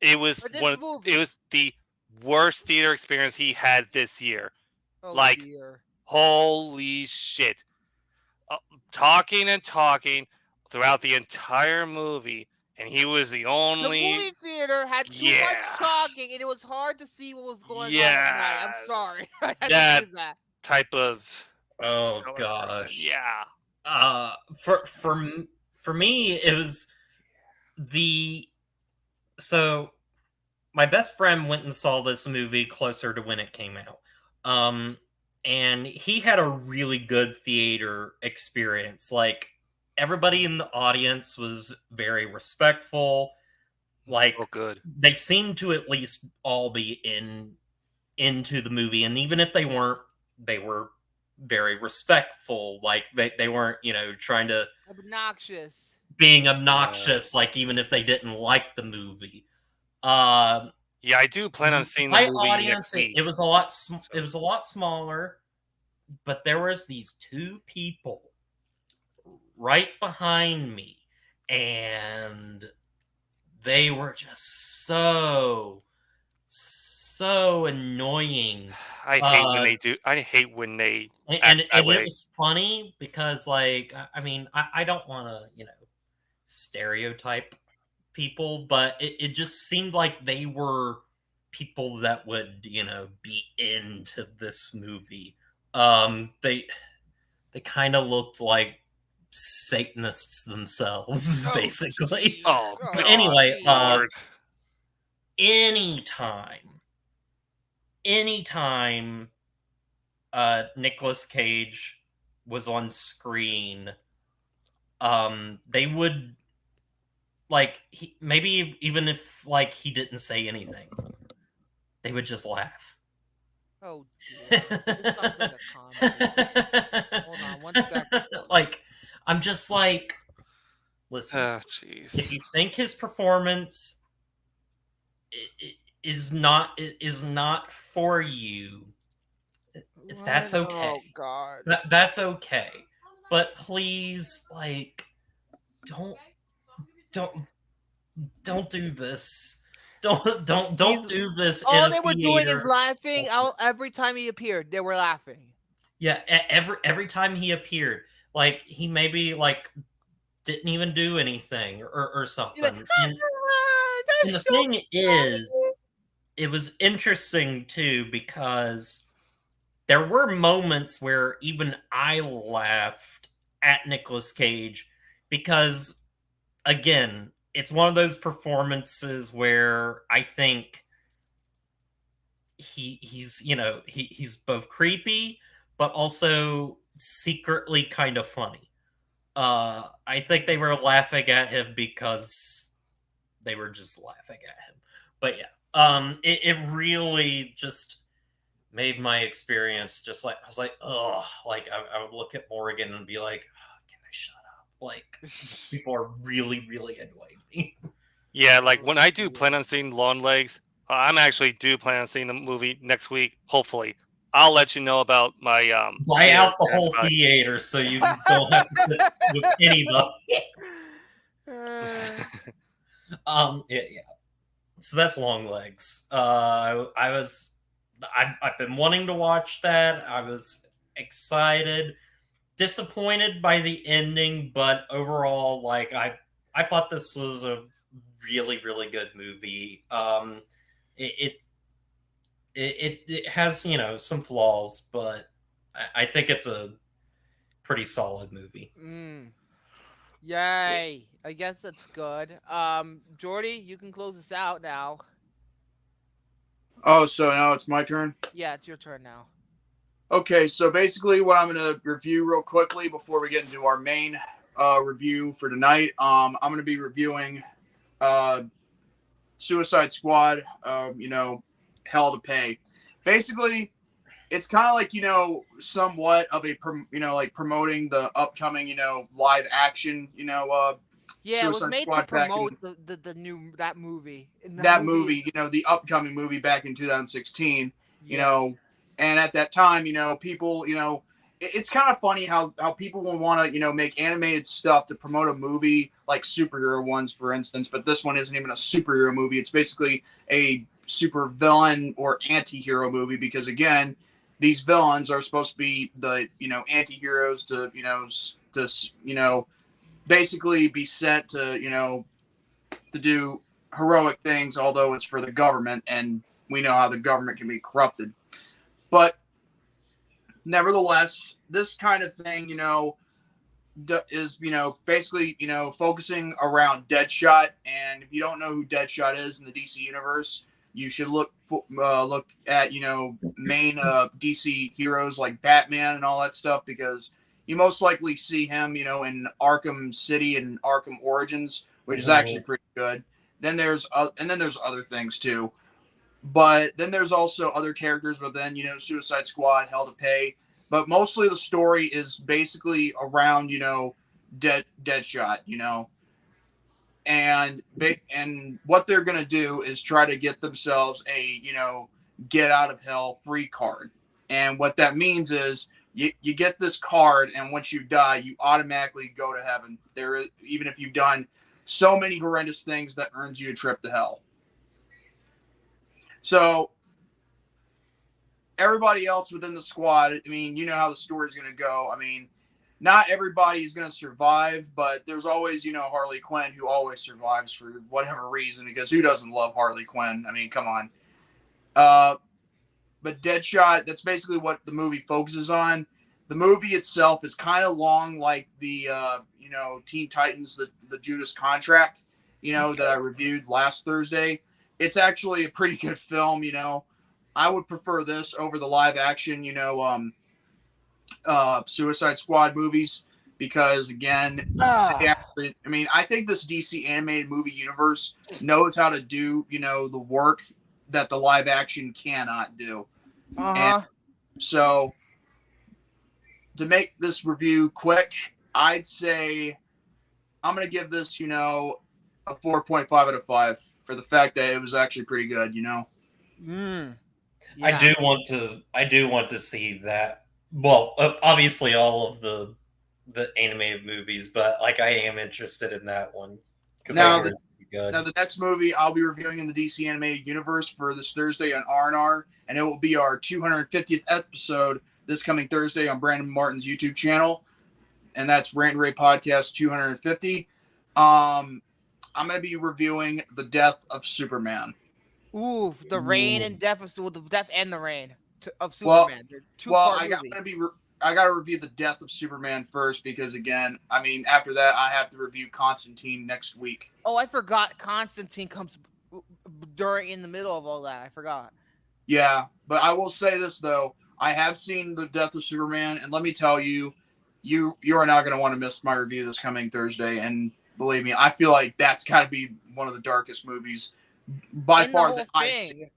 It was the worst theater experience he had this year. Holy shit. Talking and talking throughout the entire movie, and he was the The only. movie theater had too much talking, and it was hard to see what was going on at night. I'm sorry. I had to say that. Type of. Oh person. gosh. Yeah. For me, it was so my best friend went and saw this movie closer to when it came out. And he had a really good theater experience. Like, everybody in the audience was very respectful. Like, good. They seemed to at least all be into the movie, and even if they weren't, they were very respectful. Like, they weren't, trying to being obnoxious. Like, even if they didn't like the movie. Yeah, I do plan on seeing the movie audience, next week. It was a lot. It was a lot smaller, but there was these two people right behind me, and they were just so annoying. I hate when they do. I hate when they and it was funny because, like, I mean, I don't want to, stereotype people, but it just seemed like they were people that would, be into this movie. They kind of looked like Satanists themselves, basically. Oh, but anyway, anytime Nicolas Cage was on screen, they would, like, maybe even if, like, he didn't say anything, they would just laugh. Oh, dear. This sounds like a comedy. Hold on 1 second. Like, I'm just like, listen, if you think his performance is not for you, that's okay. Oh, God. That's okay. But please, like, don't do this. Don't do this. All they were doing is laughing. Every time he appeared, they were laughing. Yeah, every time he appeared, like, he maybe, like, didn't even do anything or something. Like, and the thing is, it was interesting too, because there were moments where even I laughed at Nicolas Cage, because, again, it's one of those performances where I think he's both creepy but also secretly kind of funny. I think they were laughing at him because they were just laughing at him. But yeah, it really just made my experience just like, I was like, oh, like, I would look at Morgan and be like, oh, can I shut up? Like, people are really, really annoying me. Yeah, like, when I do plan on seeing Longlegs, I'm actually do plan on seeing the movie next week, hopefully. I'll let you know about my buy out the whole theater so you don't have to sit with anybody. Yeah. So that's Longlegs. I've been wanting to watch that. I was excited, disappointed by the ending, but overall, like, I thought this was a really, really good movie. It has, some flaws, but I think it's a pretty solid movie. Yay. I guess that's good. Jordy, you can close this out now. Oh, so now it's my turn? Yeah, it's your turn now. Okay, so basically what I'm going to review real quickly before we get into our main review for tonight, I'm going to be reviewing Suicide Squad, Hell to Pay. Basically, it's kind of like, somewhat of a, promoting the upcoming, live action, yeah, Suicide it was made Squad to promote that movie. The upcoming movie back in 2016, and at that time, people, it's kind of funny how people will want to, make animated stuff to promote a movie, like superhero ones, for instance, but this one isn't even a superhero movie. It's basically a super villain or anti-hero movie, because, again, these villains are supposed to be the, anti-heroes to basically be sent to, to do heroic things, although it's for the government, and we know how the government can be corrupted. But nevertheless, this kind of thing, is, basically, focusing around Deadshot. And if you don't know who Deadshot is in the DC universe, you should look at, main DC heroes like Batman and all that stuff, because you most likely see him, in Arkham City and Arkham Origins, which is actually pretty good. Then there's other things too. But then there's also other characters within, Suicide Squad, Hell to Pay. But mostly the story is basically around, Deadshot, And what they're going to do is try to get themselves a, get out of hell free card. And what that means is you get this card, and once you die, you automatically go to heaven. Even if you've done so many horrendous things that earns you a trip to hell. So everybody else within the squad, I mean, you know how the story's going to go. I mean, not everybody is going to survive, but there's always, Harley Quinn, who always survives for whatever reason, because who doesn't love Harley Quinn? I mean, come on. But Deadshot, that's basically what the movie focuses on. The movie itself is kind of long, like the, Teen Titans, the Judas Contract, that I reviewed last Thursday. It's actually a pretty good film, I would prefer this over the live action, Suicide Squad movies, because again, I think this DC animated movie universe knows how to do, the work that the live action cannot do. And so to make this review quick, I'd say I'm going to give this, a 4.5 out of 5 for the fact that it was actually pretty good, Yeah. I do want to see that. Well, obviously all of the animated movies, but like I am interested in that one because I hear it's pretty good. Now the next movie I'll be reviewing in the DC animated universe for this Thursday on R&R, and it will be our 250th episode this coming Thursday on Brandon Martin's YouTube channel, and that's Rant and Ray Podcast 250. I'm going to be reviewing The Death of Superman. Ooh, the reign and death of the death and the reign of Superman. I got to review The Death of Superman first, because again, I mean, after that, I have to review Constantine next week. Oh, I forgot Constantine comes in the middle of all that. I forgot. Yeah, but I will say this though: I have seen The Death of Superman, and let me tell you, you are not going to want to miss my review this coming Thursday. And believe me, I feel like that's got to be one of the darkest movies by far that I've seen.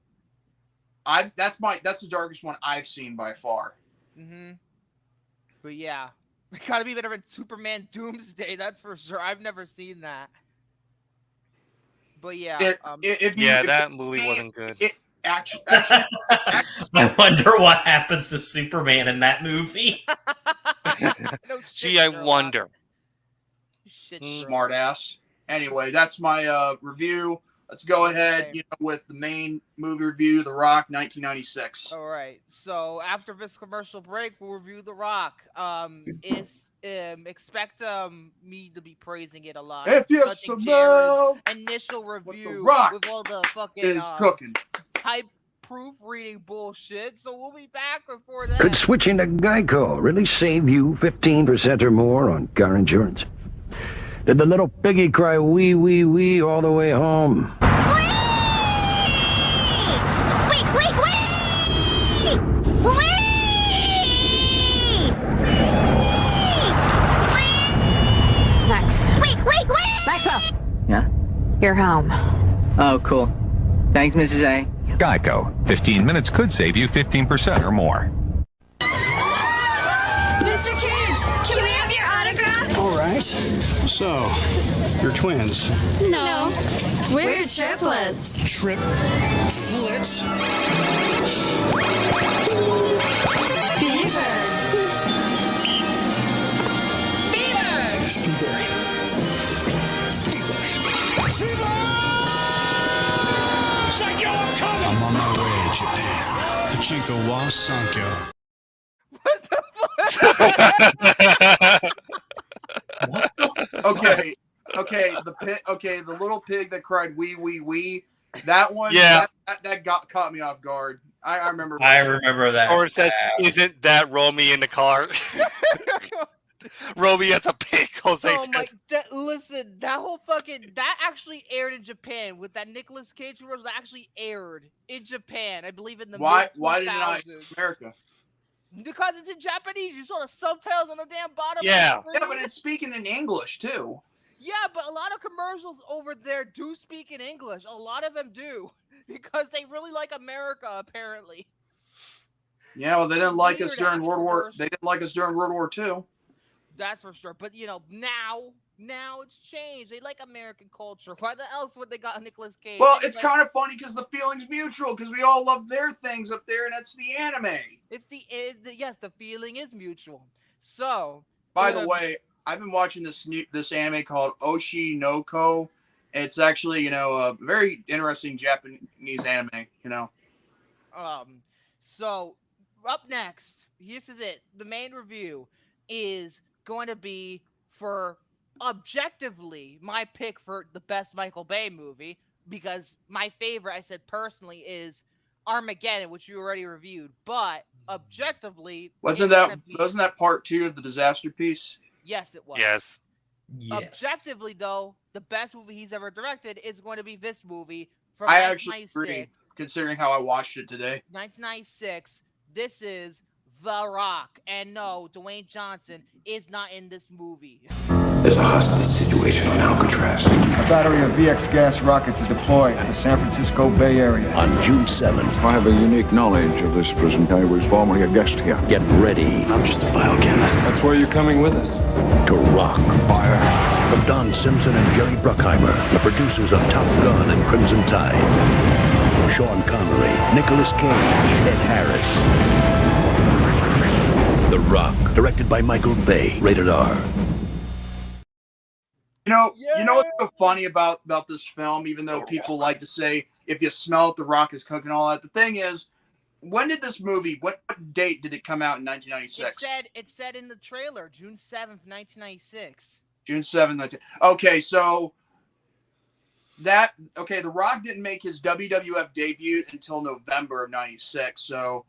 That's the darkest one I've seen by far. Mm-hmm. But yeah, it gotta be better than Superman Doomsday. That's for sure. I've never seen that. But yeah, that movie wasn't good. Actually, I wonder what happens to Superman in that movie. No Gee, I wonder. Smart ass. Anyway, that's my review. Let's go ahead, with the main movie review, The Rock, 1996. All right. So after this commercial break, we'll review The Rock. Expect me to be praising it a lot. If you smell initial review The Rock with all the fucking is cooking type proofreading bullshit. So we'll be back before that. Could switching to Geico really save you 15% or more on car insurance? Did the little piggy cry wee, wee, wee all the way home? Wee! Max. Maxwell. Yeah? You're home. Oh, cool. Thanks, Mrs. A. Geico. 15 minutes could save you 15% or more. Mr. Cage, can we have your autograph? All right. So, you're twins. No. We're triplets. Triplets? Fever. Psycho, I'm coming! I'm on my way to Japan. Pachinko wa Sanko. Okay, the pig. Okay, the little pig that cried "wee wee wee." That one. Yeah. That caught me off guard. I remember. I remember that. Or it says, "Isn't that Romy in the car?" Romy as a pig. Jose Oh says. my! Listen, that whole that actually aired in Japan with that Nicolas Cage commercial. That actually aired in Japan, I believe, in the Why mid-2000s. did it not in America? Because it's in Japanese. You saw the subtitles on the damn bottom. Yeah. Of the screen. Yeah, but it's speaking in English too. Yeah, but a lot of commercials over there do speak in English. A lot of them do because they really like America, apparently. Yeah, well, they didn't like us Weird during ass World War. commercial. They didn't like us during World War II. That's for sure. But now it's changed. They like American culture. Why the else would they got Nicolas Cage? Well, it's kind of funny because the feeling's mutual because we all love their things up there, and it's the anime. It's yes, the feeling is mutual. So, By the way, I've been watching this anime called Oshi no Ko. It's actually, a very interesting Japanese anime, So up next, this is it. The main review is going to be for objectively my pick for the best Michael Bay movie, because my favorite, I said personally, is Armageddon, which you already reviewed. But objectively, wasn't that part 2 of the disaster piece? Yes, it was. Yes. Objectively, though, the best movie he's ever directed is going to be this movie from I actually 1996. agree, considering how I watched it today. 1996. This is The Rock. And no, Dwayne Johnson is not in this movie. There's a hostage situation on Alcatraz. A battery of VX gas rockets is deployed in the San Francisco Bay Area. On June 7th. I have a unique knowledge of this prison. I was formerly a guest here. Get ready. I'm just a biochemist. That's why you're coming with us. To rock. Fire. From Don Simpson and Jerry Bruckheimer, the producers of Top Gun and Crimson Tide. Sean Connery, Nicolas Cage, Ed Harris. The Rock, directed by Michael Bay, rated R. You know what's so funny about this film, even though people like to say, if you smell it, The Rock is cooking, all that. The thing is, when did this movie, what date did it come out in 1996? It said in the trailer, June 7th, 1996. June 7th. Okay, so The Rock didn't make his WWF debut until November of 96. So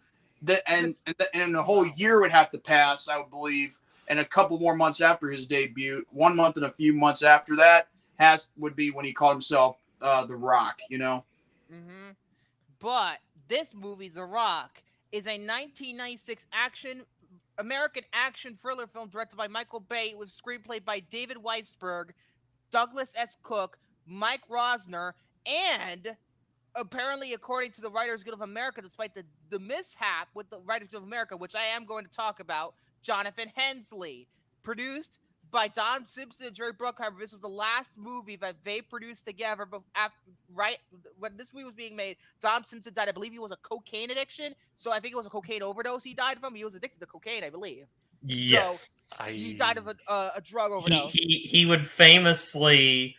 and the whole year would have to pass, I would believe, and a couple more months after his debut, 1 month and a few months after that would be when he called himself The Rock, Mm-hmm. But this movie, The Rock, is a 1996 American action thriller film directed by Michael Bay with screenplay by David Weisberg, Douglas S. Cook, Mike Rosner, and apparently, according to the Writers Guild of America, despite the mishap with the Writers Guild of America, which I am going to talk about, Jonathan Hensley. Produced by Don Simpson and Jerry Bruckheimer. This was the last movie that they produced together. But when this movie was being made, Don Simpson died. I believe he was a cocaine addiction. So I think it was a cocaine overdose he died from. He was addicted to cocaine, I believe. Yes. So he died of a drug overdose. He would famously,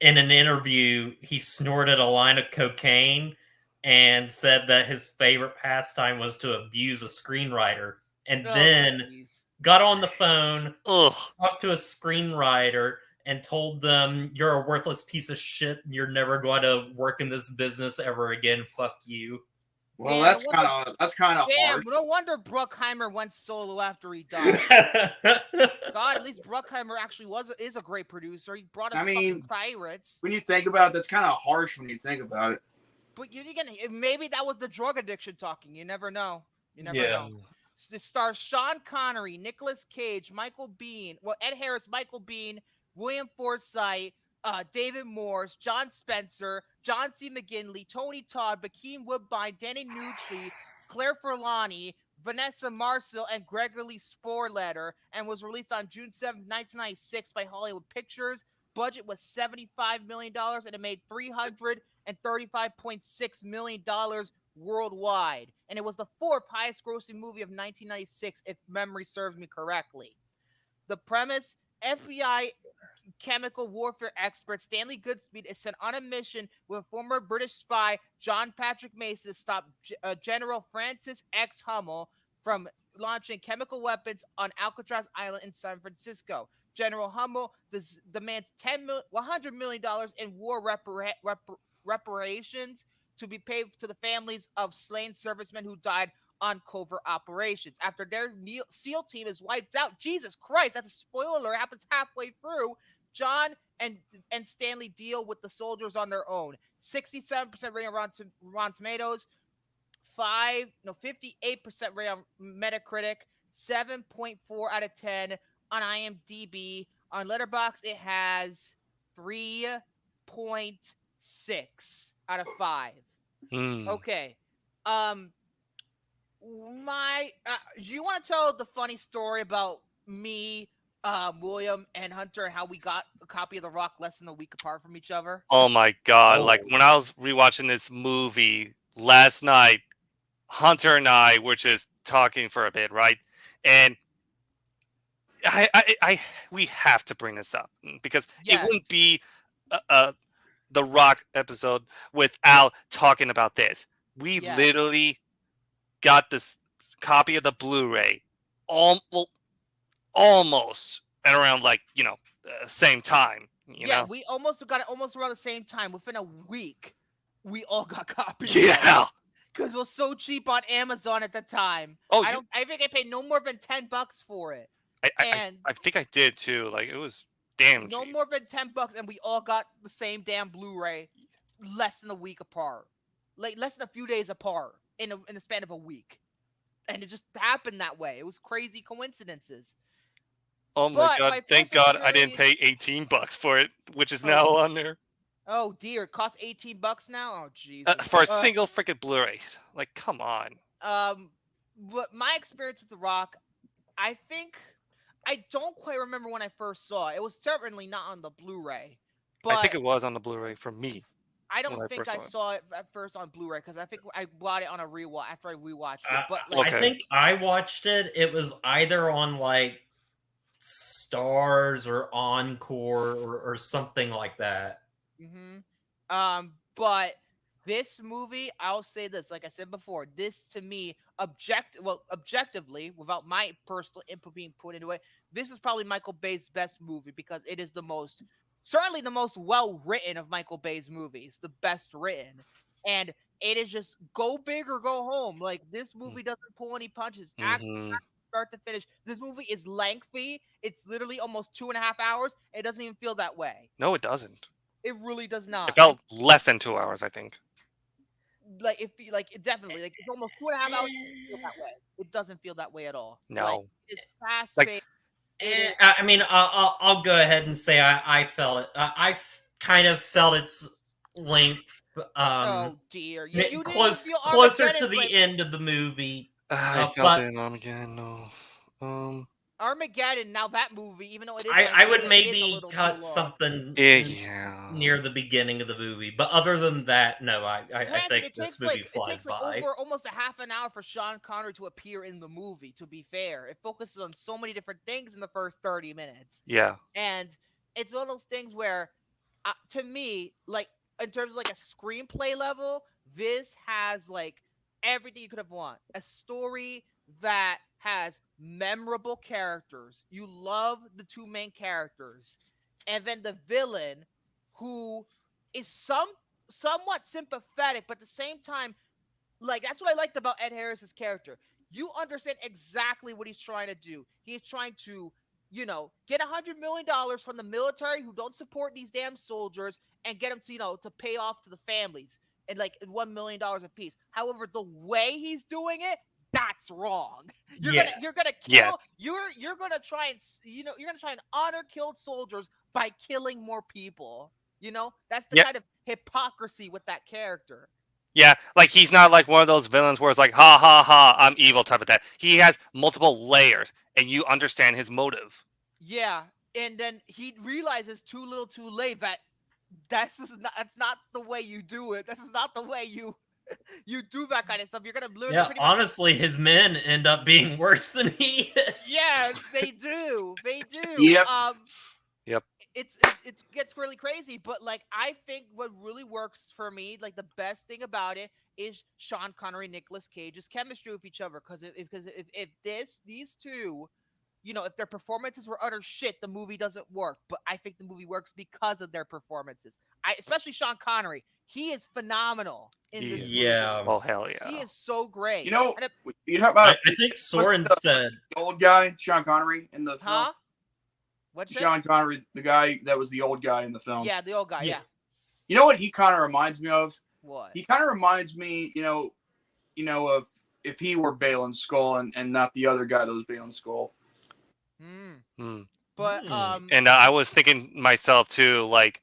in an interview, he snorted a line of cocaine and said that his favorite pastime was to abuse a screenwriter. And then got on the phone, talked to a screenwriter, and told them, "You're a worthless piece of shit. You're never going to work in this business ever again. Fuck you." Well, that's kind of hard. No wonder Bruckheimer went solo after he died. God, at least Bruckheimer actually is a great producer. He brought us fucking Pirates. When you think about it, that's kind of harsh when you think about it. But maybe that was the drug addiction talking. You never know. You never know. It stars Sean Connery, Nicolas Cage, Ed Harris, Michael Biehn, William Forsythe, David Morse, John Spencer, John C. McGinley, Tony Todd, Bakeem Woodbine, Danny Nucci, Claire Forlani, Vanessa Marcel, and Gregory Sporletter, and was released on June 7, 1996 by Hollywood Pictures. Budget was $75 million, and it made $335.6 million worldwide. And it was the 4th highest grossing movie of 1996, if memory serves me correctly. The premise: FBI chemical warfare expert Stanley Goodspeed is sent on a mission with former British spy John Patrick Mason to stop General Francis X. Hummel from launching chemical weapons on Alcatraz Island in San Francisco. General Hummel demands $100 million in war reparations to be paid to the families of slain servicemen who died on covert operations after their SEAL team is wiped out. Jesus Christ, that's a spoiler. It happens halfway through. John and Stanley deal with the soldiers on their own. 67% rating on Rotten Tomatoes, 58% rating on Metacritic, 7.4 out of 10 on IMDb. On Letterboxd, it has 3.6 out of 5. Okay. Do you want to tell the funny story about me, William, and Hunter, and how we got a copy of The Rock less than a week apart from each other? Oh my god! Like when I was rewatching this movie last night, Hunter and I were just talking for a bit, right? And we have to bring this up because it wouldn't be the Rock episode without talking about this. We literally got this copy of the Blu-ray almost at around same time. You know? We almost got it almost around the same time. Within a week, we all got copies. Yeah. Because it was so cheap on Amazon at the time. I think I paid no more than $10 for it. I think I did too. Like it was damn no cheap. more than $10, and we all got the same damn Blu-ray less than a week apart. Like less than a few days apart in the span of a week. And it just happened that way. It was crazy coincidences. Oh my god! Thank God I didn't pay $18 for it, which is now on there. Oh dear, it costs $18 now. Oh jeez. For a single freaking Blu-ray, like come on. But my experience with The Rock, I think I don't quite remember when I first saw it. It was certainly not on the Blu-ray. But I think it was on the Blu-ray for me. I don't think I saw it at first on Blu-ray because I think I bought it on a rewatch after I rewatched it. But I think I watched it. It was either on like Stars or Encore or something like that. But this movie, I'll say this, like I said before, this to me, objectively, without my personal input being put into it, this is probably Michael Bay's best movie because it is certainly the most well-written of Michael Bay's movies, the best written. And it is just go big or go home. Like, this movie doesn't pull any punches. Start to finish. This movie is lengthy. It's literally almost 2.5 hours. It doesn't even feel that way. No, it doesn't. It really does not. It felt less than 2 hours, I think. It definitely, it's almost 2.5 hours. It feel that way. It doesn't feel that way at all. No. It's fast-paced. I mean, I'll go ahead and say I felt it. I kind of felt its length. Oh dear! Closer to the end of the movie. I felt it in Armageddon. No. Armageddon. Now that movie, even though it is, I would maybe cut something near the beginning of the movie, but other than that, no. I think this movie flies by. It takes over almost a half an hour for Sean Connery to appear in the movie. To be fair, it focuses on so many different things in the first 30 minutes. Yeah, and it's one of those things where, to me, like in terms of like a screenplay level, this has like everything you could have wanted. A story that has memorable characters. You love the two main characters. And then the villain, who is somewhat sympathetic, but at the same time, like, that's what I liked about Ed Harris's character. You understand exactly what he's trying to do. He's trying to, get $100 million from the military who don't support these damn soldiers and get them to, to pay off to the families and like $1 million a piece. However, the way he's doing it, that's wrong. You're gonna kill. You're gonna try and you're gonna try and honor killed soldiers by killing more people. That's the kind of hypocrisy with that character. Yeah, like he's not like one of those villains where it's like ha ha ha, I'm evil type of that. He has multiple layers, and you understand his motive. Yeah, and then he realizes too little, too late that that's not the way you do it. This is not the way you do that kind of stuff. You're gonna learn. Yeah, honestly, his men end up being worse than he is. Yes, they do. They do. Yep. Yep. It gets really crazy, but like I think what really works for me, like the best thing about it, is Sean Connery, Nicolas Cage's chemistry with each other. Because if these two if their performances were utter shit, the movie doesn't work. But I think the movie works because of their performances. Especially Sean Connery. He is phenomenal in this movie. Oh, hell yeah. He is so great. You know, And you talk about. I think Soren said the old guy, Sean Connery, in the film. Huh? What's Sean Connery, the guy that was the old guy in the film. Yeah, the old guy. Yeah. You know what he kind of reminds me of? What? He kind of reminds me, of if he were Balin's Skull and not the other guy that was Balin's Skull. But and I was thinking myself too, like,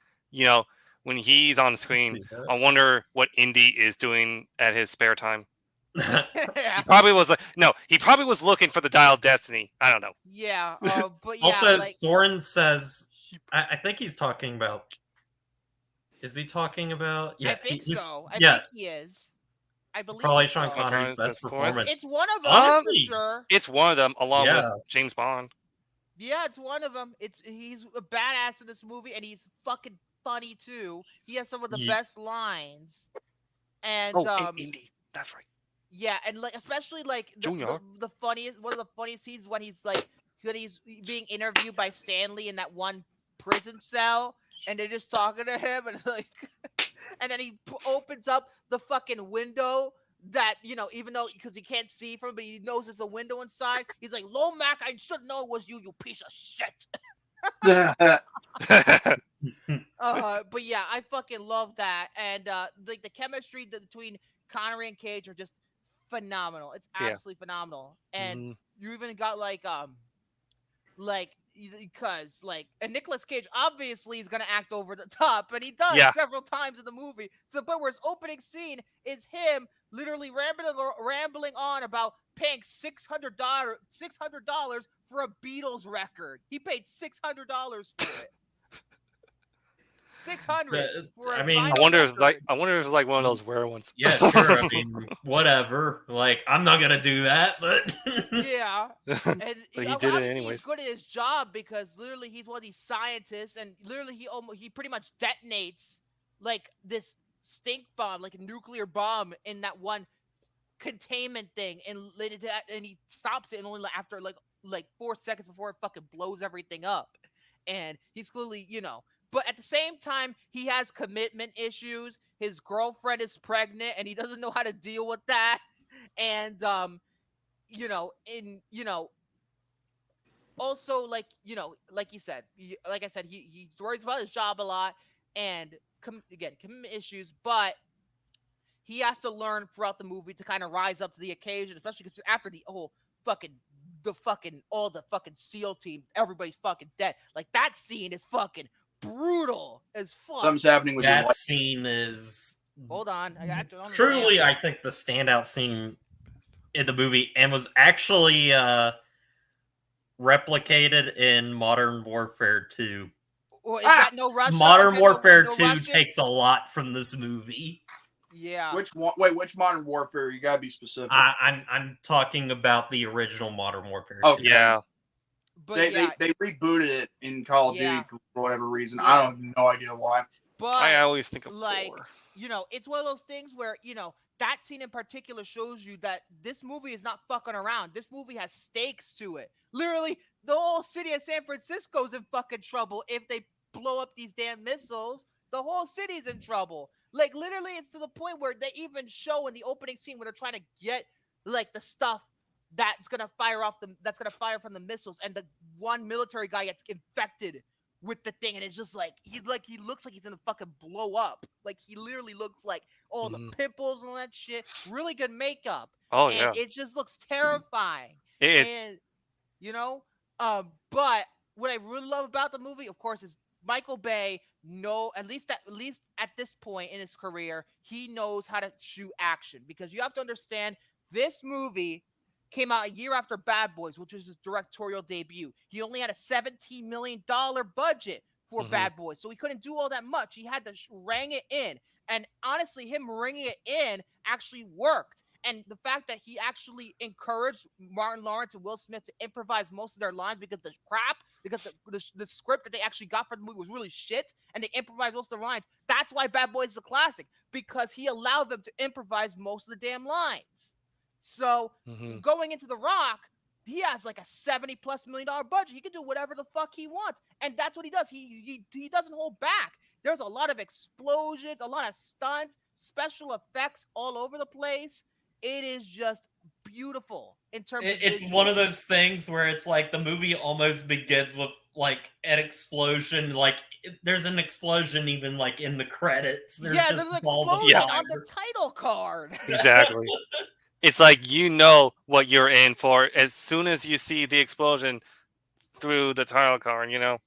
when he's on screen, I wonder what Indy is doing at his spare time. He probably was he probably was looking for the Dial of Destiny. I don't know. Yeah, but yeah. Also, Soren says, I think he's talking about. Is he talking about? Yeah, I think so. I think he is. I believe probably Sean Connery's best performance. It's one of them, honestly. for sure. It's one of them, along with James Bond. Yeah, it's one of them. He's a badass in this movie, and he's fucking funny too. He has some of the best lines. And Indy, that's right. Yeah, and especially the funniest, one of the funniest scenes when he's being interviewed by Stanley in that one prison cell, and they're just talking to him, and and then he opens up the fucking window that, even though, because he can't see from it, but he knows there's a window inside. He's like, Lomac, I should know it was you piece of shit. But yeah, I fucking love that. And the chemistry between Connery and Cage are just phenomenal. It's absolutely phenomenal. And you even got and Nicolas Cage obviously is gonna act over the top, and he does several times in the movie. To the point where his opening scene is him literally rambling on about paying $600 for a Beatles record. He paid $600 for it. $600. I wonder if it's like one of those rare ones. Yeah, sure. I mean, whatever. Like, I'm not gonna do that, but yeah. And but he did it anyways. He's good at his job because literally he's one of these scientists, and literally he pretty much detonates this stink bomb, like a nuclear bomb, in that one containment thing, and he stops it, and only after like 4 seconds before it fucking blows everything up. And he's clearly, But at the same time, he has commitment issues. His girlfriend is pregnant, and he doesn't know how to deal with that. And also like you said, like I said, he worries about his job a lot, and commitment issues. But he has to learn throughout the movie to kind of rise up to the occasion, especially because after the whole all the fucking SEAL team, everybody's fucking dead. Like, that scene is fucking brutal as fuck. Something's happening with that scene is. Hold on, truly, I think the standout scene in the movie, and was actually replicated in Modern Warfare 2. Well, is that no Russia? Modern Warfare 2 takes a lot from this movie. Yeah. Which one? Wait, which Modern Warfare? You gotta be specific. I'm talking about the original Modern Warfare 2. Okay. Yeah. But they rebooted it in Call of Duty for whatever reason. I have no idea why. But I always think of 4. It's one of those things where, that scene in particular shows you that this movie is not fucking around. This movie has stakes to it. Literally, the whole city of San Francisco's in fucking trouble if they blow up these damn missiles. The whole city's in trouble. Like, literally, it's to the point where they even show in the opening scene when they're trying to get, the stuff that's gonna fire from the missiles, and the one military guy gets infected with the thing, and it's just he looks like he's gonna fucking blow up. Like, he literally looks like all the pimples and all that shit. Really good makeup. Oh, and yeah. it just looks terrifying. But what I really love about the movie, of course, is Michael Bay. At least at this point in his career, he knows how to shoot action, because you have to understand, this movie came out a year after Bad Boys, which was his directorial debut. He only had a $17 million budget for Bad Boys, so he couldn't do all that much. He had to ring it in, and honestly, him ringing it in actually worked. And the fact that he actually encouraged Martin Lawrence and Will Smith to improvise most of their lines, because the script that they actually got for the movie was really shit, and they improvised most of the lines. That's why Bad Boys is a classic, because he allowed them to improvise most of the damn lines. So going into The Rock, he has like a $70+ million budget. He can do whatever the fuck he wants, and that's what he does. He doesn't hold back. There's a lot of explosions, a lot of stunts, special effects all over the place. It is just beautiful in terms of It's one of those things where it's like the movie almost begins with like an explosion. Like there's an explosion even like in the credits. There's there's just an balls of explosion fire. on the title card. Exactly. It's like you know what you're in for as soon as you see the explosion through the title card, you know?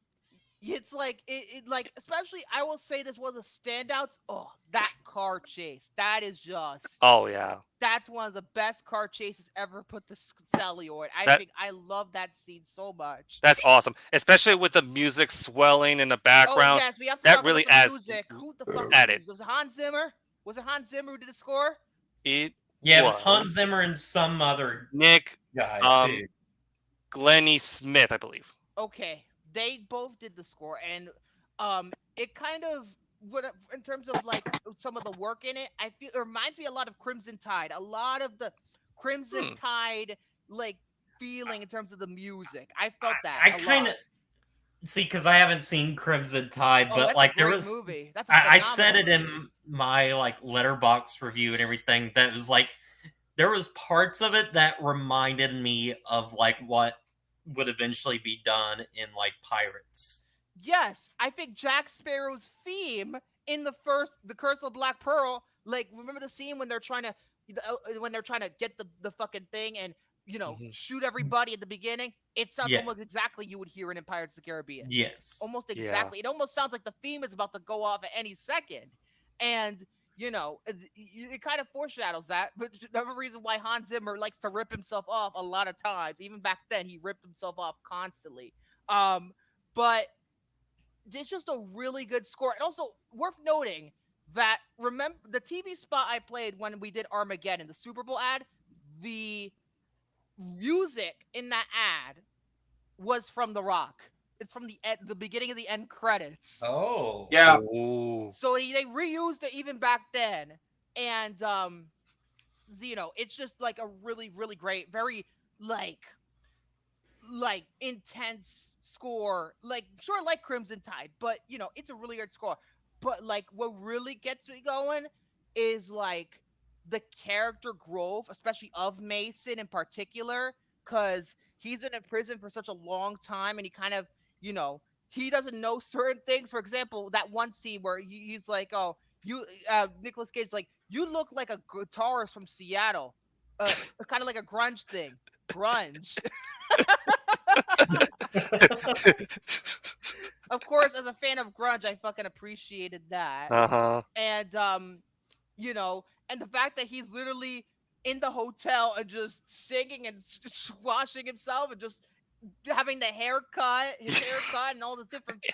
It's like it like, especially, I will say this was the standouts. Oh, that car chase. That is just Oh, yeah. That's one of the best car chases ever put to celluloid. I love that scene so much. That's awesome. Especially with the music swelling in the background. Oh yes, we have to that talk really about the adds music. Who the fuck added. was it? Hans Zimmer? Was it Hans Zimmer who did the score? It was Hans Zimmer and some other Nick guy too. Glennie Smith, I believe. Okay, they both did the score, and it kind of, in terms of like some of the work in it, I feel it reminds me a lot of Crimson Tide. A lot of the Crimson Tide like feeling in terms of the music. I felt that. I kind of see, because I haven't seen Crimson Tide, but that's like a great there was movie. That's I said it in my like Letterboxd review and everything, that was like there was parts of it that reminded me of like what would eventually be done in like Pirates. Yes, I think Jack Sparrow's theme in the Curse of Black Pearl, like, remember the scene when they're trying to get the fucking thing and, you know, shoot everybody at the beginning? It sounds almost exactly you would hear it in Pirates of the Caribbean. Yes. Almost exactly. It almost sounds like the theme is about to go off at any second. And, you know, it kind of foreshadows that. But another reason why Hans Zimmer likes to rip himself off a lot of times, even back then, he ripped himself off constantly. But it's just a really good score. And also worth noting that, remember the TV spot I played when we did Armageddon, the Super Bowl ad, the music in that ad was from The Rock. It's from the beginning of the end credits. Oh. Yeah. Ooh. So they reused it even back then. And, you know, it's just like a really, really great, very like intense score, like sort of like Crimson Tide, but you know, it's a really good score. But like what really gets me going is like the character growth, especially of Mason in particular, because he's been in prison for such a long time, and he kind of, you know, he doesn't know certain things. For example, that one scene where he's like, oh, you Nicolas Cage's like, you look like a guitarist from Seattle, kind of like a grunge thing. Grunge. Of course, as a fan of grunge, I fucking appreciated that. And you know, and the fact that he's literally in the hotel and just singing and washing himself and just having his haircut and all this different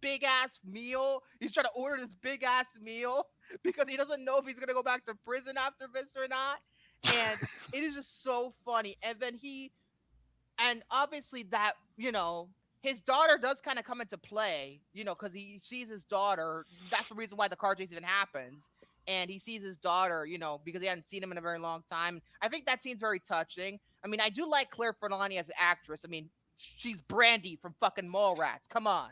big ass meal. He's trying to order this big ass meal because he doesn't know if he's gonna go back to prison after this or not. And it is just so funny. And then and obviously that, you know, his daughter does kind of come into play, you know, because he sees his daughter. That's the reason why the car chase even happens. And he sees his daughter, you know, because he hadn't seen him in a very long time. I think that scene's very touching. I mean, I do like Claire Forlani as an actress. I mean, she's Brandy from fucking Mallrats. Come on.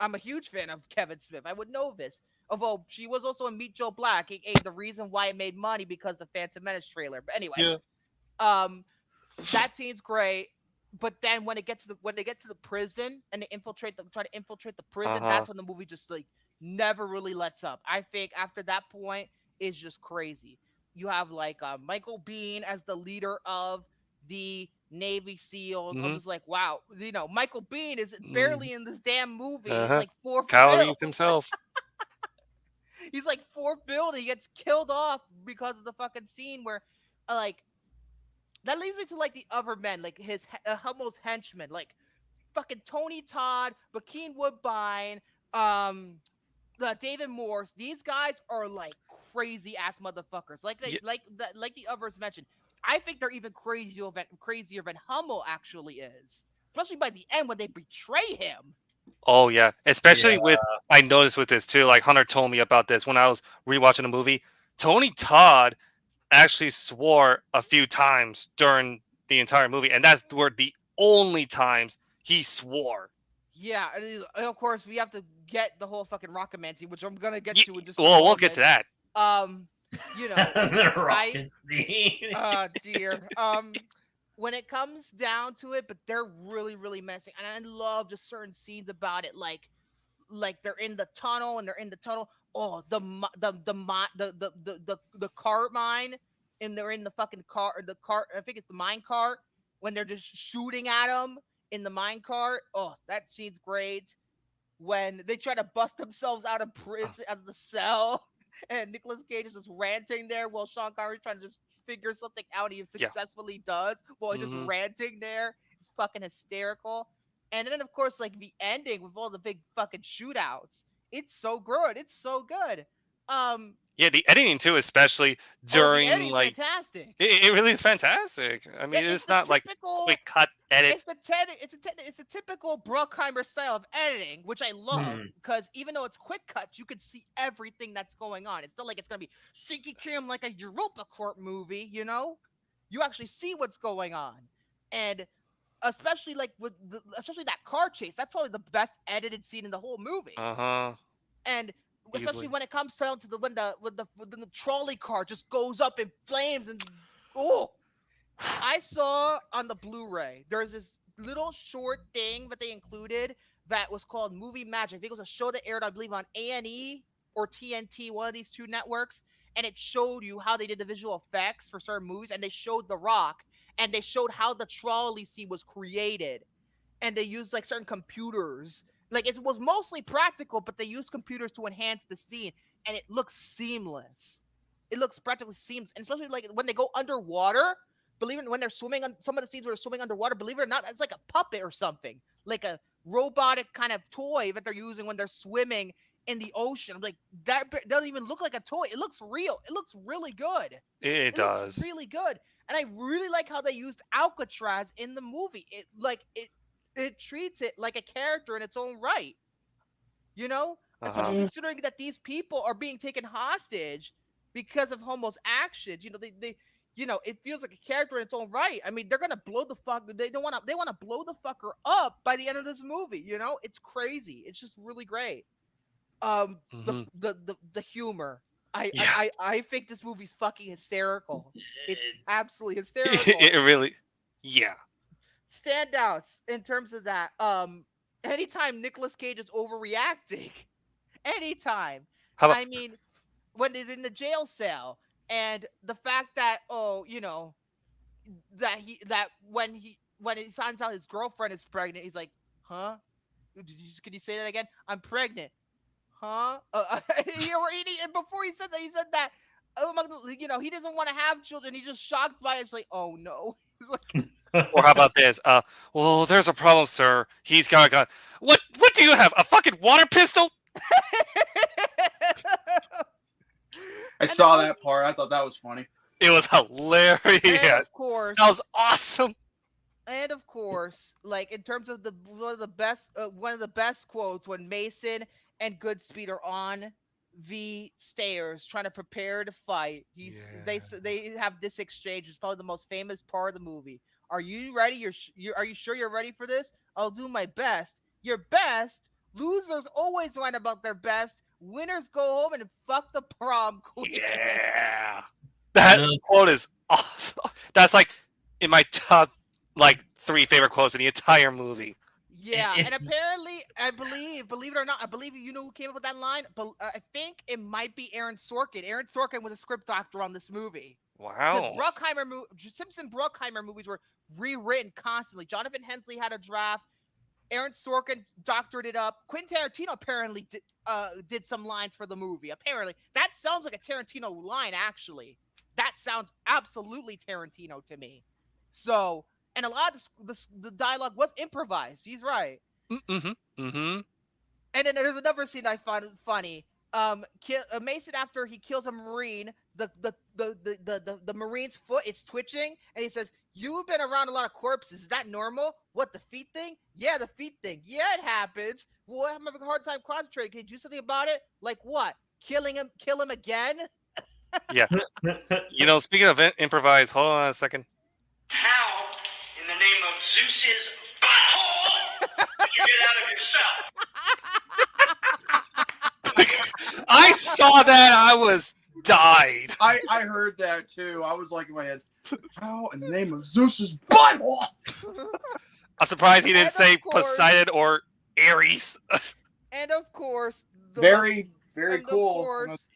I'm a huge fan of Kevin Smith. I would know this. Although she was also in Meet Joe Black, aka the reason why it made money because the Phantom Menace trailer. But anyway, that scene's great. But then when they get to the prison and they try to infiltrate the prison, that's when the movie just like never really lets up. I think after that point is just crazy. You have like Michael Biehn as the leader of the Navy SEALs. I'm just like, wow, you know, Michael Biehn is barely in this damn movie. It's like fourth Calories himself. He's like fourth build. He gets killed off because of the fucking scene where, like, that leads me to like the other men, like his Hummel's henchmen, like fucking Tony Todd, Joaquin Woodbine, David Morse. These guys are like crazy ass motherfuckers. Like the others mentioned. I think they're even crazier than Hummel actually is, especially by the end when they betray him. Oh yeah, especially with, I noticed with this too. Like Hunter told me about this when I was rewatching the movie. Tony Todd actually swore a few times during the entire movie, and that's were the only times he swore. Yeah, and of course we have to get the whole fucking rockamancy, which I'm gonna get to in just. Well, we'll get to that. You know, the rocket scene. Dear. When it comes down to it, but they're really, really messy, and I love just certain scenes about it, like they're in the tunnel and they're in the tunnel. Oh, the cart mine, and they're in the fucking car, or the cart. I think it's the mine cart when they're just shooting at them in the mine cart. Oh, that scene's great. When they try to bust themselves out of prison, out of the cell, and Nicolas Cage is just ranting there while Sean Connery's trying to just figure something out. He successfully does while he's just ranting there. It's fucking hysterical. And then, of course, like the ending with all the big fucking shootouts. It's so good. It's so good. Yeah, the editing too, especially during like fantastic. It really is fantastic. I mean, it's not typical, like quick cut edit. It's a typical Bruckheimer style of editing, which I love because even though it's quick cuts, you can see everything that's going on. It's not like it's gonna be shaky cam like a Europa Court movie. You know, you actually see what's going on, and especially like especially that car chase. That's probably the best edited scene in the whole movie. And especially when it comes down to when the trolley car just goes up in flames and I saw on the Blu-ray there's this little short thing that they included that was called Movie Magic. I think it was a show that aired, I believe, on A&E or TNT, one of these two networks, and it showed you how they did the visual effects for certain movies, and they showed The Rock, and they showed how the trolley scene was created, and they used like certain computers. Like, it was mostly practical, but they used computers to enhance the scene, and it looks seamless. It looks practically seamless, and especially like when they go underwater. Believe it, when they're swimming on some of the scenes where they're swimming underwater, believe it or not, it's like a puppet or something, like a robotic kind of toy that they're using when they're swimming in the ocean. I'm like, that doesn't even look like a toy. It looks real. It looks really good. It does. Looks really good, and I really like how they used Alcatraz in the movie. It treats it like a character in its own right, you know, especially considering that these people are being taken hostage because of Homo's actions. You know, they you know, it feels like a character in its own right. I mean, they're gonna blow the fuck. They want to blow the fucker up by the end of this movie. You know, it's crazy. It's just really great. The humor. I think this movie's fucking hysterical. It's absolutely hysterical. It really, Standouts in terms of that. Anytime Nicolas Cage is overreacting, anytime. I mean, when they're in the jail cell, and the fact that you know, that when he finds out his girlfriend is pregnant, he's like, huh? Can you say that again? I'm pregnant. Huh? And before he said that, you know, he doesn't want to have children. He's just shocked by it. It's like, oh no. He's like. Or how about this? Well, there's a problem, sir. He's got a gun. What do you have? A fucking water pistol? I saw that part. I thought that was funny. It was hilarious. And of course, that was awesome. And of course, like in terms of one of the best quotes when Mason and Goodspeed are on the stairs trying to prepare to fight. They have this exchange. It's probably the most famous part of the movie. Are you ready? Are you sure you're ready for this? I'll do my best. Your best? Losers always whine about their best. Winners go home and fuck the prom queen. Yeah. That quote is awesome. That's like in my top 3 favorite quotes in the entire movie. Yeah, and apparently, believe it or not, I believe you know who came up with that line? But I think it might be Aaron Sorkin. Aaron Sorkin was a script doctor on this movie. Wow. Because Simpson Bruckheimer movies were rewritten constantly. Jonathan Hensley had a draft. Aaron Sorkin doctored it up. Quentin Tarantino apparently did some lines for the movie. Apparently, that sounds like a Tarantino line. Actually, that sounds absolutely Tarantino to me. So, and a lot of the dialogue was improvised. He's right. Mm-hmm. Mm-hmm. And then there's another scene I find funny. Mason, after he kills a Marine, the Marine's foot, it's twitching, and he says, "You've been around a lot of corpses. Is that normal? What, the feet thing? Yeah, the feet thing. Yeah, it happens. Well, I'm having a hard time concentrating. Can you do something about it? Like what? Kill him again?" Yeah. You know, speaking of improvise, hold on a second. How name of Zeus's butthole did you get out of yourself? I saw that. I was died. I heard that too. I was like in my head, how in the name of Zeus's butthole? I'm surprised he didn't say Poseidon or Ares. And of course, very cool. Course,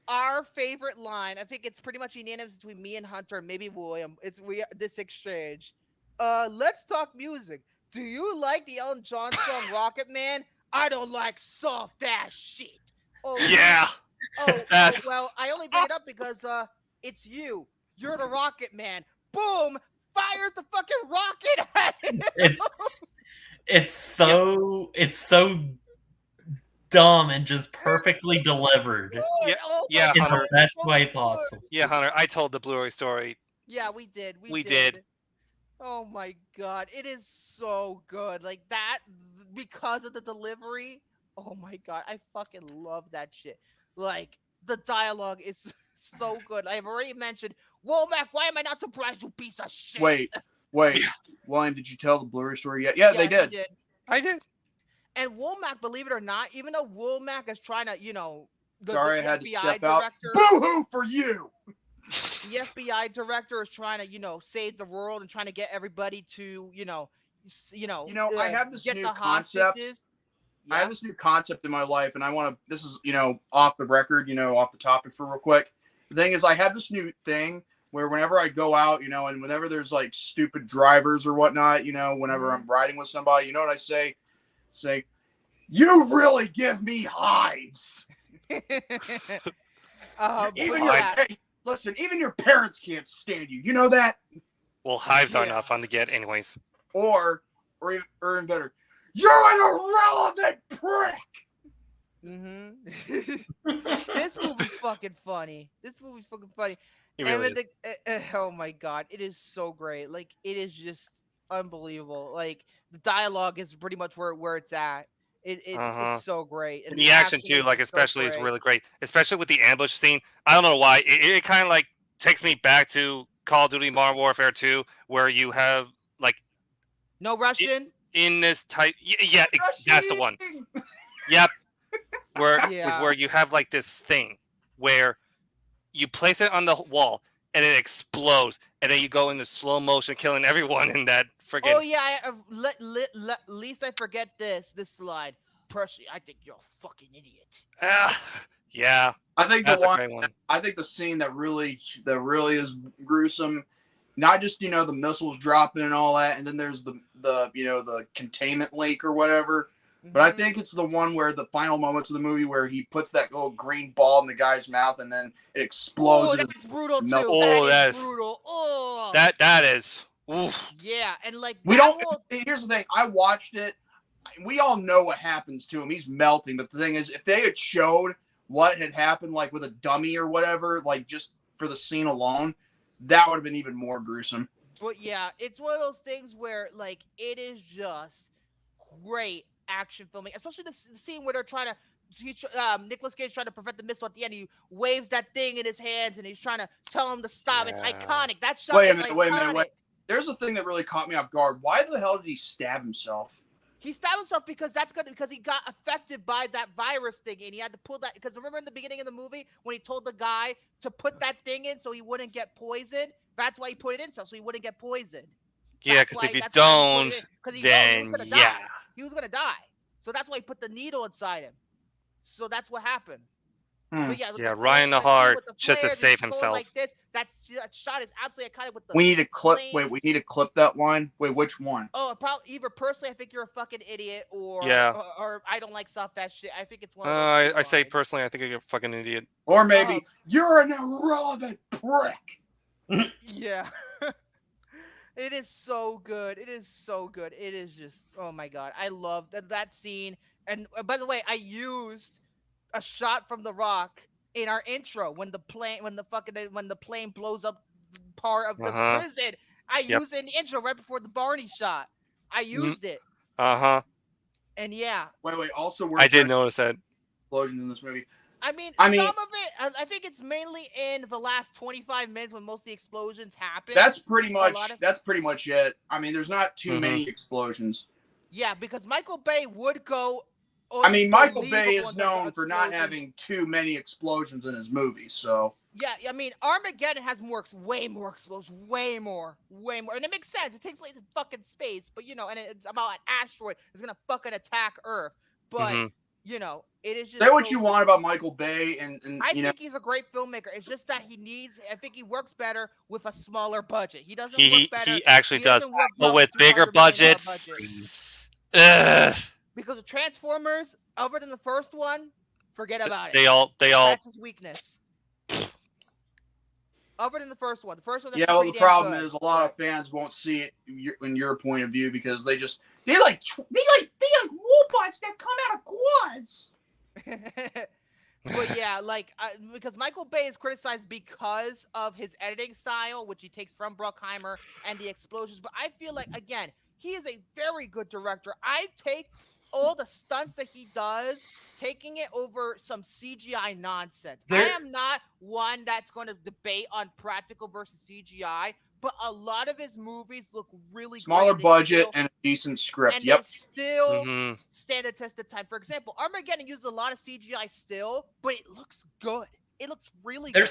our favorite line. I think it's pretty much unanimous between me and Hunter, and maybe William. This exchange. Let's talk music. Do you like the Elton John song Rocket Man? I don't like soft ass shit. Oh yeah. Well, I only bring it up because it's you. You're the Rocket Man. Boom! Fires the fucking rocket at him. It's so dumb and just perfectly delivered. Yeah, in Hunter. the best way possible. Yeah, Hunter. I told the Blu-ray story. Yeah, we did. We did. Oh my god, it is so good. Like that because of the delivery. Oh my god, I fucking love that shit. Like the dialogue is so good. I've already mentioned, Womack, why am I not surprised, you piece of shit? Wait. William, did you tell the Blu-ray story yet? Yeah, they did. I did. And Womack, believe it or not, even though Womack is trying to, the I had FBI to step director, out. Boo-hoo for you! The FBI director is trying to, save the world and trying to get everybody to, I have this get new the concept. hostages. I have this new concept in my life, and I want to. This is, off the record, off the topic for real quick. The thing is, I have this new thing where whenever I go out, and whenever there's like stupid drivers or whatnot, whenever I'm riding with somebody, you know what I say? Say, you really give me hives. Listen, even your parents can't stand you. You know that? Well, hives are not fun to get, anyways. Or even better, you're an irrelevant prick. This movie's fucking funny. It really is. Oh my god, it is so great. Like, it is just unbelievable. Like, the dialogue is pretty much where it's at. It's so great. And the action too, like, especially is really great. Especially with the ambush scene. I don't know why. It kind of like takes me back to Call of Duty Modern Warfare 2, where you have like no Russian in this type. Yeah, that's the one. Yep. Where you have like this thing where you place it on the wall and it explodes, and then you go into slow motion, killing everyone in that friggin'. Oh yeah, least I forget this slide. Personally, I think you're a fucking idiot. Yeah. I think that's the a great one. I think the scene that really is gruesome, not just the missiles dropping and all that, and then there's the the containment leak or whatever. But I think it's the one where the final moments of the movie where he puts that little green ball in the guy's mouth and then it explodes. Oh, that's brutal too. Oh, that is brutal. Oh, that is. Oof. Yeah, and like Here's the thing. I watched it. We all know what happens to him. He's melting. But the thing is, if they had showed what had happened, like with a dummy or whatever, like just for the scene alone, that would have been even more gruesome. But yeah, it's one of those things where like it is just great action filming, especially the scene where they're trying to Nicolas Cage trying to prevent the missile at the end. He waves that thing in his hands and he's trying to tell him to stop. Yeah. It's iconic. That shot is iconic. Wait a minute. There's a thing that really caught me off guard. Why the hell did he stab himself? He stabbed himself because he got affected by that virus thing, and he had to pull that. Because remember in the beginning of the movie when he told the guy to put that thing in so he wouldn't get poisoned? That's why he put it in, so he wouldn't get poisoned. Yeah, because if you don't, then yeah. He was gonna die, so that's why he put the needle inside him. So that's what happened. But yeah, Ryan the Hart just to save himself. Like this, that shot is absolutely iconic. With the we need to clip. Wait, we need to clip that line. Wait, which one? Oh, probably either personally, I think you're a fucking idiot, or or I don't like soft that shit. I think it's one. I say personally, I think you're a fucking idiot. Or maybe you're an irrelevant prick. Yeah. It is so good. It is so good. It is just, oh my god, I love that scene. And by the way, I used a shot from The Rock in our intro when the plane blows up part of the prison. I used it in the intro right before the Barney shot. I used it. And yeah. Wait. Also, I did notice that explosion in this movie. I mean, some of it, I think it's mainly in the last 25 minutes when most of the explosions happen. That's pretty much it. I mean, there's not too many explosions. Yeah, because Michael Bay would go. I mean, Michael Bay is known for not having too many explosions in his movies, so. Yeah, I mean, Armageddon has way more explosions, way more, and it makes sense. It takes place in fucking space, but and it's about an asteroid that's gonna fucking attack Earth. But it is just. Say what you want about Michael Bay, and I think he's a great filmmaker. It's just that I think he works better with a smaller budget. He doesn't work better. He actually does, but with bigger budgets. Because of Transformers, other than the first one, forget about it. They all. That's his weakness. Other than the first one. The first one. Yeah, well, the problem is a lot of fans won't see it in your point of view because they like robots that come out of quads. But yeah, because Michael Bay is criticized because of his editing style, which he takes from Bruckheimer, and the explosions. But I feel like, again, he is a very good director. I take all the stunts that he does, taking it over some CGI nonsense. I am not one that's going to debate on practical versus CGI, but a lot of his movies look really smaller budget and a decent script. And they still stand the test of time. For example, Armageddon uses a lot of CGI still, but it looks good. It looks really good.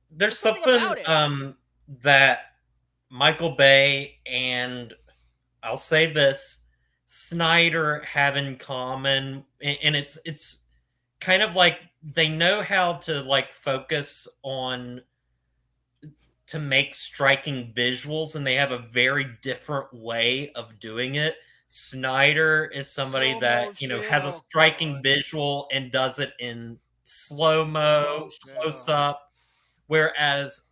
There's something that Michael Bay and I'll say this, Snyder have in common, and it's kind of like they know how to focus on to make striking visuals, and they have a very different way of doing it. Snyder is somebody that has a striking visual and does it in slow-mo, close-up, whereas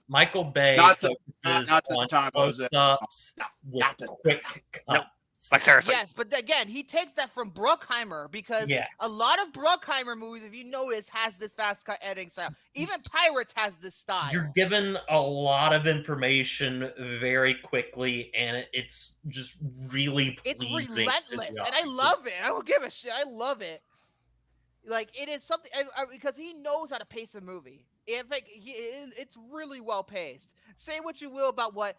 Michael Bay focuses on close-ups with quick cuts. Like, seriously. Yes, but again, he takes that from Bruckheimer because a lot of Bruckheimer movies, if you notice, has this fast cut editing style. Even Pirates has this style. You're given a lot of information very quickly, and it's just really pleasing. It's relentless, and I love it. I don't give a shit. I love it. Like, it is something because he knows how to pace a movie. It's really well paced. Say what you will about what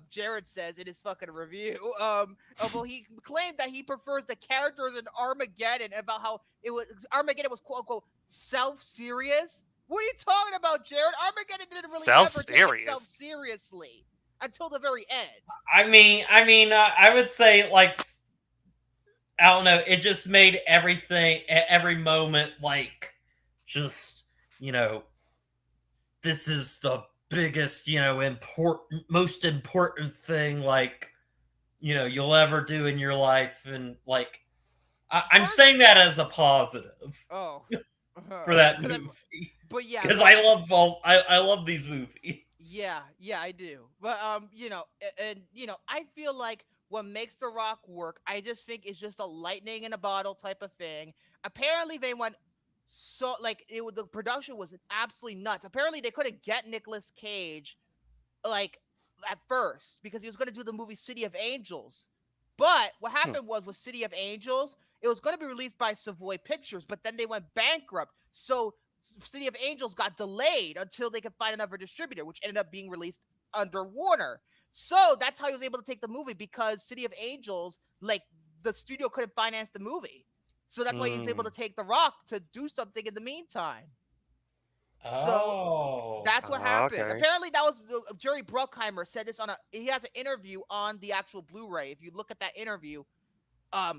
Jared says in his fucking review. Well, he claimed that he prefers the characters in Armageddon, about how Armageddon was quote unquote self-serious. What are you talking about, Jared? Armageddon didn't really ever take itself seriously until the very end. I mean, I would say I don't know. It just made every moment just this is the biggest, most important thing, you'll ever do in your life, and I'm saying that as a positive. Oh, for that movie. But yeah, because I love these movies. Yeah, I do. But I feel like what makes The Rock work, I just think it's just a lightning in a bottle type of thing. Apparently, they went. So the production was absolutely nuts. Apparently they couldn't get Nicolas Cage at first because he was going to do the movie City of Angels. But what happened was with City of Angels, it was going to be released by Savoy Pictures, but then they went bankrupt. So City of Angels got delayed until they could find another distributor, which ended up being released under Warner. So that's how he was able to take the movie, because City of Angels, the studio couldn't finance the movie. So that's why he was able to take The Rock to do something in the meantime. So that's what happened. Okay. Apparently, that was Jerry Bruckheimer said this he has an interview on the actual Blu-ray. If you look at that interview,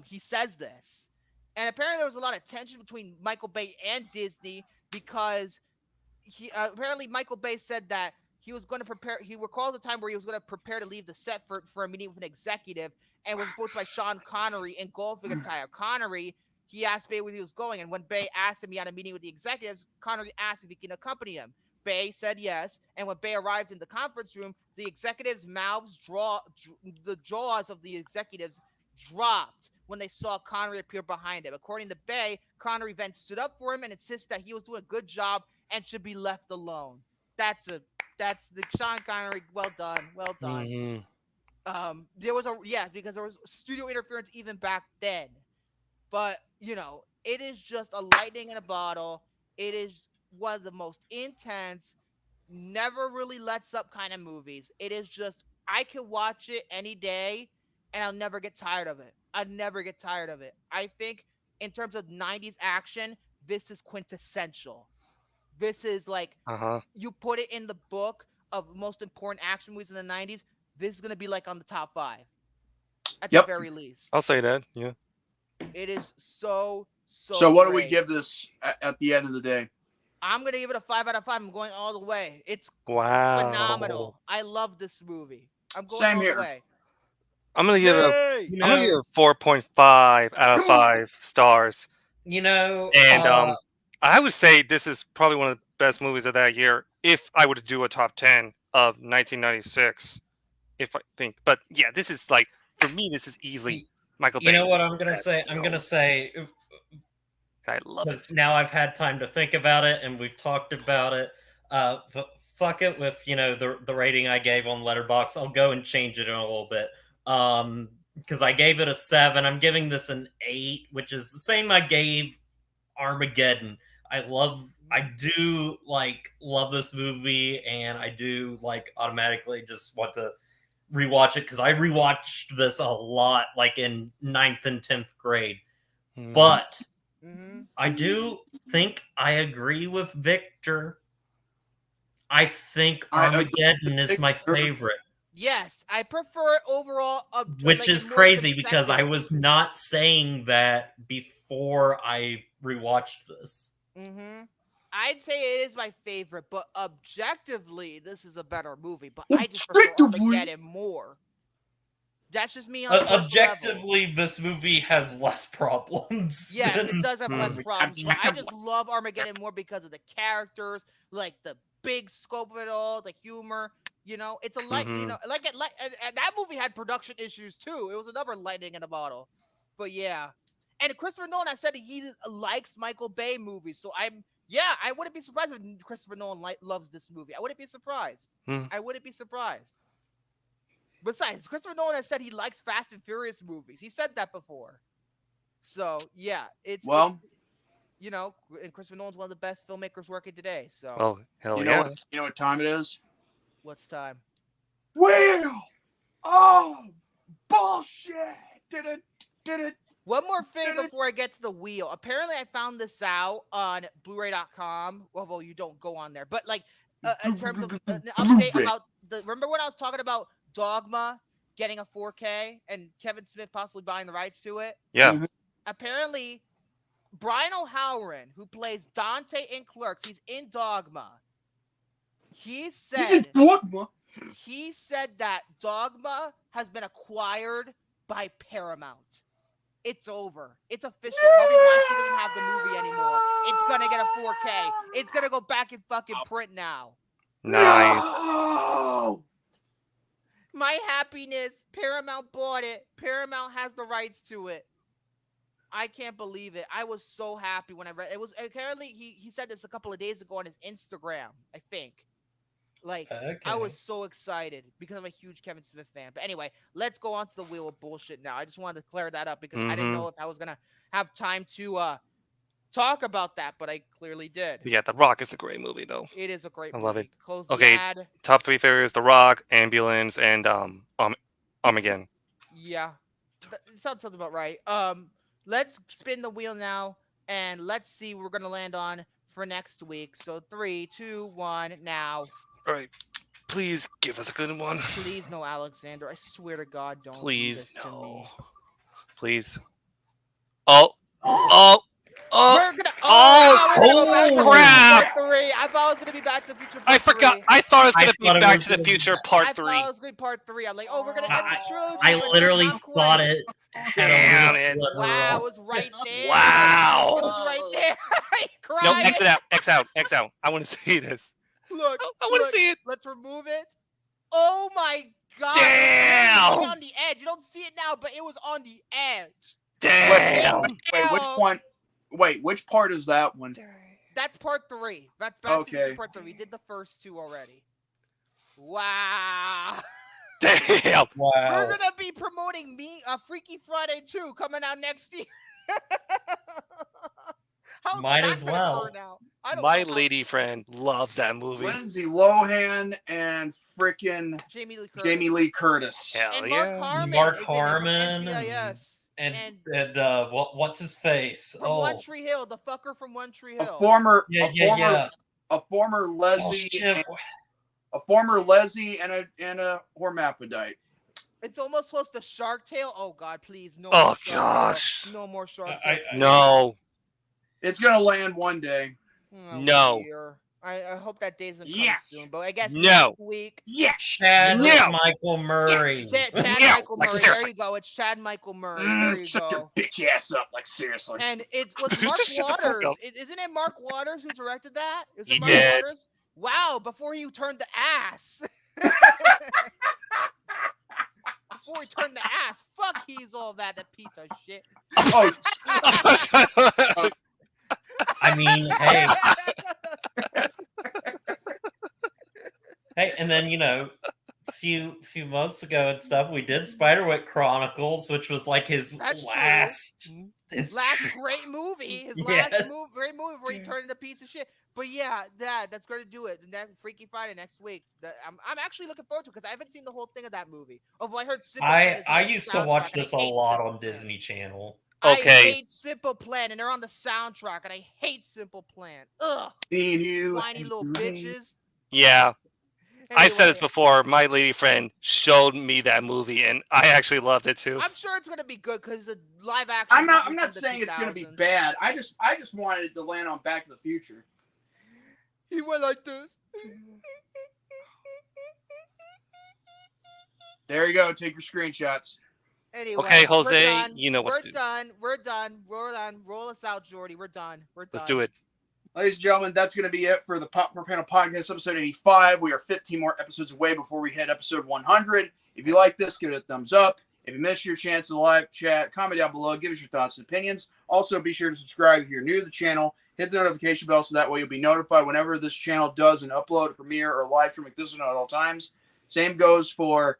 he says this. And apparently, there was a lot of tension between Michael Bay and Disney because apparently Michael Bay said that he was going to prepare. He recalls a time where he was going to prepare to leave the set for a meeting with an executive, and was approached by Sean Connery in golfing attire. Connery. He asked Bay where he was going, and when Bay asked him he had a meeting with the executives, Connery asked if he can accompany him. Bay said yes, and when Bay arrived in the conference room, the executives' mouths the jaws of the executives dropped when they saw Connery appear behind him. According to Bay, Connery then stood up for him and insisted that he was doing a good job and should be left alone. That's the Sean Connery. Well done. Mm-hmm. Because there was studio interference even back then. But it is just a lightning in a bottle. It is one of the most intense, never really lets up kind of movies. It is just I can watch it any day and I'll never get tired of it. I'll never get tired of it. I think in terms of 90s action, this is quintessential. This is like you put it in the book of most important action movies in the 90s, this is going to be like on the top 5 at the very least. I'll say that. Yeah. It is so So what do we great. give this at the end of the day? I'm going to give it a 5 out of 5. I'm going all the way. It's phenomenal. I love this movie. I'm going Same all here. the way. I'm gonna give it I'm gonna give it 4.5 out of 5 stars. And I would say this is probably one of the best movies of that year if I were to do a top 10 of 1996. If I think, but yeah, this is like for me, this is easily Michael Bay. You know what I'm gonna say? I'm gonna say I love it. Now I've had time to think about it, and we've talked about it. Fuck it with the rating I gave on Letterboxd. I'll go and change it in a little bit. Because I gave it a 7. I'm giving this an 8, which is the same I gave Armageddon. I do love this movie, and I do automatically just want to rewatch it because I rewatched this a lot, in 9th and 10th grade. But I do think I agree with Victor. I think Armageddon is my favorite. Yes, I prefer it overall. Which is crazy because I was not saying that before I rewatched this. I'd say it is my favorite, but objectively, this is a better movie. But I just prefer Armageddon more. That's just me on a objectively, level. This movie has less problems. Yes, it does have less problems. But I just love Armageddon more because of the characters, the big scope of it all, the humor. It's a light. And that movie had production issues too. It was another lightning in a bottle. But yeah, and Christopher Nolan, I said he likes Michael Bay movies, so I wouldn't be surprised if Christopher Nolan loves this movie. I wouldn't be surprised. I wouldn't be surprised. Besides, Christopher Nolan has said he likes Fast and Furious movies. He said that before. So yeah, it's and Christopher Nolan's one of the best filmmakers working today. So hell yeah. You know what time it is? What's time? Wheel! Oh, bullshit! Did it? One more thing before I get to the wheel. Apparently, I found this out on Blu-ray.com. Although you don't go on there, but in terms of an update about remember when I was talking about Dogma getting a 4K and Kevin Smith possibly buying the rights to it? Yeah. Apparently, Brian O'Halloran, who plays Dante in Clerks, he's in Dogma. He said that Dogma has been acquired by Paramount. It's over. It's official. Harvey Weinstein doesn't have the movie anymore. It's gonna get a 4K. It's gonna go back in fucking print now. Nice. No! My happiness. Paramount bought it. Paramount has the rights to it. I can't believe it. I was so happy when I read it. Was apparently he said this a couple of days ago on his Instagram, I think. I was so excited because I'm a huge Kevin Smith fan. But anyway, let's go on to the wheel of bullshit now. I just wanted to clear that up because I didn't know if I was gonna have time to talk about that, but I clearly did. Yeah, The Rock is a great movie, though. It is a great movie. I love it. Close okay, the ad. Top 3 favorites: The Rock, Ambulance, and Armageddon. Yeah, sounds about right. Let's spin the wheel now, and let's see what we're gonna land on for next week. So 3, 2, 1, now. All right, please give us a good one. Please no, Alexander. I swear to God, don't. Please do this to me. Please. Oh. We're gonna. Oh crap! Part 3. I thought it was gonna be Back to the Future. I forgot. I thought it was gonna be Back to the Future Part 3. I thought it was gonna be Part 3. I'm like, we're gonna end the trilogy. I literally thought it. Damn it! Wow, it was right there. Wow. It was right there. No, X out. I want to see this. Look, I want to see it. Let's remove it. Oh my God! Damn! It was on the edge. You don't see it now, but it was on the edge. Damn! Wait, which one? Wait, which part is that one? That's Part 3. That's Back to the Future Part 3. We did the first 2 already. Wow. Damn! Wow. We're gonna be promoting Freaky Friday 2 coming out next year. How Might is as that gonna well. turn out? I don't My know how- lady friend loves that movie. Lindsay Lohan and frickin' Jamie Lee Curtis. Jamie Lee Curtis. Hell And yeah. Mark Harmon. Mark Harmon Is in it from NCIS. and what's his face? From One Tree Hill, the fucker from One Tree Hill. A former Oh, Leslie, shit. a former Leslie and a hermaphrodite. It's almost close to Shark Tale. Oh God, please no. Oh, more Shark gosh. Tale. No more Shark Tale. No. It's gonna land one day. Oh, No. dear. I hope that day doesn't come soon, but I guess No. next week. Chad Michael Murray. Chad Michael Murray. There you go. It's Chad Michael Murray. There you Shut your go. bitch ass up, like seriously. And it was Mark Just shut the fuck Waters. up. Isn't it Mark Waters who directed that? Is it He Mark did. Waters? Wow, before he turned the ass. Before he turned the ass. Fuck, he's all that piece of shit. Oh, I mean, hey. Hey, and then a few months ago and stuff, we did Spiderwick Chronicles, which was like his last great movie. His Yes. last great movie where he turned into a piece of shit. But yeah, that's going to do it. The next Freaky Friday next week. I'm actually looking forward to it because I haven't seen the whole thing of that movie. I heard Simple Plan is I on the used to soundtrack, watch and I this a hate lot Simple on Plan. Disney Channel. I Okay. hate Simple Plan, and they're on the soundtrack, and I hate Simple Plan. Ugh, Seeing you, whiny little bitches. Yeah. I've said this Anyway, before. My lady friend showed me that movie, and I actually loved it too. I'm sure it's gonna be good because the live action. I'm movie not from the saying it's gonna be 2000s. bad. I just wanted it to land on Back to the Future. He went like this. There you go. Take your screenshots. Anyway, Okay, we're Jose, done. you know what We're to do. done. We're done. We're done. Roll us out, Jordy. We're done. We're done. Let's do it. Ladies and gentlemen, that's going to be it for the Popcorn Panel Podcast, episode 85. We are 15 more episodes away before we hit episode 100. If you like this, give it a thumbs up. If you missed your chance to live chat, comment down below. Give us your thoughts and opinions. Also, be sure to subscribe if you're new to the channel. Hit the notification bell so that way you'll be notified whenever this channel does an upload, a premiere, or live stream like this one at all times. Same goes for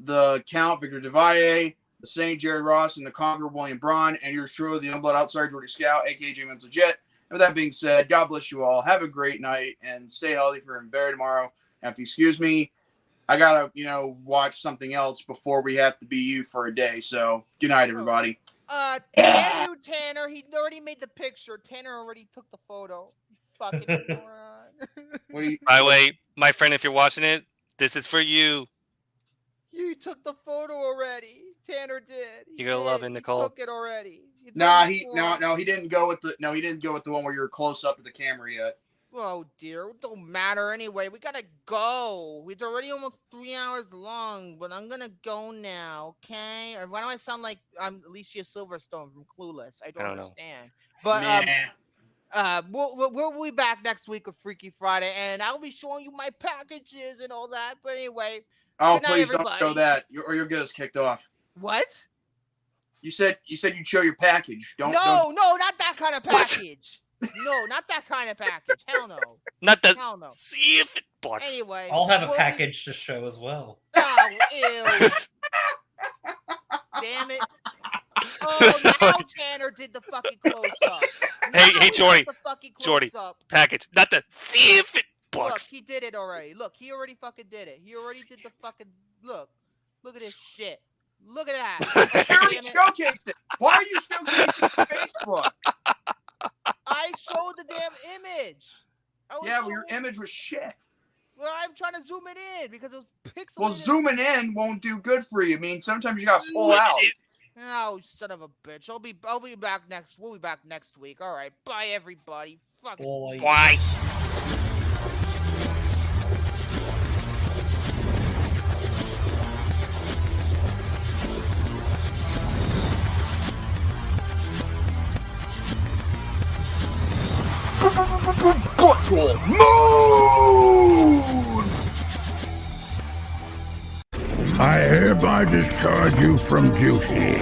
the Count, Victor Devalle, the Saint, Jerry Ross, and the Conqueror, William Braun, and yours truly, the Unblood Outsider, Jordy Scout, a.k.a. James Legit. And with that being said, God bless you all. Have a great night and stay healthy for a very tomorrow. And if you excuse me, I gotta, watch something else before we have to be you for a day. So good night, everybody. Damn you, Tanner. He already made the picture. Tanner already took the photo. You fucking moron. By the way, my friend, if you're watching it, this is for you. You took the photo already. Tanner did. You're gonna love it, Nicole. He took it already. It's Nah, already he full. he didn't go with the one where you're close up to the camera yet. Oh dear, it don't matter anyway. We gotta go. It's already almost 3 hours long, but I'm gonna go now. Okay? Or why do I sound like I'm Alicia Silverstone from Clueless? I don't know. understand. But we'll be back next week with Freaky Friday, and I'll be showing you my packages and all that. But anyway, Oh, good night, please don't everybody. show that, or you'll get us kicked off. What? You said you'd show your package. No, not that kind of package. No, not that kind of package. Hell no. Not the Hell no. see if it bucks. Anyway, I'll have a we'll be- package to show as well. Oh, ew. Damn it. Oh, now Tanner did the fucking close-up. Hey, Jordy. The fucking Jordy, close-up. package. Not the see if it Look, bucks. he did it already. Look, he already fucking did it. He already did the fucking... Look. Look at this shit. Look at that. You already Damn it. showcased it. Why are you showcasing it on Facebook? I showed the damn image. Yeah, well, your image was shit. Well, I'm trying to zoom it in because it was pixelated. Well, zooming in won't do good for you. I mean, sometimes you gotta pull out. Oh, son of a bitch. I'll be back next. We'll be back next week. All right. Bye, everybody. Fucking Bye. Moon! I hereby discharge you from duty.